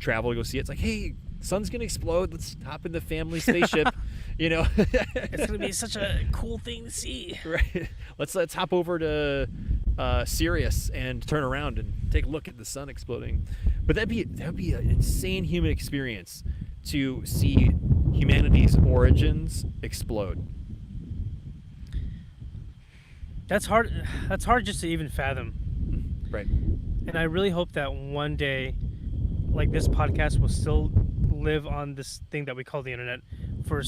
travel to go see it. It's like, hey, sun's gonna explode. Let's hop in the family spaceship. You know, It's gonna be such a cool thing to see. Right. Let's hop over to Sirius and turn around and take a look at the sun exploding. But that'd be an insane human experience to see humanity's origins explode. That's hard. That's hard just to even fathom. Right. And I really hope that one day, like this podcast will still live on this thing that we call the internet for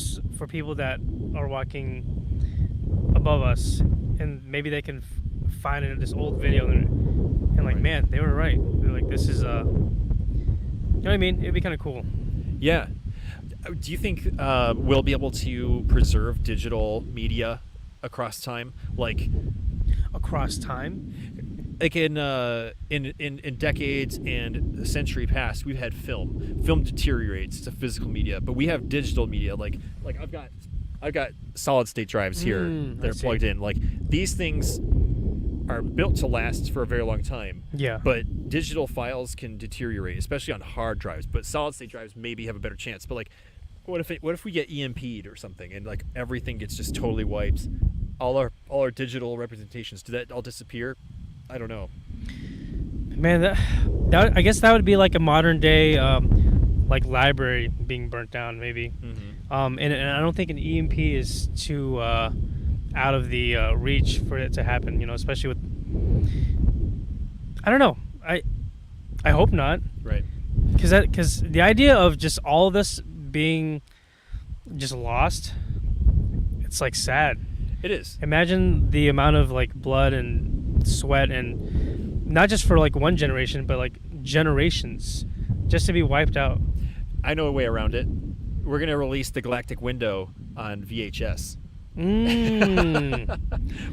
people that are walking above us, and maybe they can find it in this old video and like, man, they were right. They're like, this is you know what I mean? It'd be kind of cool. Yeah. Do you think we'll be able to preserve digital media across time, like Across time? like in decades and a century past, we've had film. Film deteriorates; it's a physical media, but we have digital media. Like I've got solid state drives here that are plugged in. Like these things are built to last for a very long time. Yeah. But digital files can deteriorate, especially on hard drives. But solid state drives maybe have a better chance. But like, what if we get EMP'd or something and like everything gets just totally wiped? All our digital representations, do that all disappear? I don't know. Man, that I guess that would be like a modern day like library being burnt down, maybe. Mm-hmm. And I don't think an EMP is too out of the reach for it to happen. You know, especially with. I don't know. I hope not. Right. Because the idea of just all of this being just lost, it's like sad. It is. Imagine the amount of like blood and sweat, and not just for like one generation, but like generations, just to be wiped out. I know a way around it. We're gonna release the Galactic Window on VHS.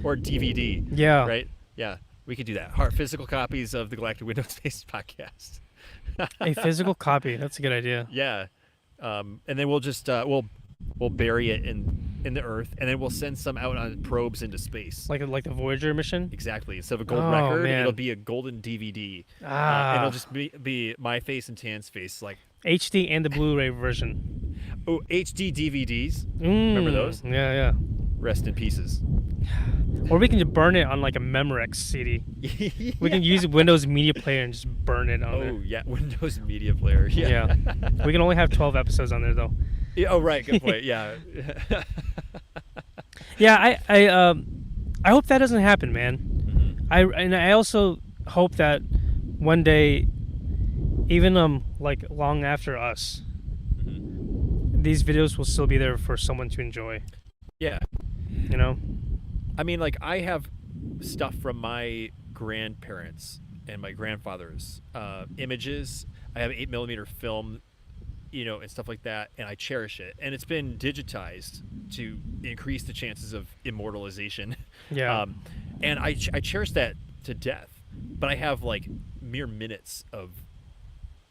Or DVD. Yeah. Right? Yeah. We could do that. Physical copies of the Galactic Window Space podcast. A physical copy. That's a good idea. Yeah. And then we'll just we'll bury it in the Earth, and then we'll send some out on probes into space. Like the Voyager mission? Exactly. Instead of a gold Oh, record, man. it'll be a golden DVD. And it'll just be my face and Tan's face. Like HD and the Blu-ray version. oh, HD DVDs. Remember those? Yeah. Rest in pieces. Or we can just burn it on like a Memorex CD. We can use Windows Media Player and just burn it on there. Oh yeah, Windows Media Player. Yeah. We can only have 12 episodes on there though. Yeah, oh right, good point. Yeah. Yeah, I hope that doesn't happen, man. Mm-hmm. I also hope that one day, even like long after us, these videos will still be there for someone to enjoy. Yeah. You know? I mean, like I have stuff from my grandparents and my grandfather's images. I have 8mm film, you know, and stuff like that, and I cherish it. And it's been digitized to increase the chances of immortalization. Yeah. And I cherish that to death. But I have like mere minutes of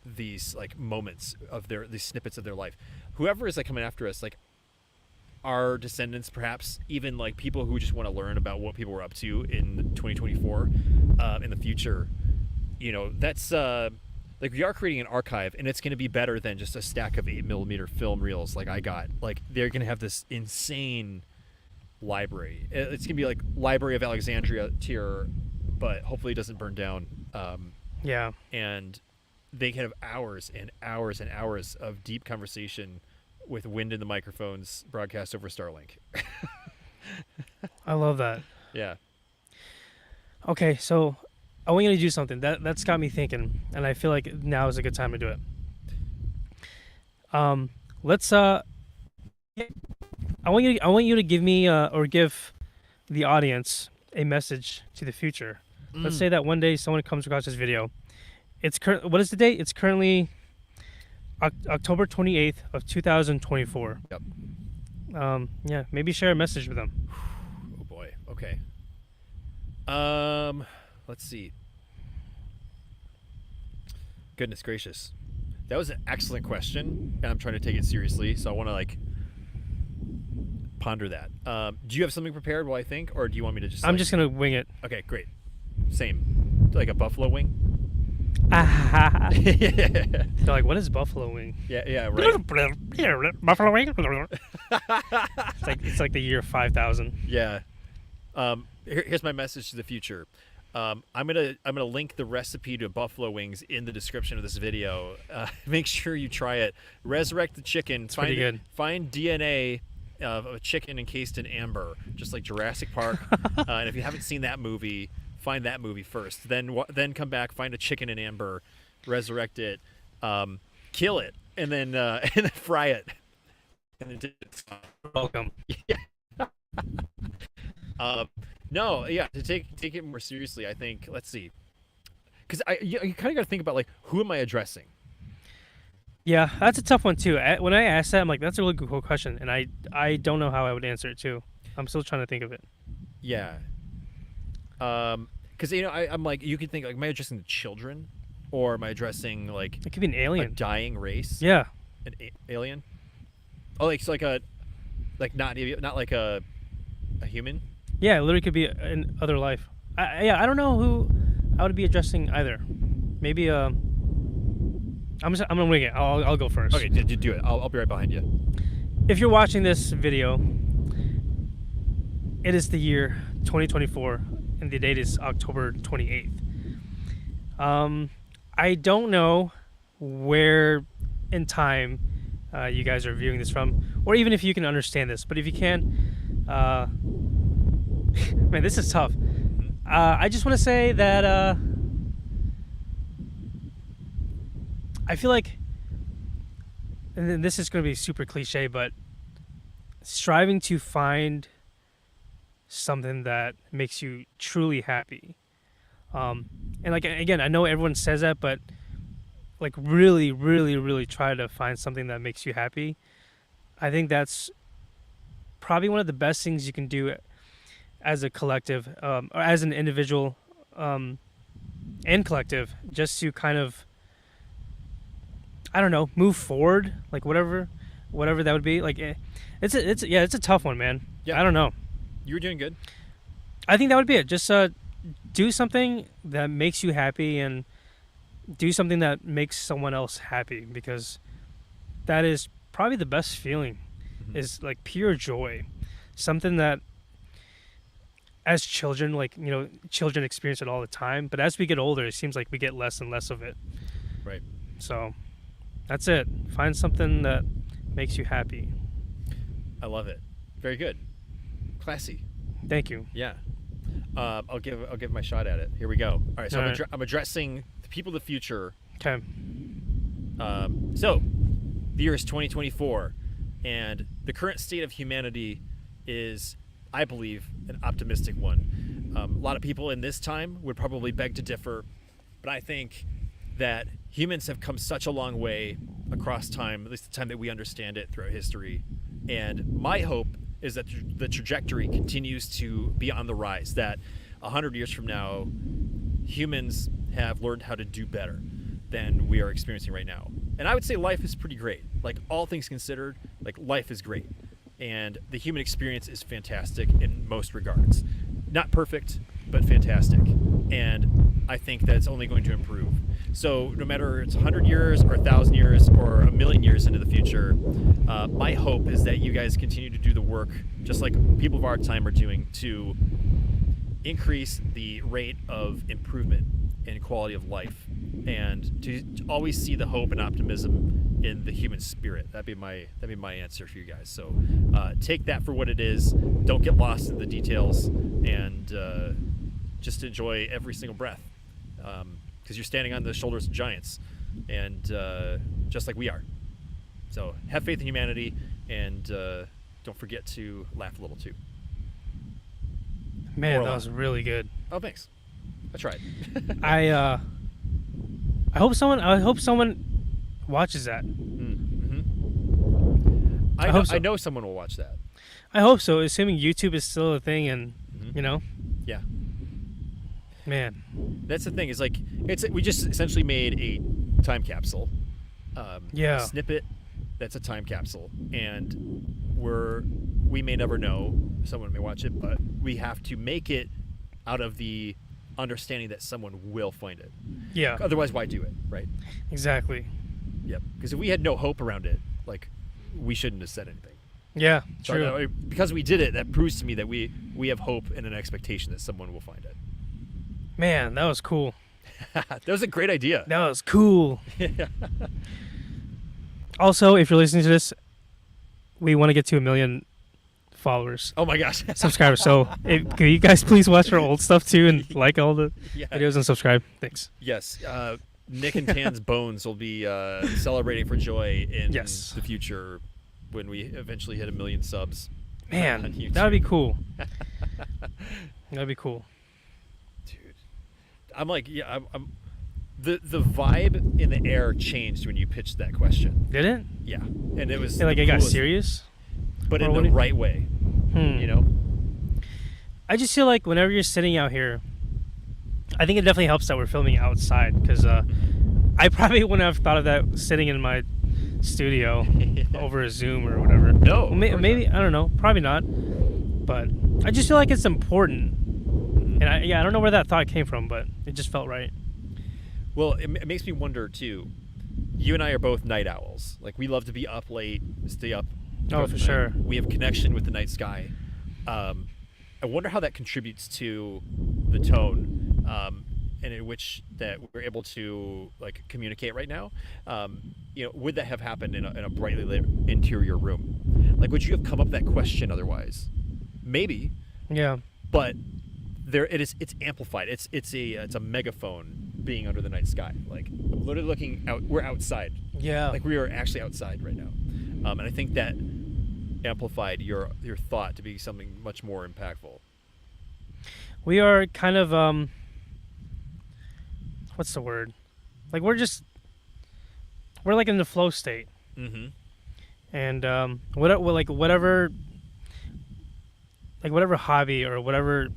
these like moments of these snippets of their life. Whoever is like coming after us, like our descendants, perhaps even like people who just want to learn about what people were up to in 2024, in the future, you know, that's like we are creating an archive, and it's going to be better than just a stack of 8mm film reels like I got. Like they're going to have this insane library. It's going to be like Library of Alexandria tier, but hopefully it doesn't burn down. Yeah. And they can have hours and hours and hours of deep conversation with wind in the microphones broadcast over Starlink. I love that. Yeah. Okay, so I want you to do something. That's got me thinking, and I feel like now is a good time to do it. Let's I want you to give me or give the audience a message to the future. Let's say that one day someone comes across this video. What is the date? It's currently October 28th of 2024. Yep. Yeah, maybe share a message with them. Oh boy. Okay. Let's see. Goodness gracious. That was an excellent question, and I'm trying to take it seriously, so I want to like ponder that. Do you have something prepared while I think, or do you want me to just I'm just going to wing it. Okay, great. Same. Like a buffalo wing? They're like, what is buffalo wing? Yeah, right. Buffalo wing? It's like the year 5000. Yeah. Here's my message to the future. I'm gonna link the recipe to buffalo wings in the description of this video. Make sure you try it. Resurrect the chicken. It's pretty good. Find DNA of a chicken encased in amber, just like Jurassic Park. And if you haven't seen that movie, find that movie first. Then come back, find a chicken in amber, resurrect it, kill it, and then fry it. And then Welcome. No, yeah. To take it more seriously, I think. Let's see, because you kind of got to think about like, who am I addressing? Yeah, that's a tough one too. When I asked that, I'm like, that's a really good question, and I don't know how I would answer it too. I'm still trying to think of it. Yeah. Because I'm like, you could think like, am I addressing the children, or am I addressing like It could be an alien. a dying race? Yeah. An alien. Oh, like so not like a human. Yeah, it literally could be an other life. I don't know who I would be addressing either. Maybe I'm gonna wing it. I'll go first. Okay, do it. I'll be right behind you. If you're watching this video, it is the year 2024, and the date is October 28th. I don't know where in time you guys are viewing this from, or even if you can understand this. But if you can, man, this is tough. I just want to say that I feel like, and then this is going to be super cliche, but striving to find something that makes you truly happy. And like, again, I know everyone says that, but like really, really, really try to find something that makes you happy. I think that's probably one of the best things you can do as a collective, or as an individual, and collective, just to kind of, I don't know, move forward, like whatever that would be. Like, it's a tough one, man. Yeah. I don't know. You were doing good. I think that would be it. Just do something that makes you happy, and do something that makes someone else happy, because that is probably the best feeling. Mm-hmm. Is like pure joy. Something that as children, like, children experience it all the time, but as we get older, it seems like we get less and less of it. Right. So that's it. Find something that makes you happy. I love it. Very good. Classy. Thank you. Yeah. I'll give my shot at it. Here we go. All right. So I'm addressing the people of the future. Okay. So the year is 2024, and the current state of humanity is, I believe, an optimistic one. A lot of people in this time would probably beg to differ, but I think that humans have come such a long way across time, at least the time that we understand it throughout history. And my hope is that the trajectory continues to be on the rise, that 100 years from now, humans have learned how to do better than we are experiencing right now. And I would say life is pretty great. Like, all things considered, like, life is great. And the human experience is fantastic in most regards. Not perfect, but fantastic. And I think that it's only going to improve. So no matter it's 100 years or 1,000 years or 1,000,000 years into the future, my hope is that you guys continue to do the work, just like people of our time are doing, to increase the rate of improvement in quality of life, and to always see the hope and optimism in the human spirit. That'd be my answer for you guys. So take that for what it is. Don't get lost in the details, and just enjoy every single breath, because you're standing on the shoulders of giants, and just like we are. So have faith in humanity, and don't forget to laugh a little too. Man, Or that a was really good. Oh, thanks. I tried. I hope someone watches that. Mm-hmm. I know someone will watch that. I hope so, assuming YouTube is still a thing, and Mhm. you know, Yeah. man. That's the thing. Is like we just essentially made a time capsule. Yeah. A snippet that's a time capsule, and we may never know. Someone may watch it, but we have to make it out of the understanding that someone will find it. Yeah. Otherwise, why do it, right? Exactly. Yep. Because if we had no hope around it, like, we shouldn't have said anything. Yeah. So True. because we did it, that proves to me that we have hope and an expectation that someone will find it. Man, that was cool. That was a great idea. That was cool. Also, if you're listening to this, we want to get to 1 million followers, Oh my gosh. subscribers. So, can you guys please watch our old stuff too and like all the Yeah. videos and subscribe? Thanks. Yes. Nick and Tan's bones will be celebrating for joy in Yes. the future when we eventually hit 1 million subs. on Man, YouTube. that would be cool. That'd be cool. Dude, I'm like, yeah, I'm the vibe in the air changed when you pitched that question. Did it? Yeah, and it was Like the it got coolest, serious? but Or in what the do you- right way. Hmm. You know? I just feel like whenever you're sitting out here, I think it definitely helps that we're filming outside, because I probably wouldn't have thought of that sitting in my studio over a Zoom or whatever. No, Well, of course maybe, not. I don't know, probably not. But I just feel like it's important. And I don't know where that thought came from, but it just felt right. Well, it makes me wonder too. You and I are both night owls. Like, we love to be up late, stay up. Oh, throughout for the night. sure. We have connection with the night sky. I wonder how that contributes to the tone, and in which that we're able to like communicate right now. Would that have happened in a brightly lit interior room? Like, would you have come up with that question otherwise? Maybe, Yeah. but it's amplified. It's a megaphone being under the night sky. Like, I'm literally looking out. We're outside. Yeah. Like, we are actually outside right now, and I think that amplified your thought to be something much more impactful. We are kind of, what's the word? Like, we're like in the flow state. Mm-hmm. And whatever hobby or whatever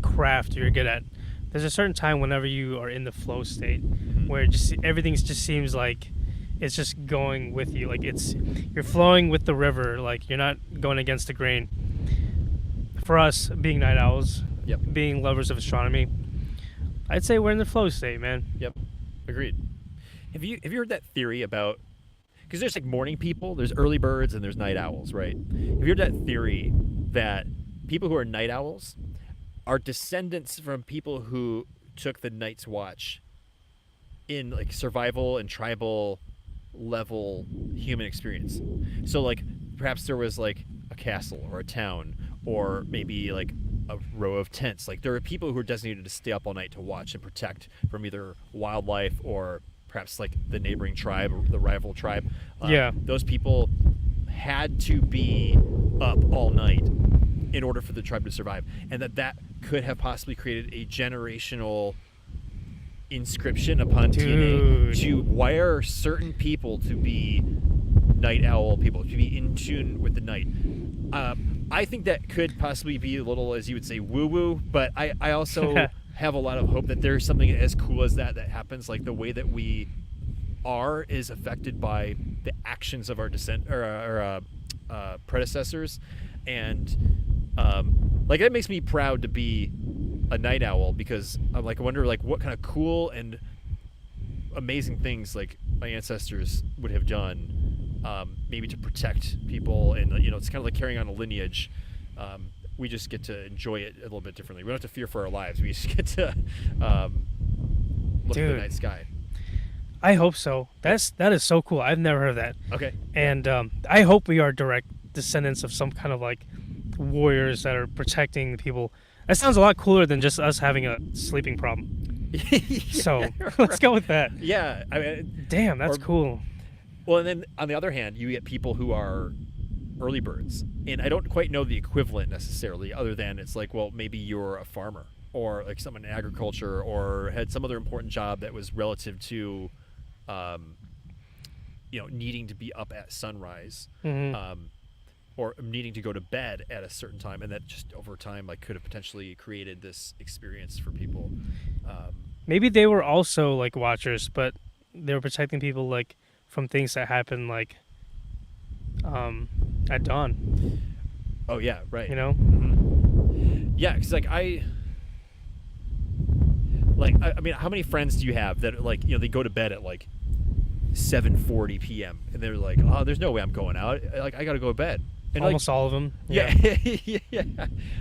craft you're good at, there's a certain time whenever you are in the flow state where everything just seems like it's just going with you, like you're flowing with the river, like you're not going against the grain. For us, being night owls, Yep. being lovers of astronomy, I'd say we're in the flow state, man. Yep. Agreed. Have you heard that theory about? Because there's like morning people, there's early birds, and there's night owls, right? Have you heard that theory that people who are night owls are descendants from people who took the night's watch in like survival and tribal level human experience? So like perhaps there was like a castle or a town or maybe like a row of tents. Like, there are people who are designated to stay up all night to watch and protect from either wildlife or perhaps like the neighboring tribe or the rival tribe. Yeah. Those people had to be up all night in order for the tribe to survive, and that could have possibly created a generational inscription upon Dude. TNA to wire certain people to be night owl people, to be in tune with the night. I think that could possibly be a little, as you would say, woo-woo, but I also have a lot of hope that there's something as cool as that happens. Like, the way that we are is affected by the actions of our predecessors, and like, that makes me proud to be a night owl, because I'm like, I wonder like what kind of cool and amazing things like my ancestors would have done, maybe to protect people, and it's kind of like carrying on a lineage. We just get to enjoy it a little bit differently. We don't have to fear for our lives. We just get to look at the night sky. I hope so. That is so cool. I've never heard of that. Okay. And I hope we are direct descendants of some kind of like warriors that are protecting the people. That sounds a lot cooler than just us having a sleeping problem. So let's go with that. Yeah. I mean, Damn, that's cool. well, and then on the other hand, you get people who are early birds, and I don't quite know the equivalent necessarily, other than it's like, well, maybe you're a farmer or like someone in agriculture or had some other important job that was relative to, needing to be up at sunrise, or needing to go to bed at a certain time, and that just over time like could have potentially created this experience for people. Maybe they were also like watchers, but they were protecting people like from things that happen like at dawn. Oh yeah, right. You know? Yeah, because like I mean, how many friends do you have that like they go to bed at like 7:40 p.m. and they're like, oh, there's no way I'm going out. Like I gotta go to bed. And almost all of them. Yeah. Yeah.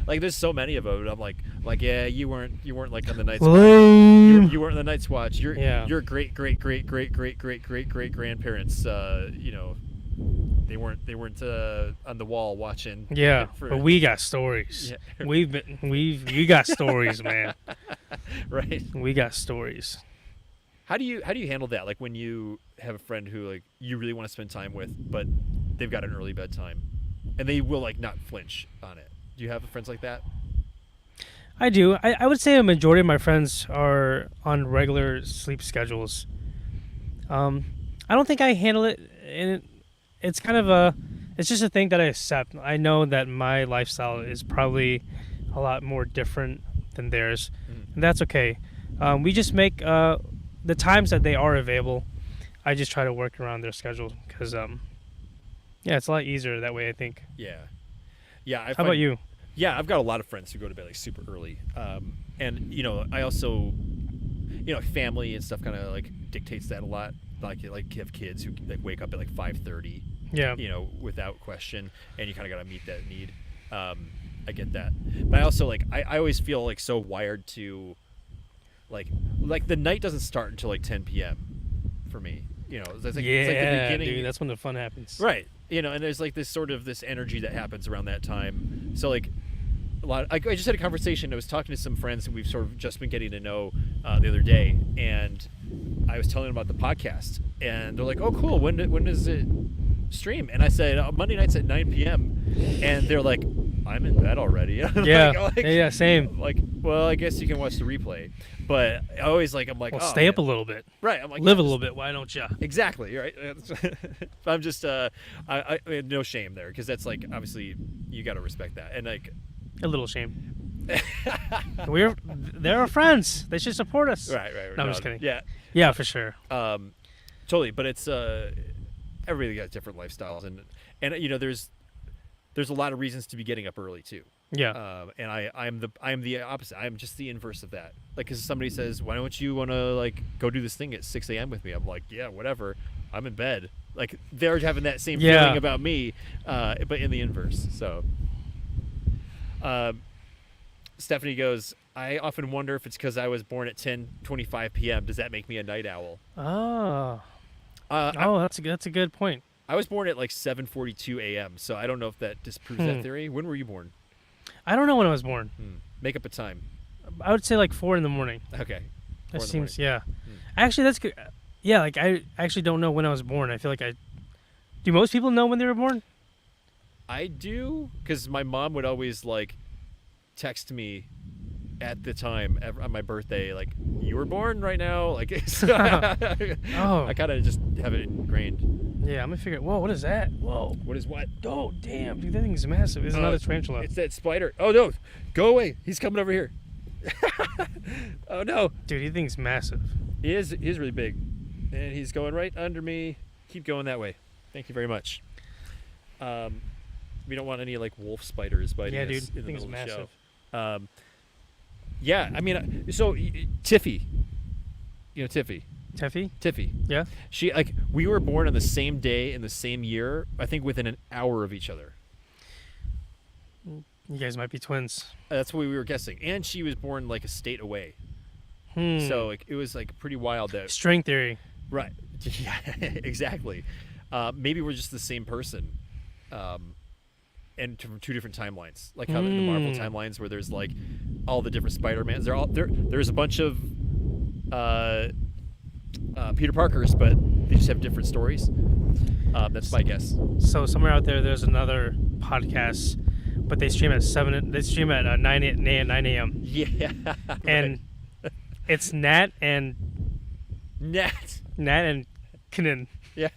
Like there's so many of them. And I'm like, yeah, you weren't like on the night's watch. You weren't on the night's watch. Your great grandparents, they weren't on the wall watching. Yeah, but we got stories. Yeah. We got stories, man. Right. We got stories. How do you handle that? Like when you have a friend who like you really want to spend time with, but they've got an early bedtime, and they will like not flinch on it. Do you have friends like that? I do. I would say a majority of my friends are on regular sleep schedules. I don't think I handle it, and it's kind of it's just a thing that I accept. I know that my lifestyle is probably a lot more different than theirs, and that's okay. We just make the times that they are available, I just try to work around their schedule because, it's a lot easier that way, I think. Yeah. How about you? Yeah, I've got a lot of friends who go to bed like super early, and I also, family and stuff kind of like dictates that a lot. Like you have kids who like wake up at like 5:30. Yeah. Without question, and you kind of got to meet that need. I get that, but I also I always feel like so wired to. Like the night doesn't start until like 10 p.m. for me. It's like, it's like the beginning. Dude, that's when the fun happens. Right. And there's like this sort of this energy that happens around that time. So like I just had a conversation. I was talking to some friends who we've sort of just been getting to know the other day, and I was telling them about the podcast, and they're like, "Oh, cool. When does it stream?" And I said, "Monday nights at 9 p.m." And they're like, "I'm in bed already." Yeah, same. Like, well, I guess you can watch the replay, but I always I'm like, well, stay up a little bit. Right. I'm like, live a little bit. Why don't you? Exactly. You're right. I'm just, I no shame there, because that's like obviously you got to respect that, and like a little shame. They're our friends. They should support us. Right. No, I'm just kidding. Yeah, for sure. Totally. But it's everybody got different lifestyles, and there's a lot of reasons to be getting up early too. Yeah. And I'm the opposite. I'm just the inverse of that. Like, because somebody says, "Why don't you want to like go do this thing at 6 a.m. with me?" I'm like, "Yeah, whatever. I'm in bed." Like they're having that same feeling about me, but in the inverse. So, Stephanie goes, "I often wonder if it's because I was born at 10:25 p.m. Does that make me a night owl?" Oh. That's a good point. I was born at like 7:42 a.m. So I don't know if that disproves that theory. When were you born? I don't know when I was born. Make up a time. I would say like 4 in the morning. Okay. That seems, yeah. Actually, that's good. Yeah, like I actually don't know when I was born. I feel like do most people know when they were born? I do, because my mom would always like text me at the time on my birthday, like, "You were born right now." Like, so I kind of just have it ingrained. Yeah, I'm gonna figure. Whoa, what is that? Whoa. What is what? Oh, damn, dude, that thing's massive. It's not a tarantula. It's that spider. Oh no, go away. He's coming over here. Oh no. Dude, he thinks massive. He is really big, and he's going right under me. Keep going that way. Thank you very much. We don't want any like wolf spiders biting us. Yeah, dude, in the thing's middle of the massive. show. Yeah, I mean, so Tiffy, Tiffy. Tiffy? Yeah. She we were born on the same day in the same year. I think within an hour of each other. You guys might be twins. That's what we were guessing, and she was born like a state away. So it was like pretty wild. That string theory. Right. Yeah. Exactly. Maybe we're just the same person. And from 2 different timelines, like how the Marvel timelines, where there's like all the different Spider-Mans. They're all there. There's a bunch of Peter Parkers, but they just have different stories. That's my guess. So somewhere out there's another podcast, but they stream at 9 a.m. Yeah. And it's Nat and Kanin. Yeah.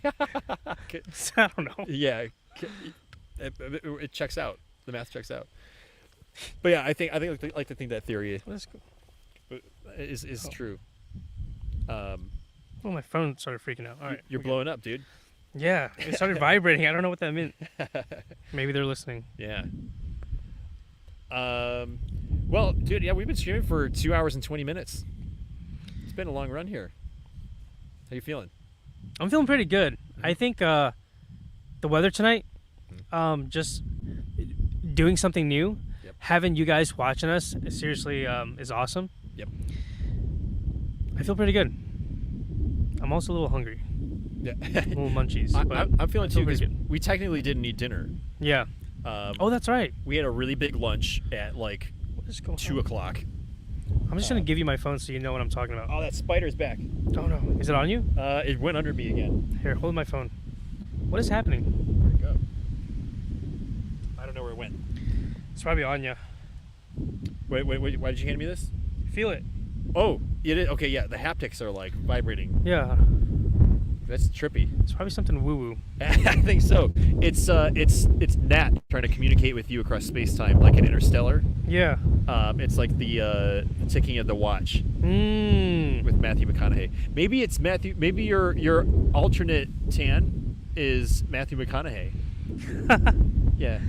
So I don't know. Yeah. It checks out. The math checks out. But yeah, I like to think that theory is true. Oh, my phone started freaking out. All right, you're blowing up, dude. Yeah, it started vibrating. I don't know what that meant. Maybe they're listening. Yeah. Well, dude, yeah, we've been streaming for 2 hours and 20 minutes. It's been a long run here. How you feeling? I'm feeling pretty good. I think the weather tonight, just doing something new, having you guys watching us, seriously, is awesome. Yep. I feel pretty good. I'm also a little hungry. Yeah. A little munchies. I'm feeling too because we technically didn't eat dinner. Yeah. Oh, that's right. We had a really big lunch at like 2 o'clock. I'm just gonna give you my phone so you know what I'm talking about. Oh, that spider's back. Oh no, is it on you? It went under me again. Here, hold my phone. What is happening? Where'd it go? I don't know where it went. It's probably on you. Wait, why did you hand me this? Feel it. Oh, it is. Okay, yeah, the haptics are like vibrating. Yeah. That's trippy. It's probably something woo-woo. I think so. It's Nat trying to communicate with you across space-time like an interstellar. Yeah. It's like the ticking of the watch Mm. with Matthew McConaughey. Maybe it's Matthew. Maybe your alternate tan is Matthew McConaughey. Yeah.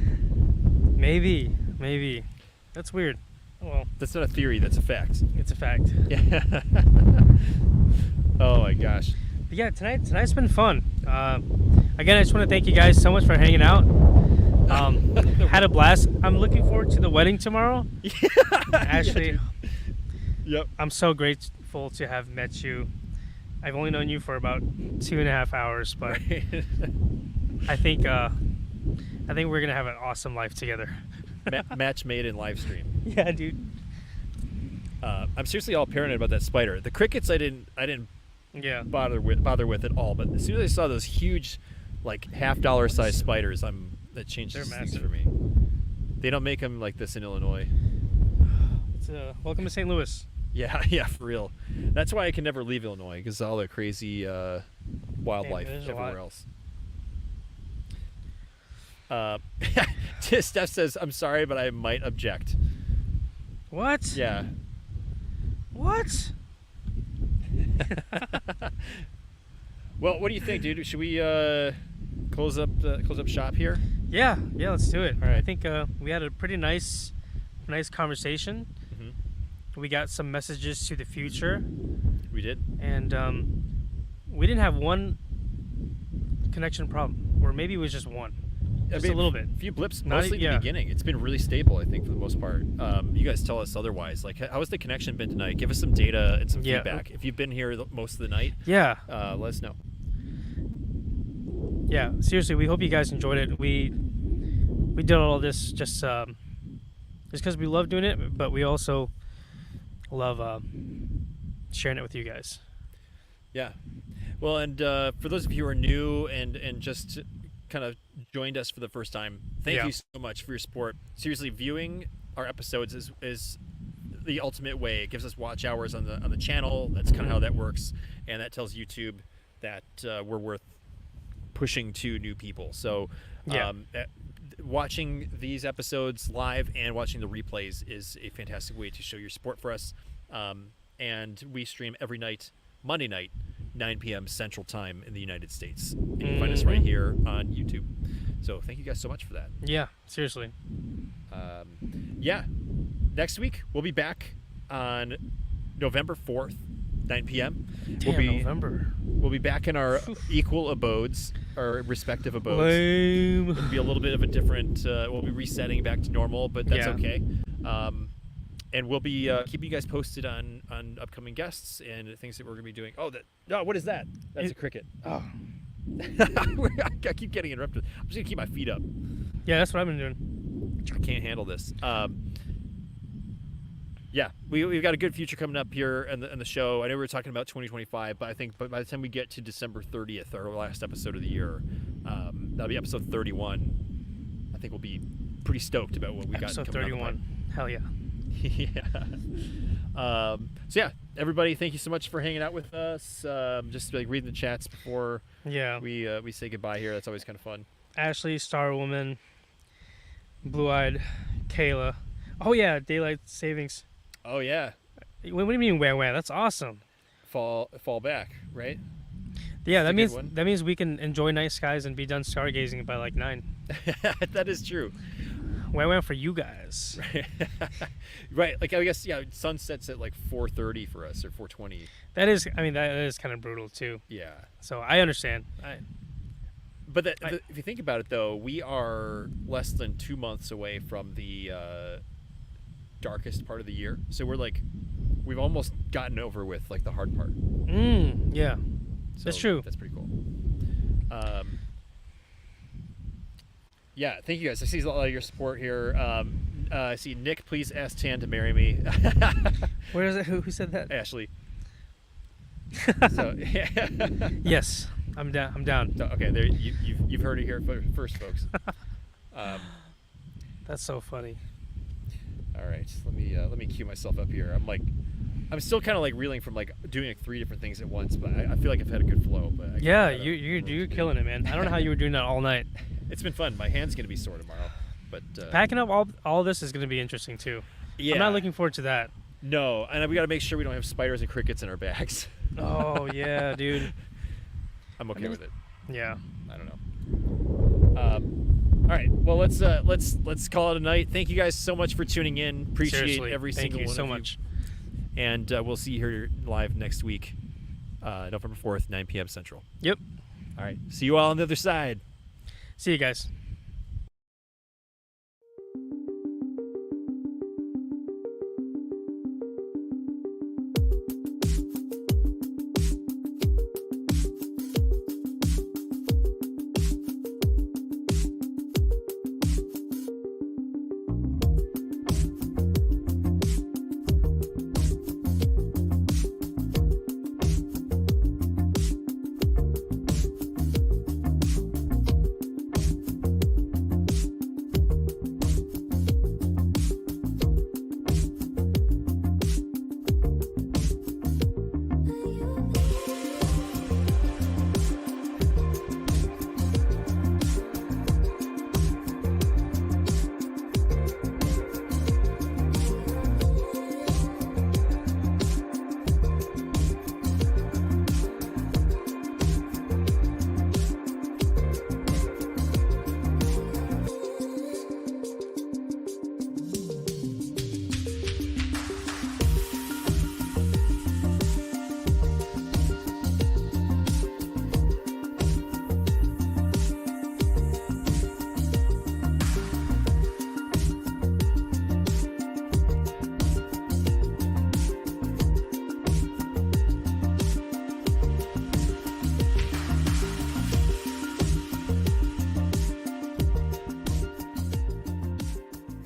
Maybe. That's weird. Oh, well, That's not a theory. That's a fact. it's a fact. Yeah. Oh my gosh. But yeah, tonight's been fun. Again, I just want to thank you guys so much for hanging out. Had a blast. I'm looking forward to the wedding tomorrow. Actually, Yep. I'm so grateful to have met you. I've only known you for about 2.5 hours, but Right. I think we're gonna have an awesome life together. Match made in live stream. Yeah, dude. I'm seriously all paranoid about that spider. The crickets I didn't Yeah. bother with at all. But as soon as I saw those huge, like $50 size spiders, that changes They're things massive. for me. They don't make them like this in Illinois. It's welcome to St. Louis. Yeah, for real. That's why I can never leave Illinois because all the crazy wildlife there's a everywhere lot. else. Steph says, "I'm sorry, but I might object." What? Yeah. What? Well, what do you think, dude? Should we close up shop here? Yeah, let's do it. All right. I think we had a pretty nice conversation. Mm-hmm. We got some messages to the future, We did. and we didn't have one connection problem, or maybe it was just one, just a little bit. A few blips, Not mostly in the beginning. It's been really stable, I think, for the most part. You guys tell us otherwise. Like, how has the connection been tonight? Give us some data and some Yeah. feedback. If you've been here most of the night, Yeah, let us know. yeah. Seriously, we hope you guys enjoyed it. We did all this just because we love doing it, but we also love sharing it with you guys. Yeah. Well, and for those of you who are new and just kind of joined us for the first time, thank you so much for your support. Seriously, viewing our episodes is the ultimate way. It gives us watch hours on the channel. That's kind of how that works, and that tells YouTube that we're worth pushing to new people. So watching these episodes live and watching the replays is a fantastic way to show your support for us. And we stream every night, Monday night, 9 p.m. Central Time in the United States. And you can find us right here on YouTube. So thank you guys so much for that. Yeah, seriously. Next week we'll be back on November 4th, 9 p.m. Damn, November. We'll be back in our equal abodes, our respective abodes. Lame. It'll be a little bit of a different. We'll be resetting back to normal, but that's Yeah. okay. And we'll be keeping you guys posted on upcoming guests and things that we're gonna be doing. Oh, what is that? That's a cricket. Oh. I keep getting interrupted. I'm just gonna keep my feet up. Yeah, that's what I've been doing. I can't handle this. We've got a good future coming up here in the show. I know we were talking about 2025, but I think by the time we get to December 30th, our last episode of the year, That'll be episode 31. I think we'll be pretty stoked about what we got Episode coming 31. Hell yeah. yeah. So yeah, everybody, thank you so much for hanging out with us. Just like reading the chats before we say goodbye here. That's always kind of fun. Ashley, Star Woman, Blue Eyed, Kayla. Oh yeah, daylight savings. Oh yeah. What do you mean wah? That's awesome. Fall back, right? Yeah, That's that means we can enjoy night skies and be done stargazing by like 9. That is true. Wah for you guys. Right. Like I guess sun sets at like 4:30 for us or 4:20. That is kind of brutal too. Yeah. So I understand. But if you think about it, though, we are less than 2 months away from the darkest part of the year. So we've almost gotten over with like the hard part. Yeah, So that's true. That's pretty cool. Yeah, thank you guys. I see a lot of your support here. I see Nick, please ask Tan to marry me. Where is it? Who said that? Ashley. So yeah. Yes, I'm down. I'm down. So, okay, there you've heard it here first, folks. That's so funny. All right, let me cue myself up here. I'm still kind of like reeling from like doing like 3 different things at once, but I feel like I've had a good flow. But you're killing it, man. I don't know how you were doing that all night. It's been fun. My hand's gonna be sore tomorrow, but packing up all this is gonna be interesting too. Yeah, I'm not looking forward to that. No, and we got to make sure we don't have spiders and crickets in our bags. Oh yeah, dude. I'm okay with it. Yeah. I don't know. All right. Well, let's call it a night. Thank you guys so much for tuning in. Appreciate Seriously, every single one so of much. you. And we'll see you here live next week, November 4th, 9 p.m. Central. Yep. All right. See you all on the other side. See you guys.